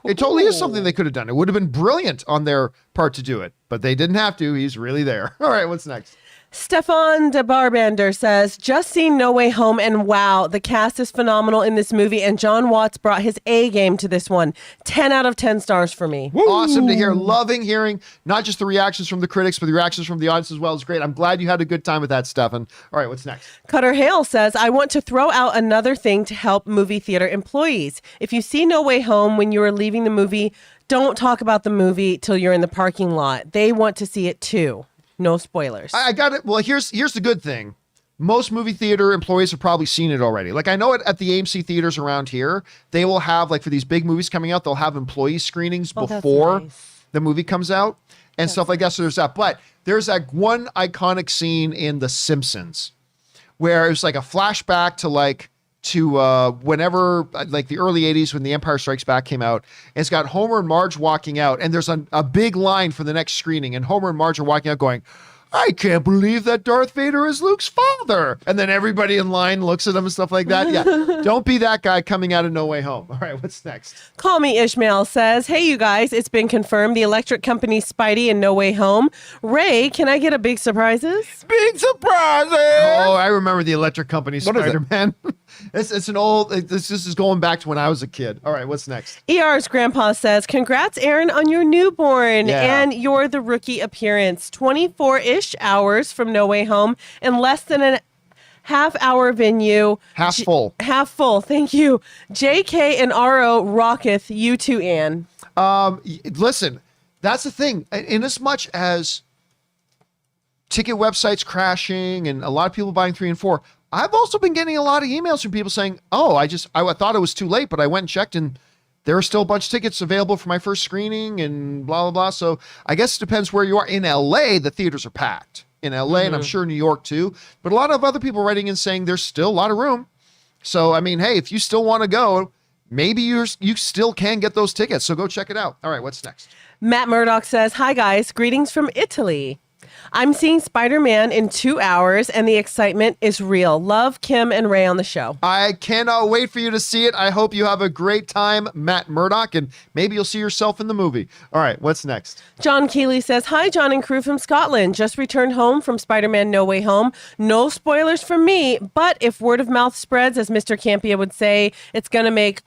It totally is something they could have done. It would have been brilliant on their part to do it, but they didn't have to. He's really there. All right, what's next? Stefan de Barbander says, just seen No Way Home and wow, the cast is phenomenal in this movie and John Watts brought his A game to this one. 10 out of 10 stars for me. Woo! Awesome to hear. Loving hearing not just the reactions from the critics, but the reactions from the audience as well. It's great. I'm glad you had a good time with that, Stefan. All right, what's next? Cutter Hale says, I want to throw out another thing to help movie theater employees. If you see No Way Home when you are leaving the movie, don't talk about the movie till you're in the parking lot. They want to see it too. No spoilers. I got it. Well, here's the good thing. Most movie theater employees have probably seen it already. Like I know at the AMC theaters around here, they will have, like for these big movies coming out, they'll have employee screenings before the movie comes out and stuff like that. So there's that. But there's that one iconic scene in The Simpsons where it was like a flashback to whenever, like the early 80s when The Empire Strikes Back came out. And it's got Homer and Marge walking out, and there's a big line for the next screening, and Homer and Marge are walking out going, I can't believe that Darth Vader is Luke's father. And then everybody in line looks at him and stuff like that. Yeah, don't be that guy coming out of No Way Home. All right, what's next? Call Me Ishmael says, hey, you guys, it's been confirmed the Electric Company's Spidey in No Way Home. Ray, can I get a big surprises? Big surprises. Oh, I remember the Electric Company What is it? Spider-Man. It's an old, this is going back to when I was a kid. All right, what's next? ER's grandpa says, congrats, Erin, on your newborn Yeah. and your The Rookie appearance. 24-ish hours from No Way Home in less than a half-hour venue. Half full. Half full, thank you. JK and RO rocketh, you too, Ann. Listen, that's the thing. In as much as ticket websites crashing and a lot of people buying 3 and 4, I've also been getting a lot of emails from people saying, oh, I thought it was too late, but I went and checked and there are still a bunch of tickets available for my first screening and blah, blah, blah. So I guess it depends where you are. In LA, the theaters are packed. In LA, and I'm sure New York too. But a lot of other people writing in saying there's still a lot of room. So, I mean, hey, if you still want to go, maybe you still can get those tickets. So go check it out. All right, what's next? Matt Murdoch says, hi, guys. Greetings from Italy. I'm seeing Spider-Man in 2 hours, and the excitement is real. Love Kim and Ray on the show. I cannot wait for you to see it. I hope you have a great time, Matt Murdoch, and maybe you'll see yourself in the movie. All right, what's next? John Keeley says, hi, John and crew from Scotland. Just returned home from Spider-Man No Way Home. No spoilers from me, but if word of mouth spreads, as Mr. Campea would say, it's going to make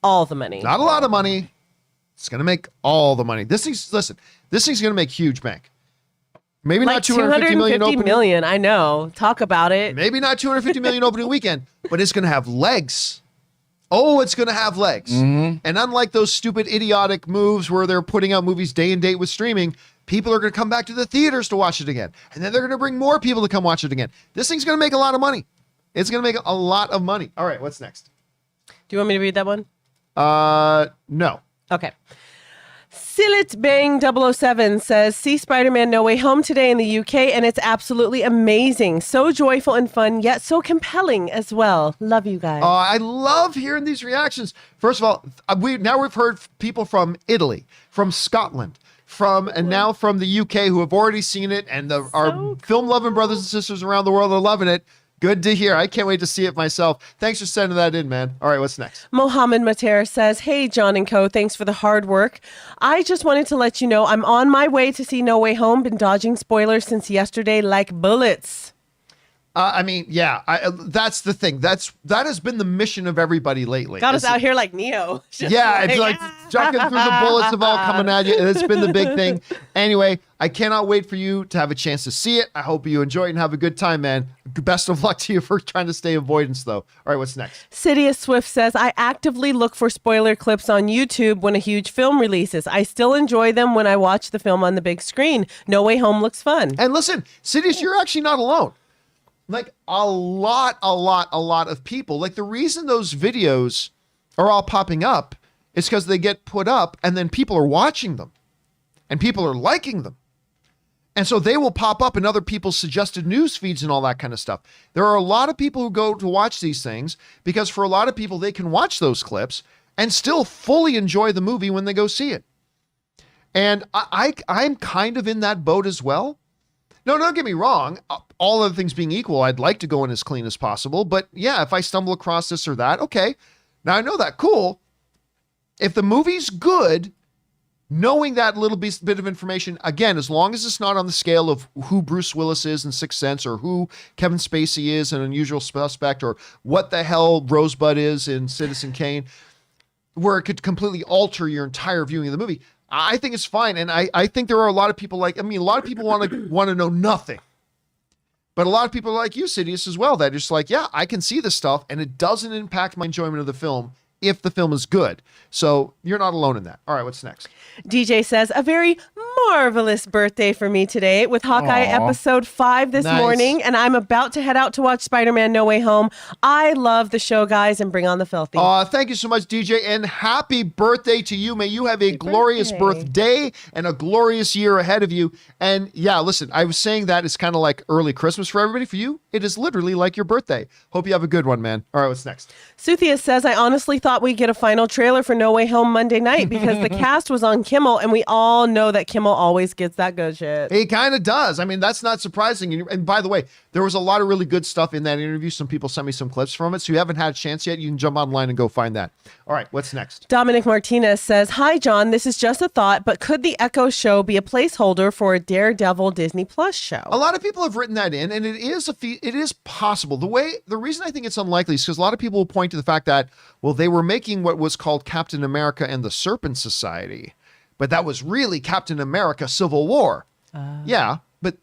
all the money. Not a lot of money. It's going to make all the money. This thing's going to make huge bank. Maybe Like not 250 million opening. million, I know. Talk about it. Maybe not 250 million opening weekend, but it's going to have legs. Oh, it's going to have legs. And unlike those stupid, idiotic moves where they're putting out movies day and date with streaming, people are going to come back to the theaters to watch it again. And then they're going to bring more people to come watch it again. This thing's going to make a lot of money. It's going to make a lot of money. All right, what's next? Do you want me to read that one? No. Okay. Silit Bang 007 says, see Spider-Man No Way Home today in the UK, and it's absolutely amazing. So joyful and fun, yet so compelling as well. Love you guys. I love hearing these reactions. First of all, we've heard people from Italy, from Scotland, now from the UK who have already seen it, and our film-loving brothers and sisters around the world are loving it. Good to hear. I can't wait to see it myself. Thanks for sending that in, man. All right, what's next? Mohammed Mater says, hey, John and co, thanks for the hard work. I just wanted to let you know I'm on my way to see No Way Home. Been dodging spoilers since yesterday like bullets. That's the thing. That has been the mission of everybody lately. Got us out here like Neo. Yeah, it's like jumping through the bullets of all coming at you. It's been the big thing. Anyway, I cannot wait for you to have a chance to see it. I hope you enjoy it and have a good time, man. Best of luck to you for trying to stay avoidance, though. All right, what's next? Sidious Swift says, I actively look for spoiler clips on YouTube when a huge film releases. I still enjoy them when I watch the film on the big screen. No Way Home looks fun. And listen, Sidious, you're actually not alone. Like a lot of people, like the reason those videos are all popping up is because they get put up and then people are watching them and people are liking them. And so they will pop up in other people's suggested news feeds and all that kind of stuff. There are a lot of people who go to watch these things because for a lot of people, they can watch those clips and still fully enjoy the movie when they go see it. And I'm kind of in that boat as well. No, don't get me wrong. All other things being equal, I'd like to go in as clean as possible. But yeah, if I stumble across this or that, okay. Now I know that. Cool. If the movie's good, knowing that little bit of information, again, as long as it's not on the scale of who Bruce Willis is in Sixth Sense or who Kevin Spacey is in Unusual Suspect or what the hell Rosebud is in Citizen Kane, where it could completely alter your entire viewing of the movie, I think it's fine. And I think there are a lot of people a lot of people want to know nothing. But a lot of people are like you, Sidious, as well. That just like, yeah, I can see this stuff and it doesn't impact my enjoyment of the film if the film is good. So you're not alone in that. All right, what's next? DJ says, a very marvelous birthday for me today with Hawkeye episode 5 this morning, and I'm about to head out to watch Spider-Man No Way Home. I love the show, guys, and bring on the filthy. Thank you so much, DJ, and happy birthday to you. May you have a glorious birthday and a glorious year ahead of you. And yeah, listen, I was saying that it's kind of like early Christmas for everybody. For you, it is literally like your birthday. Hope you have a good one, man. All right, what's next? Suthia says, I honestly thought we'd get a final trailer for No Way Home Monday night because the cast was on Kimmel, and we all know that Kimmel always gets that good shit. He kind of does. I mean, that's not surprising. And by the way, there was a lot of really good stuff in that interview. Some people sent me some clips from it. So you haven't had a chance yet, you can jump online and go find that. All right, what's next? Dominic Martinez says, "Hi, John. This is just a thought, but could the Echo show be a placeholder for a Daredevil Disney Plus show?" A lot of people have written that in, and it is possible. The reason I think it's unlikely is because a lot of people will point to the fact that, well, they were making what was called Captain America and the Serpent Society, but that was really Captain America Civil War. Yeah, but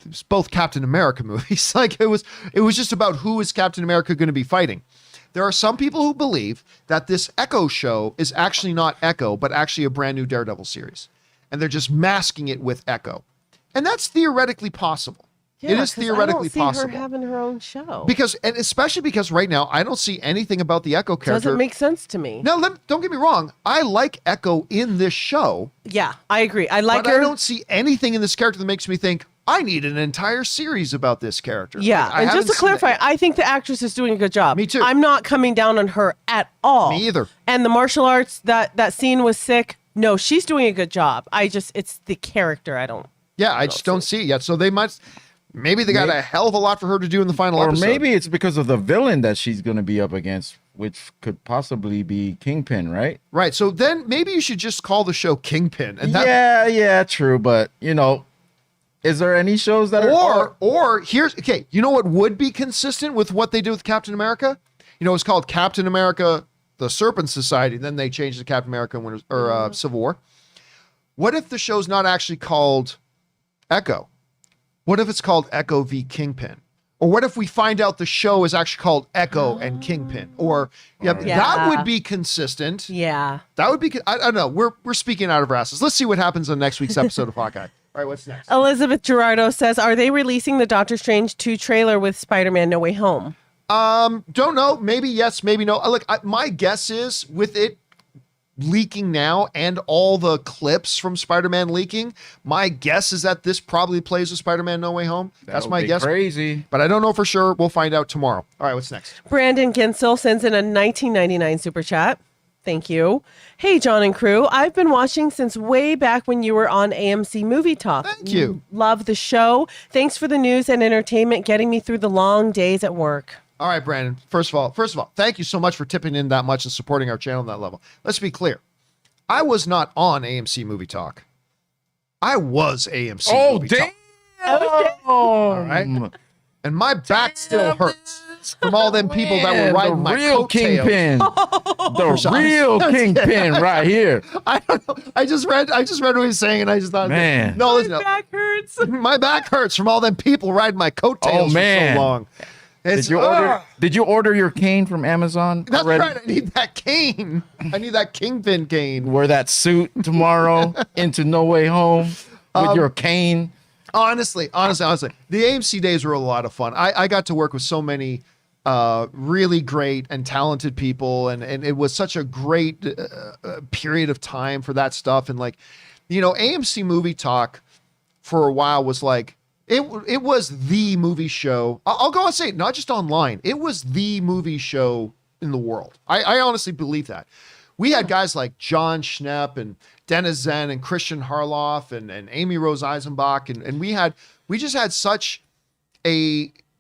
it's both Captain America movies. Like it was just about who is Captain America going to be fighting. There are some people who believe that this Echo show is actually not Echo, but actually a brand new Daredevil series. And they're just masking it with Echo. And that's theoretically possible. Yeah, it is theoretically possible. I don't see her having her own show. And especially because right now, I don't see anything about the Echo character. Doesn't make sense to me. Now, don't get me wrong. I like Echo in this show. Yeah, I agree. I like but her. I don't see anything in this character that makes me think, I need an entire series about this character. Yeah, Like, I and just haven't to seen clarify, it yet. I think the actress is doing a good job. Me too. I'm not coming down on her at all. Me either. And the martial arts, that scene was sick. No, she's doing a good job. It's the character I don't. Yeah, I just don't see it yet. So maybe they got a hell of a lot for her to do in the final episode. Or maybe it's because of the villain that she's going to be up against, which could possibly be Kingpin, right? Right. So then maybe you should just call the show Kingpin. And Yeah, true. But, is there any shows that or here's, okay, you know what would be consistent with what they do with Captain America? It's called Captain America, the Serpent Society. Then they changed to Captain America Civil War. What if the show's not actually called Echo? What if it's called Echo v Kingpin? Or what if we find out the show is actually called Echo and Kingpin? Or that would be consistent. Yeah. That would be, I don't know. We're speaking out of our asses. Let's see what happens on next week's episode of Hawkeye. All right, what's next? Elizabeth Gerardo says, "Are they releasing the Doctor Strange 2 trailer with Spider-Man No Way Home?" Don't know. Maybe yes, maybe no. Look, my guess is with it leaking now and all the clips from Spider-Man leaking, my guess is that this probably plays with Spider-Man No Way Home. That's my guess. Crazy. But I don't know for sure. We'll find out tomorrow. All right, what's next? Brandon Ginsel sends in a $19.99 super chat. Thank you. "Hey, John and crew. I've been watching since way back when you were on AMC Movie Talk. Thank you. Love the show. Thanks for the news and entertainment, getting me through the long days at work." All right, Brandon. First of all, thank you so much for tipping in that much and supporting our channel on that level. Let's be clear. I was not on AMC Movie Talk. I was AMC Movie Talk. All right. And my back still hurts from all them people that were riding my real coattails. Kingpin. The real Kingpin right here. I don't know. I just read what he was saying, and I just thought, Man. no, My listen, back hurts. my back hurts from all them people riding my coattails for so long. Did you order your cane from Amazon? That's already? right. I need that cane. I need that Kingpin cane. Wear that suit tomorrow into No Way Home with your cane. Honestly, the AMC days were a lot of fun. I got to work with so many really great and talented people, and it was such a great period of time for that stuff. And AMC Movie Talk for a while was like, it was the movie show. I'll go and say it, not just online. It was the movie show in the world. I honestly believe that. We had guys like John Schnepp and Dennis Zen and Christian Harloff and Amy Rose Eisenbach. And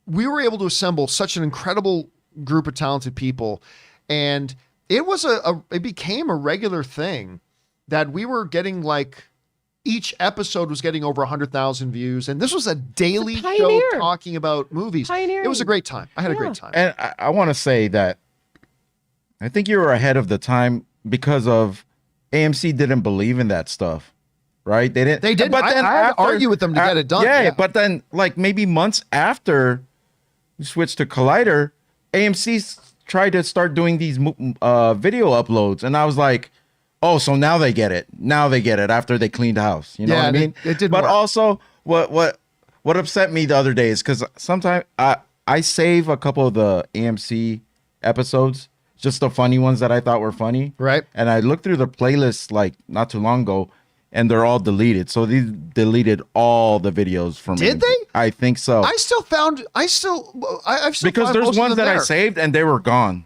we were able to assemble such an incredible group of talented people. And it was it became a regular thing that we were getting each episode was getting over 100,000 views. And this was a daily show talking about movies. Pioneering. It was a great time. I had a great time. And I want to say that I think you were ahead of the time because of AMC didn't believe in that stuff, right? They didn't. They didn't. But then I had to argue with them to get it done. Yeah, but then maybe months after you switched to Collider, AMC tried to start doing these video uploads, and I was like, oh, so now they get it. Now they get it after they cleaned house. You know what I mean? It didn't But work. also, what upset me the other day is because sometimes I save a couple of the AMC episodes, just the funny ones that I thought were funny. Right. And I looked through the playlist not too long ago, and they're all deleted. So they deleted all the videos from Did AMC. they? I think so. I've still because found there's most of ones them that I there. saved and they were gone.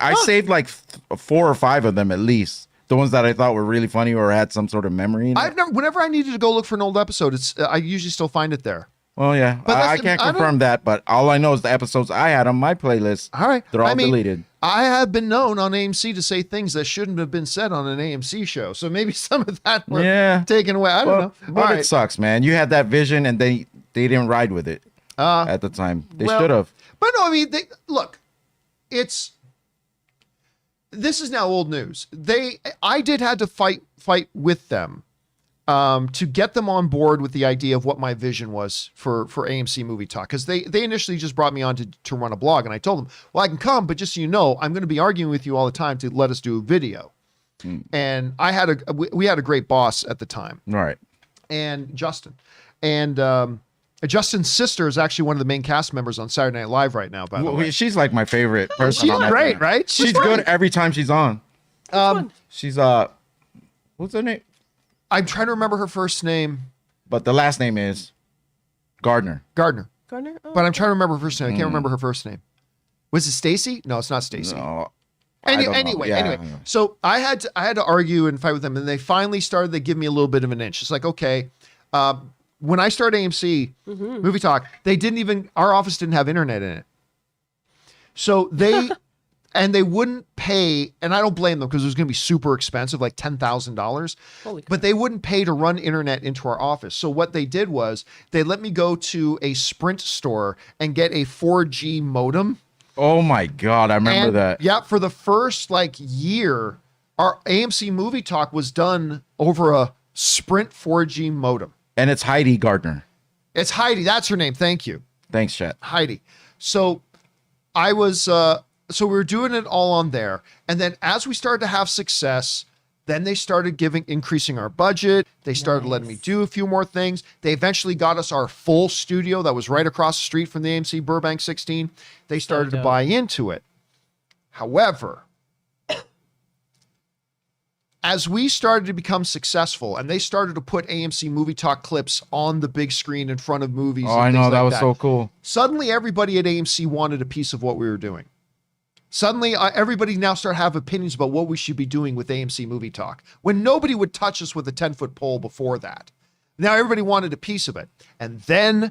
I saved 4 or 5 of them at least. the ones that I thought were really funny or had some sort of memory in it. I've never. Whenever I needed to go look for an old episode, it's I usually still find it there. Well, yeah, But I can't confirm that, but all I know is the episodes I had on my playlist. All right, they're all deleted. I have been known on AMC to say things that shouldn't have been said on an AMC show, so maybe some of that were taken away. I don't know. But it sucks, man. You had that vision, and they didn't ride with it at the time. They should have. But no, I mean, look, this is now old news. I did had to fight with them to get them on board with the idea of what my vision was for AMC Movie Talk. Because they initially just brought me on to run a blog, and I told them, well, I can come, but just so you know, I'm going to be arguing with you all the time to let us do a video. And we had a great boss at the time. Right. And Justin. And Justin's sister is actually one of the main cast members on Saturday Night Live right now, by the way. She's like my favorite person. She's great, right? She's good every time she's on. She's what's her name? I'm trying to remember her first name. But the last name is Gardner. Gardner? Oh. But I'm trying to remember her first name. I can't remember her first name. Was it Stacy? No, it's not Stacy. No. Anyway. So I had to argue and fight with them, and they finally started. They give me a little bit of an inch. It's like, okay, when I started AMC Movie Talk, our office didn't have internet in it. So they wouldn't pay, and I don't blame them because it was going to be super expensive, like $10,000. But they wouldn't pay to run internet into our office. So what they did was they let me go to a Sprint store and get a 4G modem. Oh my God, I remember that. Yeah, for the first year, our AMC Movie Talk was done over a Sprint 4G modem. And it's Heidi Gardner. It's Heidi. That's her name. Thank you. Thanks, Chet. Heidi. So I was, so we were doing it all on there. And then as we started to have success, then they started increasing our budget. They started letting me do a few more things. They eventually got us our full studio that was right across the street from the AMC Burbank 16. They started to buy into it. However, as we started to become successful and they started to put AMC Movie Talk clips on the big screen in front of movies. Oh, I know. That was so cool. Suddenly everybody at AMC wanted a piece of what we were doing. Suddenly everybody now started have opinions about what we should be doing with AMC Movie Talk when nobody would touch us with a 10-foot pole before that. Now everybody wanted a piece of it. And then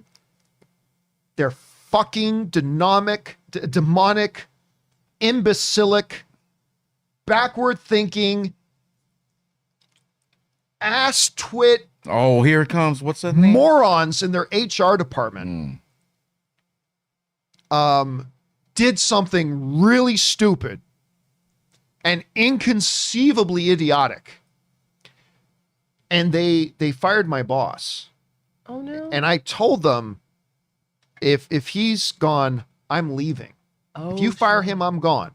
their fucking demonic, imbecilic, backward thinking, ass twit. Oh, here it comes. What's that name? Morons in their HR department. Did something really stupid and inconceivably idiotic. And they fired my boss. Oh no. And I told them, if he's gone, I'm leaving. If you fire him, I'm gone.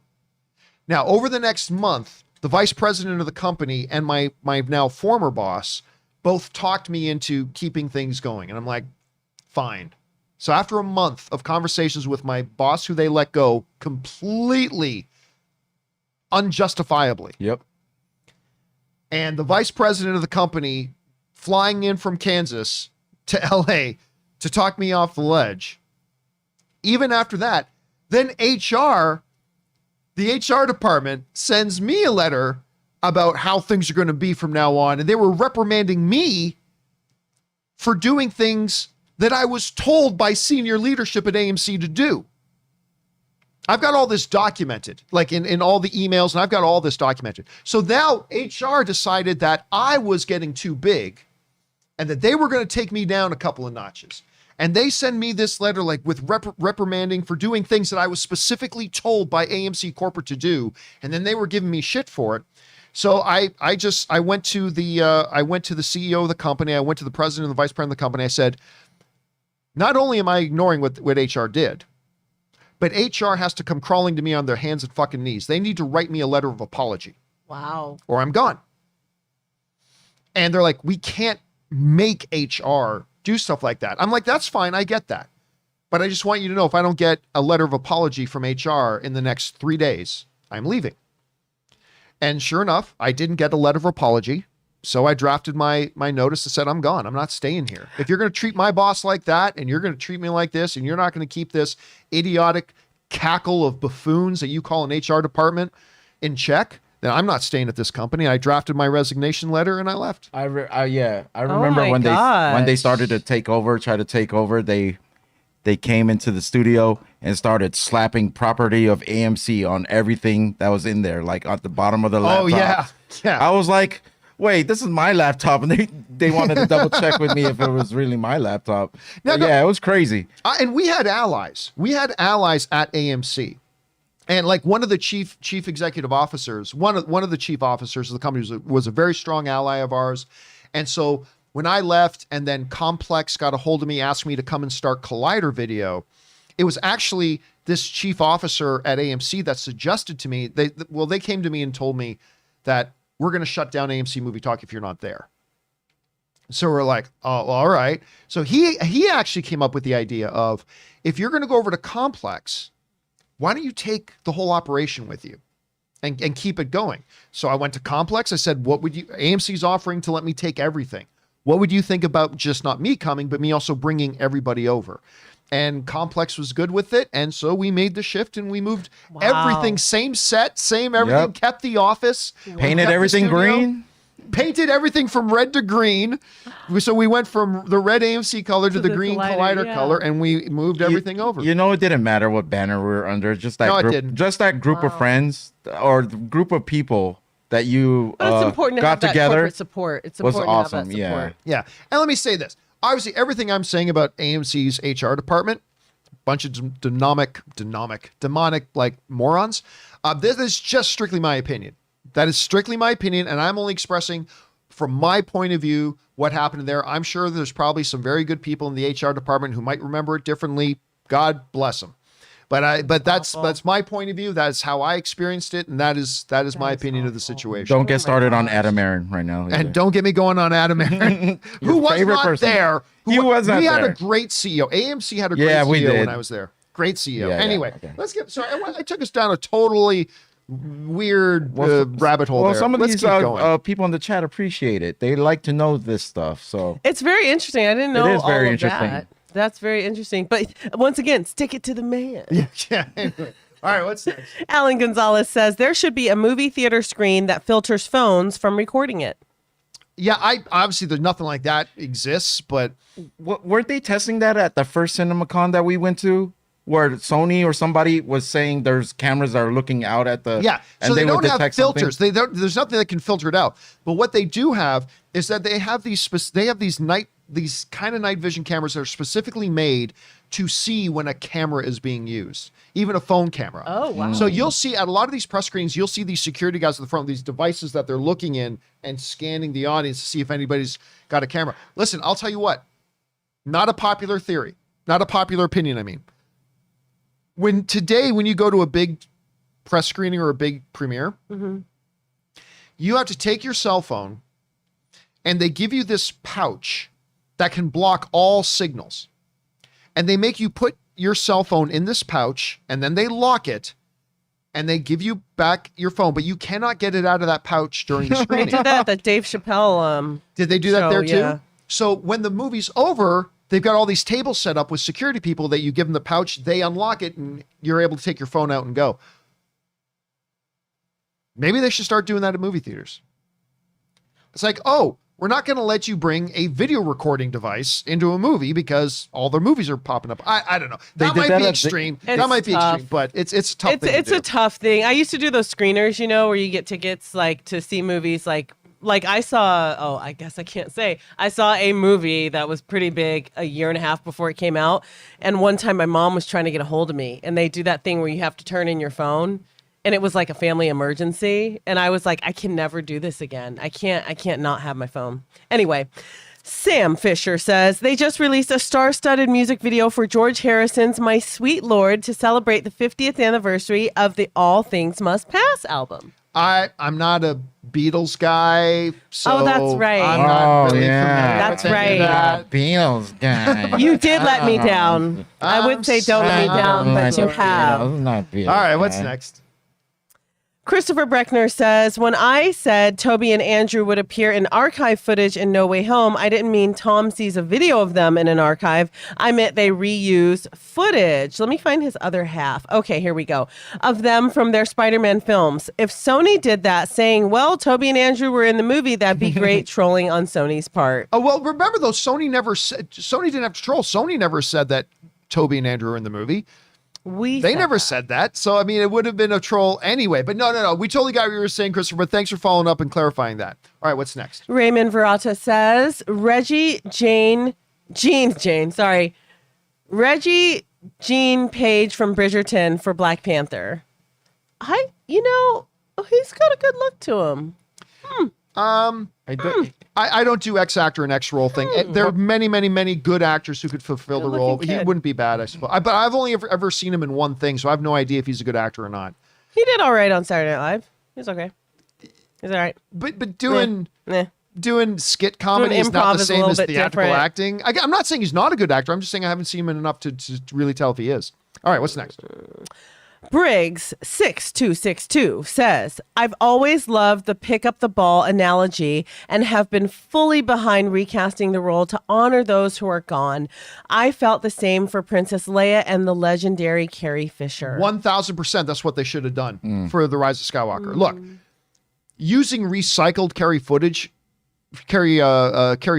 Now, over the next month, the vice president of the company and my now former boss both talked me into keeping things going. And I'm like, fine. So after a month of conversations with my boss, who they let go completely unjustifiably. Yep. And the vice president of the company flying in from Kansas to LA to talk me off the ledge. Even after that, then the HR department sends me a letter about how things are going to be from now on. And they were reprimanding me for doing things that I was told by senior leadership at AMC to do. I've got all this documented, like in all the emails, and I've got all this documented. So now HR decided that I was getting too big and that they were going to take me down a couple of notches. And they send me this letter like with reprimanding for doing things that I was specifically told by AMC corporate to do. And then they were giving me shit for it. So I went to the CEO of the company. I went to the president and the vice president of the company. I said, not only am I ignoring what HR did, but HR has to come crawling to me on their hands and fucking knees. They need to write me a letter of apology. Wow. Or I'm gone. And they're like, we can't make HR do stuff like that. I'm like, that's fine. I get that. But I just want you to know, if I don't get a letter of apology from HR in the next 3 days, I'm leaving. And sure enough, I didn't get a letter of apology. So I drafted my notice that said, I'm gone. I'm not staying here. If you're going to treat my boss like that, and you're going to treat me like this, and you're not going to keep this idiotic cackle of buffoons that you call an HR department in check, then I'm not staying at this company. I drafted my resignation letter and I left. I remember my when they gosh. started to try to take over. They came into the studio and started slapping property of AMC on everything that was in there, like at the bottom of the laptop. Oh yeah, yeah. I was like, wait, this is my laptop, and they wanted to double check with me if it was really my laptop. Yeah, it was crazy. And we had allies. We had allies at AMC. And like one of the chief executive officers, one of the chief officers of the company was a very strong ally of ours. And so when I left and then Complex got a hold of me, asked me to come and start Collider Video, it was actually this chief officer at AMC that suggested to me, they came to me and told me that we're going to shut down AMC Movie Talk if you're not there. So we're like, oh, well, all right. So he actually came up with the idea of, if you're going to go over to Complex, why don't you take the whole operation with you and keep it going? So I went to Complex. I said, AMC's offering to let me take everything. What would you think about just not me coming, but me also bringing everybody over? And Complex was good with it. And so we made the shift and we moved everything, same set, same everything, kept the office. Painted everything green. Painted everything from red to green. So we went from the red AMC color to the green Collider color, and we moved everything over. You know, it didn't matter what banner we were under, just that group, it didn't. Just that group of friends or the group of people that you But it's important to got have that together. corporate support. It's was important awesome. to have that support. Yeah. And let me say this. Obviously, everything I'm saying about AMC's HR department, bunch of demonic like morons. This is just strictly my opinion. That is strictly my opinion, and I'm only expressing from my point of view what happened there. I'm sure there's probably some very good people in the HR department who might remember it differently. God bless them. But that's my point of view. That's how I experienced it, and that is my opinion of the situation. Don't get started on Adam Aaron right now. And don't get me going on Adam Aaron, who was not person. there. He was not We there. had a great CEO. AMC had a great Yeah, we CEO did. when I was there. Great CEO. Yeah, Anyway, okay. let's get. Sorry, I took us down a totally weird rabbit hole. Well, there. some of Let's these keep going. people in the chat appreciate it. They like to know this stuff. So It's very interesting. I didn't know It is very all of interesting. that. That's very interesting. But once again, stick it to the man. Yeah. Anyway. All right. What's next? Alan Gonzalez says there should be a movie theater screen that filters phones from recording it. Yeah, I obviously there's nothing like that exists, but weren't they testing that at the first CinemaCon that we went to? Where Sony or somebody was saying there's cameras that are looking out at the So they would don't have detect filters. something? There's nothing that can filter it out. But what they do have is that they have these kind of night vision cameras that are specifically made to see when a camera is being used, even a phone camera. Oh, wow. So you'll see at a lot of these press screenings, you'll see these security guys at the front, these devices that they're looking in and scanning the audience to see if anybody's got a camera. Listen, I'll tell you what, not a popular theory, not a popular opinion, I mean. When you go to a big press screening or a big premiere, you have to take your cell phone and they give you this pouch that can block all signals. And they make you put your cell phone in this pouch and then they lock it and they give you back your phone, but you cannot get it out of that pouch during the They screening. did that at the Dave Chappelle Did they do that show, there too? yeah. So when the movie's over, they've got all these tables set up with security people that you give them the pouch, they unlock it, and you're able to take your phone out and go. Maybe they should start doing that at movie theaters. It's like, oh, we're not going to let you bring a video recording device into a movie because all their movies are popping up. I don't know. That did might that be at extreme. It's That might be tough. extreme, but it's a tough thing It's to do. a tough thing. I used to do those screeners, where you get tickets like to see movies like I saw, I guess I can't say. I saw a movie that was pretty big a year and a half before it came out. And one time my mom was trying to get a hold of me and they do that thing where you have to turn in your phone. And it was like a family emergency. And I was like, I can never do this again. I can't not have my phone. Anyway, Sam Fisher says they just released a star-studded music video for George Harrison's My Sweet Lord to celebrate the 50th anniversary of the All Things Must Pass album. I'm not a Beatles guy, so Oh, that's right. I'm not really familiar That's with any of right. that. Beatles guy. You did let me down. I would say don't let me down, but you have. All right, what's next? Christopher Breckner says, when I said Toby and Andrew would appear in archive footage in No Way Home, I didn't mean Tom sees a video of them in an archive. I meant they reuse footage. Let me find his other half. Okay, here we go. Of them from their Spider-Man films. If Sony did that, saying, well, Toby and Andrew were in the movie, that'd be great. Trolling on Sony's part. Oh, well, remember though, Sony didn't have to troll. Sony never said that Toby and Andrew were in the movie. They never said that. So, I mean, it would have been a troll anyway. But no. We totally got what you were saying, Christopher. But thanks for following up and clarifying that. All right, what's next? Raymond Verata says, Reggie Jean Page from Bridgerton for Black Panther. He's got a good look to him. I don't do X actor and X role thing. There are many good actors who could fulfill the role. He wouldn't be bad, I suppose. But I've only ever seen him in one thing, so I have no idea if he's a good actor or not. He did all right on Saturday Night Live. He's okay. He's all right. But doing skit comedy is not the same as theatrical acting. I'm not saying he's not a good actor. I'm just saying I haven't seen him enough to really tell if he is. All right, what's next? Briggs 6262 says, I've always loved the pick up the ball analogy and have been fully behind recasting the role to honor those who are gone. I felt the same for Princess Leia and the legendary Carrie Fisher. 1000%. That's what they should have done for The Rise of Skywalker. Look, using recycled Carrie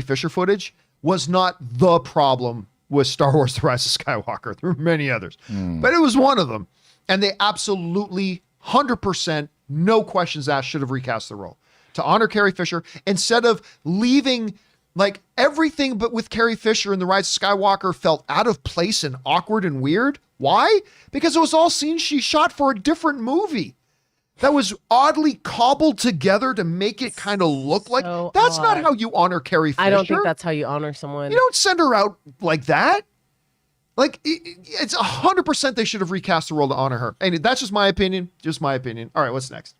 Fisher footage was not the problem with Star Wars The Rise of Skywalker. There were many others, but it was one of them. And they absolutely, 100%, no questions asked, should have recast the role to honor Carrie Fisher instead of leaving like everything but with Carrie Fisher in The Rise of Skywalker felt out of place and awkward and weird. Why? Because it was all scenes she shot for a different movie that was oddly cobbled together to make it kind of look like that's not how you honor Carrie Fisher. I don't think that's how you honor someone. You don't send her out like that. Like, it's 100% they should have recast the role to honor her. And that's just my opinion. Just my opinion. All right, what's next?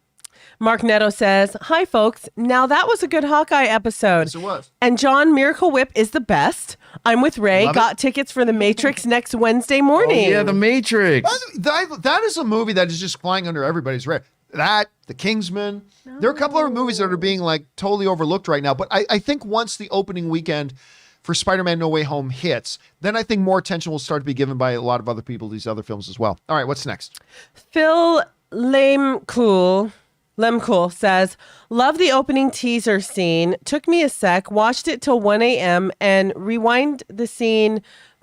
Mark Netto says, hi, folks. Now, that was a good Hawkeye episode. Yes, it was. And John Miracle Whip is the best. I'm with Ray. Got tickets for The Matrix next Wednesday morning. Oh, yeah, The Matrix. That is a movie that is just flying under everybody's radar. That, The Kingsman. There are a couple other movies that are being, like, totally overlooked right now. But I think once the opening weekend for Spider-Man No Way Home hits, then I think more attention will start to be given by a lot of other people to these other films as well. All right, what's next? Phil Lemcool says, love the opening teaser scene. Took me a sec, watched it till 1 a.m. and rewind the scene,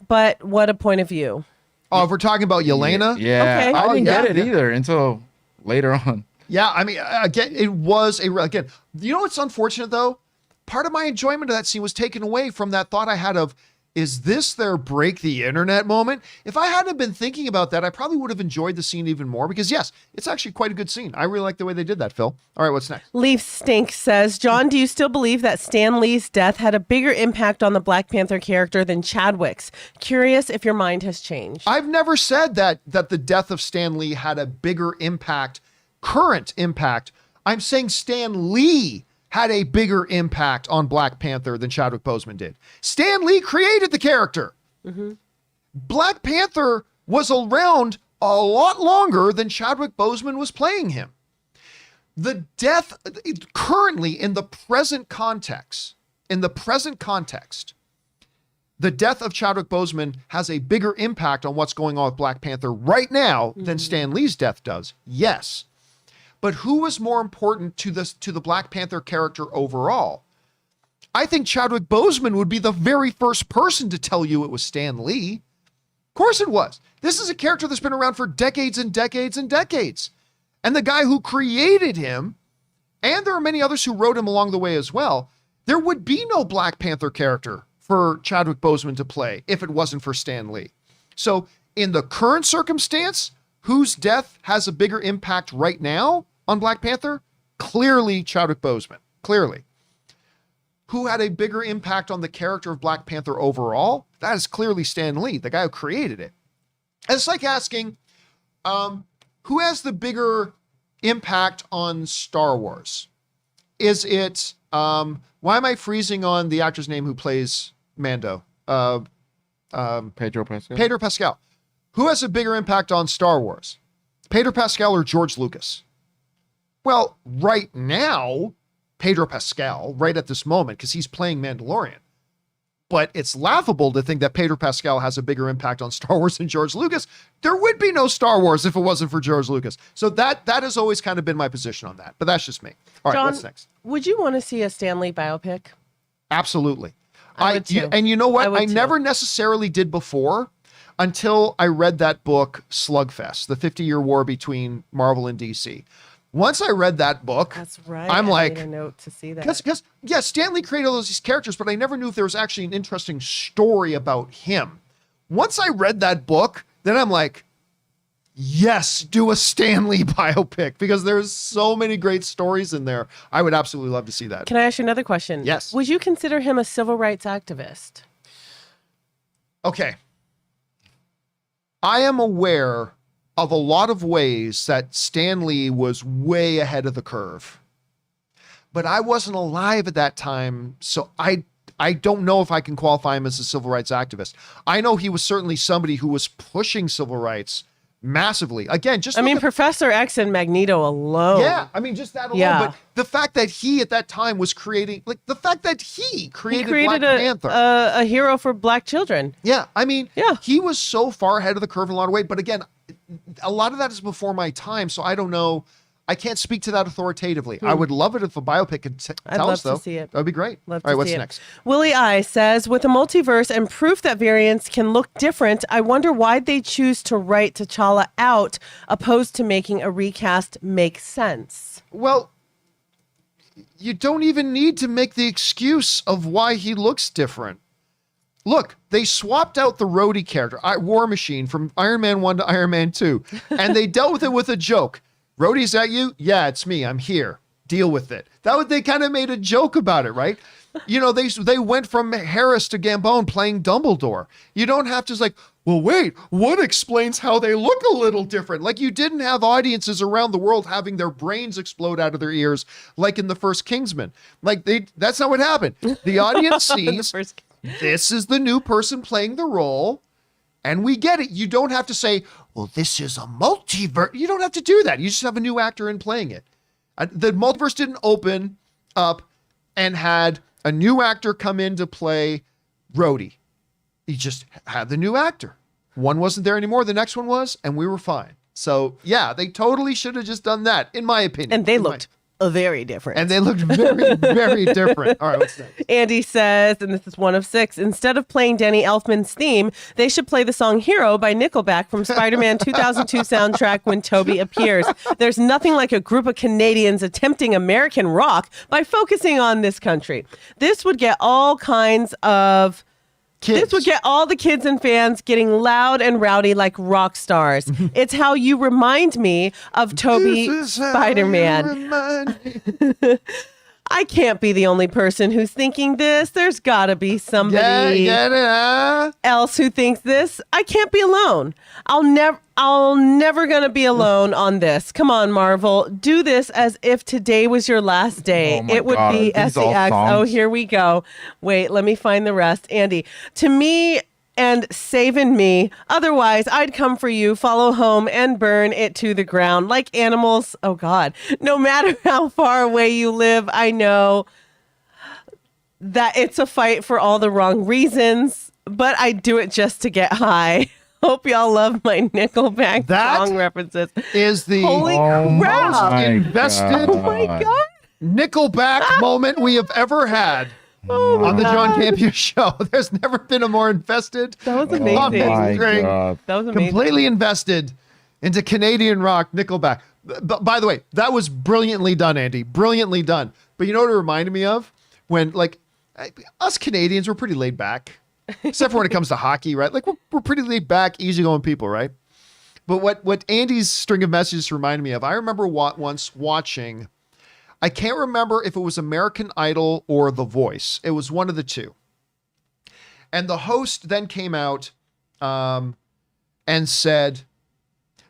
but what a point of view. Oh, if we're talking about Yelena? Yeah, okay. I didn't get it either until later on. Yeah, I mean, again, you know what's unfortunate though? Part of my enjoyment of that scene was taken away from that thought I had of, is this their break the internet moment? If I hadn't been thinking about that, I probably would have enjoyed the scene even more because yes, it's actually quite a good scene. I really like the way they did that, Phil. All right, what's next? Leaf Stink says, John, do you still believe that Stan Lee's death had a bigger impact on the Black Panther character than Chadwick's? Curious if your mind has changed. I've never said that the death of Stan Lee had a bigger impact, current impact. I'm saying Stan Lee had a bigger impact on Black Panther than Chadwick Boseman did. Stan Lee created the character. Black Panther was around a lot longer than Chadwick Boseman was playing him. The death currently in the present context, the death of Chadwick Boseman has a bigger impact on what's going on with Black Panther right now than Stan Lee's death does. Yes. But who was more important to the Black Panther character overall? I think Chadwick Boseman would be the very first person to tell you it was Stan Lee. Of course it was. This is a character that's been around for decades and decades and decades. And the guy who created him, and there are many others who wrote him along the way as well, there would be no Black Panther character for Chadwick Boseman to play if it wasn't for Stan Lee. So in the current circumstance, whose death has a bigger impact right now on Black Panther? Clearly Chadwick Boseman. Clearly. Who had a bigger impact on the character of Black Panther overall? That is clearly Stan Lee, the guy who created it. And it's like asking, who has the bigger impact on Star Wars? Is it, why am I freezing on the actor's name who plays Mando? Pedro Pascal. Pedro Pascal. Who has a bigger impact on Star Wars? Pedro Pascal or George Lucas? Well, right now, Pedro Pascal, right at this moment, because he's playing Mandalorian. But it's laughable to think that Pedro Pascal has a bigger impact on Star Wars than George Lucas. There would be no Star Wars if it wasn't for George Lucas. So that has always kind of been my position on that. But that's just me. All right, John, what's next? Would you want to see a Stan Lee biopic? Absolutely. I would too. And you know what? I I would never necessarily did before until I read that book, Slugfest, the 50-year war between Marvel and DC. Once I read that book, That's right. I'm I like, made a note to see that. because yeah, Stan Lee created all these characters, but I never knew if there was actually an interesting story about him. Once I read that book, then I'm like, yes, do a Stan Lee biopic, because there's so many great stories in there. I would absolutely love to see that. Can I ask you another question? Yes. Would you consider him a civil rights activist? Okay. I am aware of a lot of ways that Stan Lee was way ahead of the curve. But I wasn't alive at that time, so I don't know if I can qualify him as a civil rights activist. I know he was certainly somebody who was pushing civil rights massively. Again, just Professor X and Magneto alone. yeah, I mean, just that alone. Yeah. But the fact that he at that time was creating, like the fact that he created Black a, Panther. a hero for black children. Yeah, I mean, Yeah. he was so far ahead of the curve in a lot of ways. But again, a lot of that is before my time, so I don't know. I can't speak to that authoritatively. I would love it if a biopic could I'd tell love us, though. to see it. That would be great. Love All right, to what's see it. next? Willie I says, with a multiverse and proof that variants can look different, I wonder why they choose to write T'Challa out opposed to making a recast make sense. Well, you don't even need to make the excuse of why he looks different. Look, they swapped out the Rhodey character, War Machine, from Iron Man 1 to Iron Man 2, and they dealt with it with a joke. Rhodey's that you? Yeah, it's me. I'm here. Deal with it. They kind of made a joke about it, right? You know, they went from Harris to Gambone playing Dumbledore. You don't have to just like, well, wait, what explains how they look a little different? Like, you didn't have audiences around the world having their brains explode out of their ears like in the first Kingsman. Like, that's not what happened. The audience sees this is the new person playing the role, and we get it. You don't have to say, well, this is a multiverse. You don't have to do that. You just have a new actor in playing it. The multiverse didn't open up and had a new actor come in to play Rhodey. You just had the new actor. One wasn't there anymore. The next one was, and we were fine. So, yeah, they totally should have just done that, in my opinion. And they looked very different. And they looked very, very different. All right, what's next? Andy says, and this is one of 6, instead of playing Danny Elfman's theme, they should play the song Hero by Nickelback from Spider-Man 2002 soundtrack when Toby appears. There's nothing like a group of Canadians attempting American rock by focusing on this country. This would get all kinds of... Kids. This would get all the kids and fans getting loud and rowdy like rock stars. It's how you remind me of Toby Spider-Man. I can't be the only person who's thinking this. There's got to be somebody else who thinks this. I can't be alone. I'll never gonna be alone on this. Come on, Marvel. Do this as if today was your last day. Oh my It would God. be These all SEX. Oh, songs? here we go. Wait, let me find the rest. Andy, to me and saving me. Otherwise, I'd come for you, follow home, and burn it to the ground like animals. Oh, God. No matter how far away you live, I know that it's a fight for all the wrong reasons, but I do it just to get high. Hope y'all love my Nickelback song references. Is the Holy Oh crap. my invested Oh, my God. Nickelback moment we have ever had on the John Campea Show. There's never been a more invested. That was Oh amazing. my God. That was amazing. Completely invested into Canadian rock, Nickelback. But by the way, that was brilliantly done, Andy. Brilliantly done. But you know what it reminded me of? When, like, us Canadians, we're pretty laid back. Except for when it comes to hockey, right? Like, we're pretty laid back, easygoing people, right? But what Andy's string of messages reminded me of, I remember once watching, I can't remember if it was American Idol or The Voice. It was one of the two. And the host then came out and said,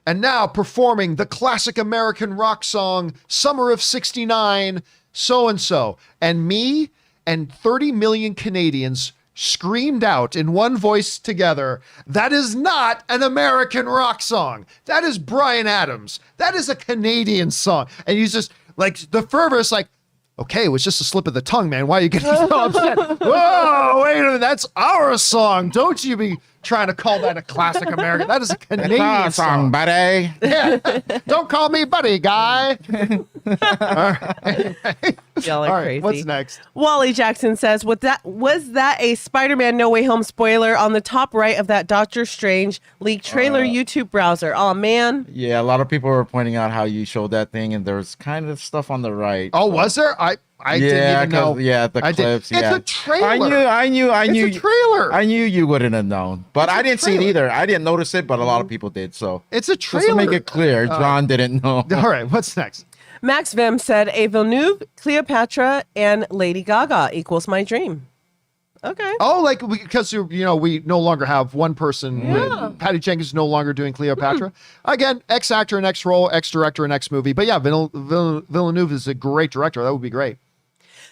and now performing the classic American rock song, Summer of '69, so-and-so. And me and 30 million Canadians screamed out in one voice together, that is not an American rock song. That is Bryan Adams. That is a Canadian song. And he's just, Like the fervor is like, okay, it was just a slip of the tongue, man. Why are you getting so upset? Whoa, wait a minute. That's our song. Don't you be trying to call that a classic American. That is a Canadian song, buddy. Yeah. Don't call me buddy, guy. All right. Y'all are All right, crazy. what's next? Wally Jackson says, was that a Spider-Man No Way Home spoiler on the top right of that Doctor Strange leaked trailer YouTube browser? Oh, man. Yeah, a lot of people were pointing out how you showed that thing, and there's kind of stuff on the right. Oh, was there? I didn't even know. Yeah, the clips. It's a trailer. I knew. It's a trailer. I knew you wouldn't have known, but I didn't see it either. I didn't notice it, but a lot of people did. So It's a trailer. just to make it clear, John didn't know. All right, what's next? Max Vim said, a Villeneuve, Cleopatra, and Lady Gaga equals my dream. Okay. Oh, like because we no longer have one person. Yeah. Patty Jenkins is no longer doing Cleopatra. Again, ex-actor in X role, ex-director in X movie. But yeah, Villeneuve is a great director. That would be great.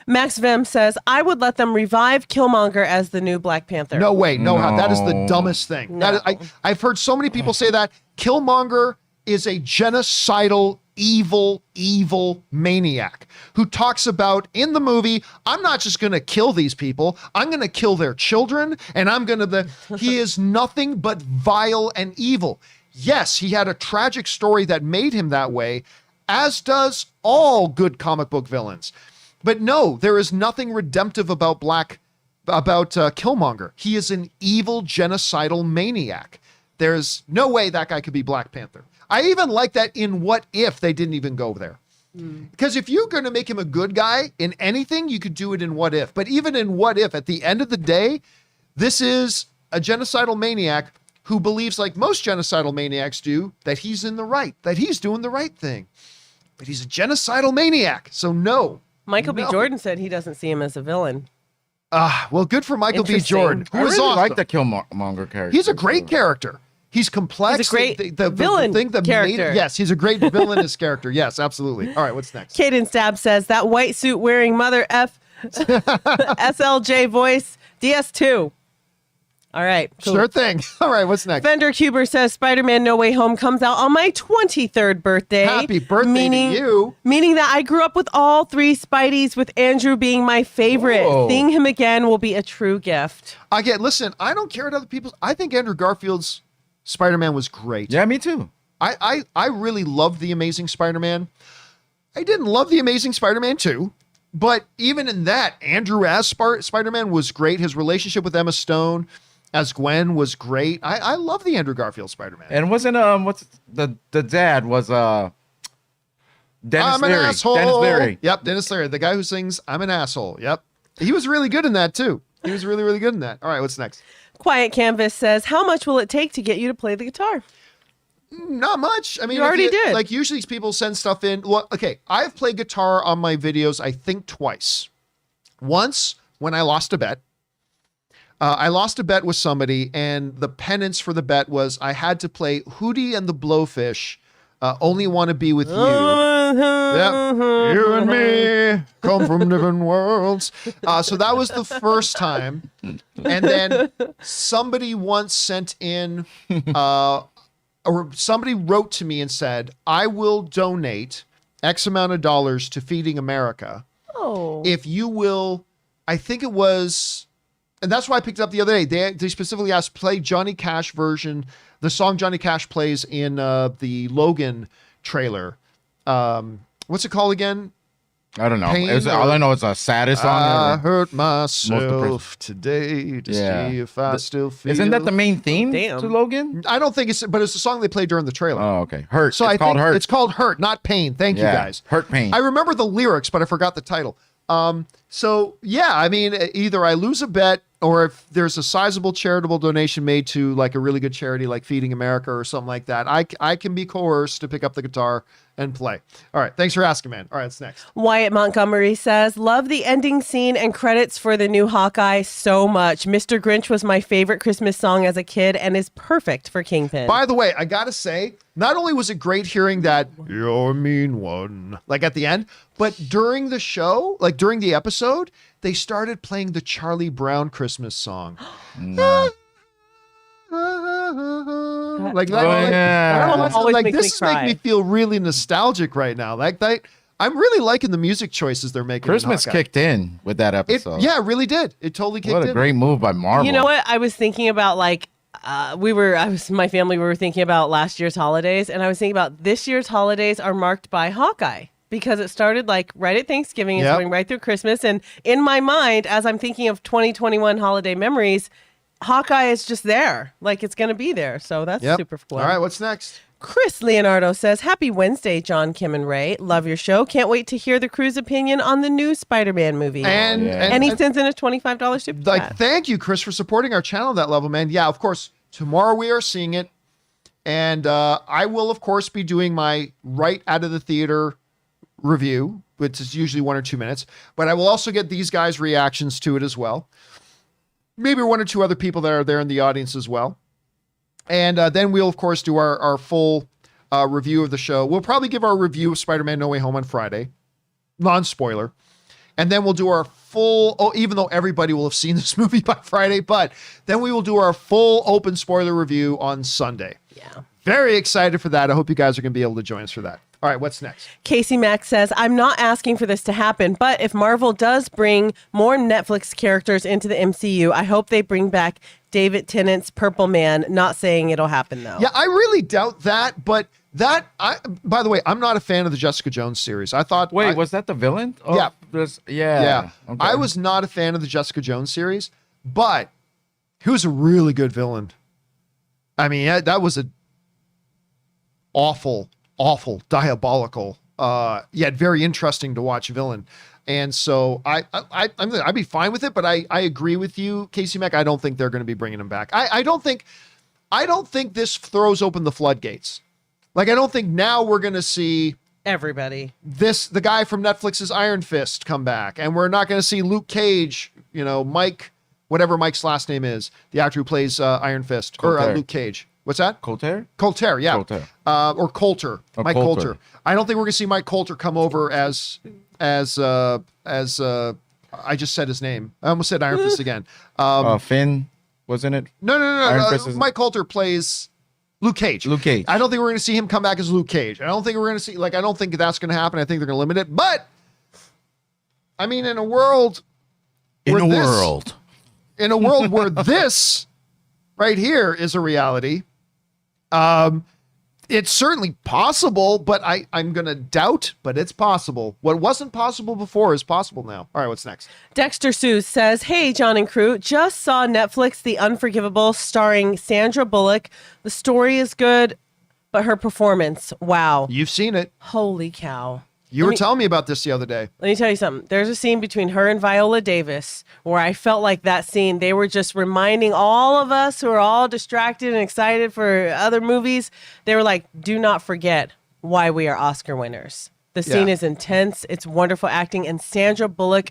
Max Vim says, I would let them revive Killmonger as the new Black Panther. No way, no how. That is the No. dumbest thing. No. That is, I've heard so many people say that Killmonger is a genocidal, evil maniac who talks about in the movie, I'm not just going to kill these people, I'm going to kill their children, and he is nothing but vile and evil. Yes, he had a tragic story that made him that way, as does all good comic book villains. But no, there is nothing redemptive about Killmonger. He is an evil, genocidal maniac. There's no way that guy could be Black Panther. I even like that in What If they didn't even go there. Because if you're going to make him a good guy in anything, you could do it in What If. But even in What If, at the end of the day, this is a genocidal maniac who believes, like most genocidal maniacs do, that he's in the right, that he's doing the right thing. But he's a genocidal maniac, so no. Michael B. No. Jordan said he doesn't see him as a villain. Well, good for Michael B. Interesting. Jordan, who I is really awesome. like the Killmonger character. He's a great character. He's complex. He's a great the villain thing that character. Yes, he's a great villainous character. Yes, absolutely. All right, what's next? Caden Stab says, that white suit wearing Mother F SLJ voice, DS2. All right. Cool. Sure thing. All right, what's next? Fender Cuber says Spider-Man No Way Home comes out on my 23rd birthday. Happy birthday to you. Meaning that I grew up with all three Spideys, with Andrew being my favorite. Whoa. Seeing him again will be a true gift. Again, listen, I don't care what other people's. I think Andrew Garfield's Spider-Man was great. Yeah, me too. I really loved The Amazing Spider-Man. I didn't love The Amazing Spider-Man 2, but even in that, Andrew as Spider-Man was great. His relationship with Emma Stone as Gwen was great. I love the Andrew Garfield Spider-Man. And wasn't what's the dad was Dennis I'm an Leary. asshole. Dennis Leary. Yep, Dennis Leary, the guy who sings I'm an asshole. Yep. He was really good in that too. He was really, really good in that. All right, what's next? Quiet Canvas says, how much will it take to get you to play the guitar? Not much. I mean, You already did. Like usually people send stuff in. Well, okay, I've played guitar on my videos, I think twice. Once when I lost a bet. I lost a bet with somebody, and the penance for the bet was I had to play Hootie and the Blowfish, Only Want to Be With You. Yep. You and me come from different worlds. So that was the first time. And then somebody once sent in, or somebody wrote to me and said, I will donate X amount of dollars to Feeding America. Oh. If you will, I think it was, and that's why I picked it up the other day. They specifically asked, play Johnny Cash version, the song Johnny Cash plays in the Logan trailer. What's it called again? I don't know. Pain All or- I know is a saddest song I ever. hurt Most myself today to Yeah. see if I still feel. Isn't that the main theme Damn. to Logan? I don't think it's, but it's the song they played during the trailer. Oh, okay. Hurt. So It's I called think Hurt. it's called Hurt, not Pain. Thank you Yeah. guys. Hurt Pain. I remember the lyrics, but I forgot the title. So yeah, I mean, either I lose a bet, or if there's a sizable charitable donation made to like a really good charity like Feeding America or something like that, I can be coerced to pick up the guitar and play. All right, thanks for asking, man. All right, what's next? Wyatt Montgomery says, love the ending scene and credits for the new Hawkeye so much. Mr. Grinch was my favorite Christmas song as a kid and is perfect for Kingpin. By the way, I gotta say, not only was it great hearing that "You're a mean one" like at the end, but during the show, like during the episode, they started playing the Charlie Brown Christmas song. Like that. Oh, yeah. I don't know, Always like makes this me is making cry. me feel really nostalgic right now. Like that, I'm really liking the music choices they're making. Christmas kicked in with that episode. Yeah, it really did. It totally kicked in. What a great move by Marvel. You know what? I was thinking about like my family, we were thinking about last year's holidays, and I was thinking about this year's holidays are marked by Hawkeye because it started like right at Thanksgiving and going right through Christmas. And in my mind, as I'm thinking of 2021 holiday memories, Hawkeye is just there. Like it's going to be there. So that's super cool. All right, what's next? Chris Leonardo says, Happy Wednesday, John, Kim, and Ray. Love your show. Can't wait to hear the crew's opinion on the new Spider-Man movie. And he sends in a $25 super chat. Thank you, Chris, for supporting our channel at that level, man. Yeah, of course, tomorrow we are seeing it. And I will, of course, be doing my right out of the theater review, which is usually 1 or 2 minutes. But I will also get these guys' reactions to it as well. Maybe 1 or 2 other people that are there in the audience as well. And then we'll, of course, do our full review of the show. We'll probably give our review of Spider-Man No Way Home on Friday. Non-spoiler. And then we'll do our full, even though everybody will have seen this movie by Friday, but then we will do our full open spoiler review on Sunday. Yeah. Very excited for that. I hope you guys are going to be able to join us for that. All right, what's next? Casey Mack says, I'm not asking for this to happen, but if Marvel does bring more Netflix characters into the MCU, I hope they bring back David Tennant's Purple Man. Not saying it'll happen, though. Yeah, I really doubt that, but by the way, I'm not a fan of the Jessica Jones series. I thought... Wait, was that the villain? Oh, yeah. Yeah. Okay. I was not a fan of the Jessica Jones series, but he was a really good villain. I mean, that was a awful, diabolical, yet very interesting to watch villain. And so I'd be fine with it, but I agree with you, Casey Mack. I don't think they're going to be bringing him back. I don't think this throws open the floodgates. Like, I don't think now we're going to see everybody, the guy from Netflix's Iron Fist come back, and we're not going to see Luke Cage, Mike, whatever Mike's last name is, the actor who plays Iron Fist, or Luke Cage. What's that? Coulter, yeah. Coulter. Or Coulter. Mike Coulter. I don't think we're going to see Mike Coulter come over as I just said his name. I almost said Iron Fist again. Finn, wasn't it? No. Mike Coulter plays Luke Cage. I don't think we're going to see him come back as Luke Cage. I don't think we're going to see, I don't think that's going to happen. I think they're going to limit it. But, I mean, in a world where this right here is a reality, it's certainly possible, but I'm going to doubt, but it's possible. What wasn't possible before is possible now. All right, what's next? Dexter Seuss says, Hey, John and crew, just saw Netflix The Unforgivable starring Sandra Bullock. The story is good, but her performance, wow. You've seen it. Holy cow. You were telling me about this the other day. Let me tell you something. There's a scene between her and Viola Davis where I felt like that scene, they were just reminding all of us who are all distracted and excited for other movies. They were like, do not forget why we are Oscar winners. The scene is intense. It's wonderful acting. And Sandra Bullock,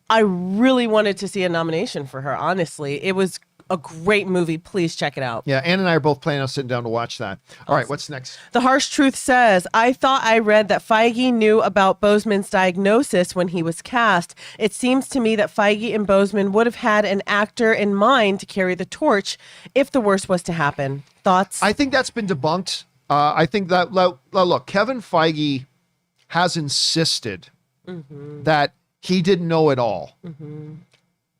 I really wanted to see a nomination for her, honestly. It was a great movie. Please check it out. Yeah, Ann and I are both planning on sitting down to watch that. All right, what's next? The Harsh Truth says, I thought I read that Feige knew about Boseman's diagnosis when he was cast. It seems to me that Feige and Boseman would have had an actor in mind to carry the torch if the worst was to happen. Thoughts? I think that's been debunked. I think that, look, Kevin Feige has insisted that he didn't know it all.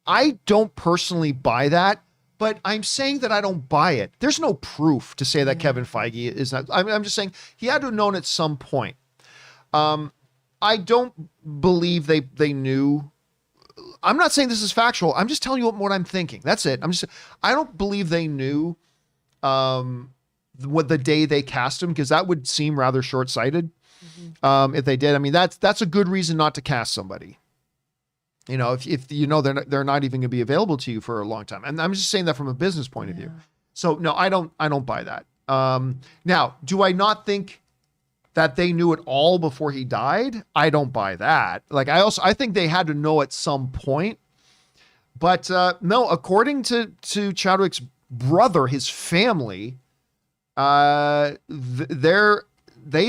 I don't personally buy that. But I'm saying that I don't buy it. There's no proof to say that Kevin Feige is not. I'm just saying he had to have known at some point. I don't believe they knew. I'm not saying this is factual. I'm just telling you what I'm thinking. That's it. I don't believe they knew what the day they cast him, because that would seem rather short-sighted if they did. I mean, that's a good reason not to cast somebody. If you know they're not even going to be available to you for a long time. And I'm just saying that from a business point of view. So no, I don't buy that. Now, do I not think that they knew it all before he died? I don't buy that. I think they had to know at some point. But no, according to Chadwick's brother, his family, they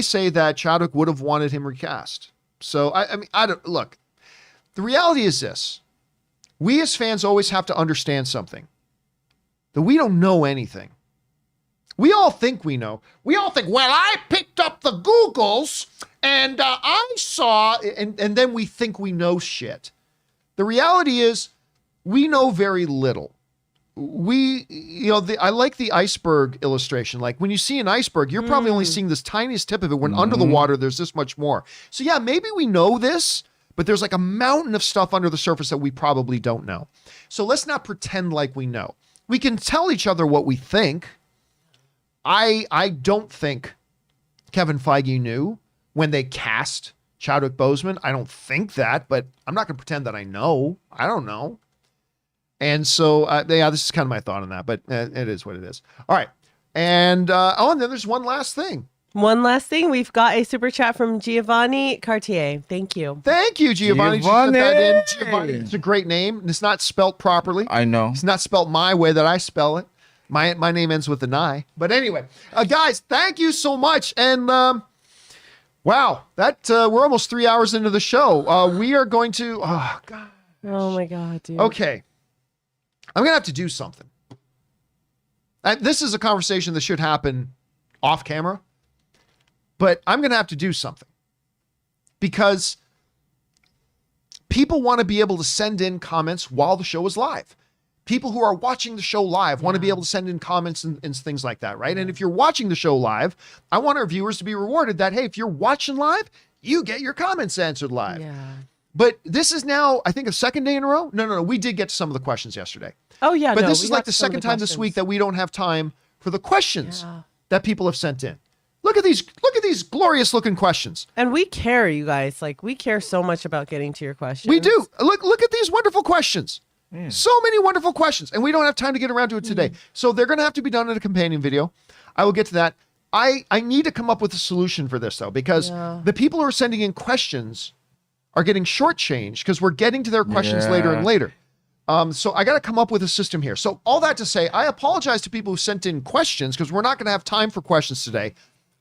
say that Chadwick would have wanted him recast. So I don't look. The reality is this. We as fans always have to understand something. That we don't know anything. We all think we know. We all think, well, I picked up the Googles and I saw, and then we think we know shit. The reality is we know very little. I like the iceberg illustration. Like when you see an iceberg, you're probably only seeing this tiniest tip of it when under the water, there's this much more. So yeah, maybe we know this, but there's like a mountain of stuff under the surface that we probably don't know. So let's not pretend like we know. We can tell each other what we think. I don't think Kevin Feige knew when they cast Chadwick Boseman. I don't think that, but I'm not going to pretend that I know. I don't know. And so, this is kind of my thought on that, but it is what it is. All right. And, and then there's one last thing. One last thing. We've got a super chat from Giovanni Cartier. Thank you. Thank you, Giovanni. Giovanni. Just put that in. Giovanni. It's a great name. It's not spelt properly. I know. It's not spelt my way that I spell it. My name ends with an I. But anyway, guys, thank you so much. And wow, we're almost 3 hours into the show. We are going to. Oh God. Oh my God, dude. Okay, I'm gonna have to do something. This is a conversation that should happen off camera, but I'm gonna have to do something because people want to be able to send in comments while the show is live. People who are watching the show live want to be able to send in comments and things like that, right? And if you're watching the show live, I want our viewers to be rewarded that, hey, if you're watching live, you get your comments answered live. Yeah. But this is now, I think, a second day in a row. No. We did get to some of the questions yesterday. Oh, yeah. But this is like the second time this week that we don't have time for the questions that people have sent in. Look at these glorious looking questions. And we care, you guys. Like, we care so much about getting to your questions. We do. Look at these wonderful questions. So many wonderful questions, and we don't have time to get around to it today. So they're going to have to be done in a companion video. I will get to that. I need to come up with a solution for this, though, because the people who are sending in questions are getting shortchanged because we're getting to their questions later and later. So I got to come up with a system here. So all that to say, I apologize to people who sent in questions because we're not going to have time for questions today.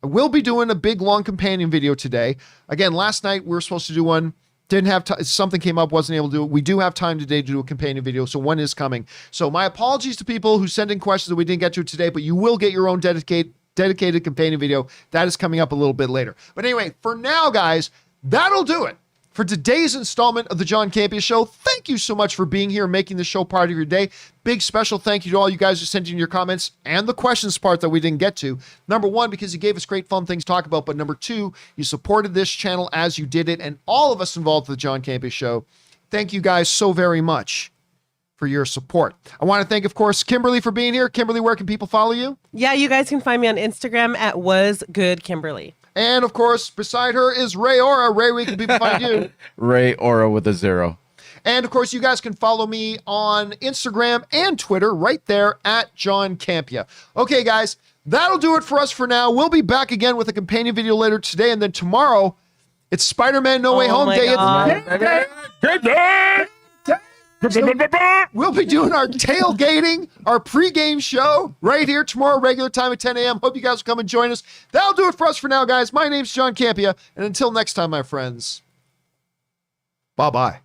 I will be doing a big, long companion video today. Again, last night we were supposed to do one. Didn't have time. Something came up, wasn't able to do it. We do have time today to do a companion video, so one is coming. So my apologies to people who sent in questions that we didn't get to today, but you will get your own dedicated companion video. That is coming up a little bit later. But anyway, for now, guys, that'll do it for today's installment of the John Campea Show. Thank you so much for being here and making the show part of your day. Big special thank you to all you guys who sent in your comments and the questions part that we didn't get to. Number one, because you gave us great fun things to talk about. But number two, you supported this channel as you did it. And all of us involved with the John Campea Show. Thank you guys so very much for your support. I want to thank, of course, Kimberly for being here. Kimberly, where can people follow you? Yeah, you guys can find me on Instagram at wasgoodkimberly. And, of course, beside her is Ray Aura. Ray, where can people find you? Ray Aura with a 0. And, of course, you guys can follow me on Instagram and Twitter right there at John Campea. Okay, guys, that'll do it for us for now. We'll be back again with a companion video later today. And then tomorrow, it's Spider-Man No Way Home Day. So we'll be doing our tailgating, our pregame show right here tomorrow, regular time at 10 a.m. Hope you guys will come and join us. That'll do it for us for now, guys. My name's John Campea. And until next time, my friends, bye-bye.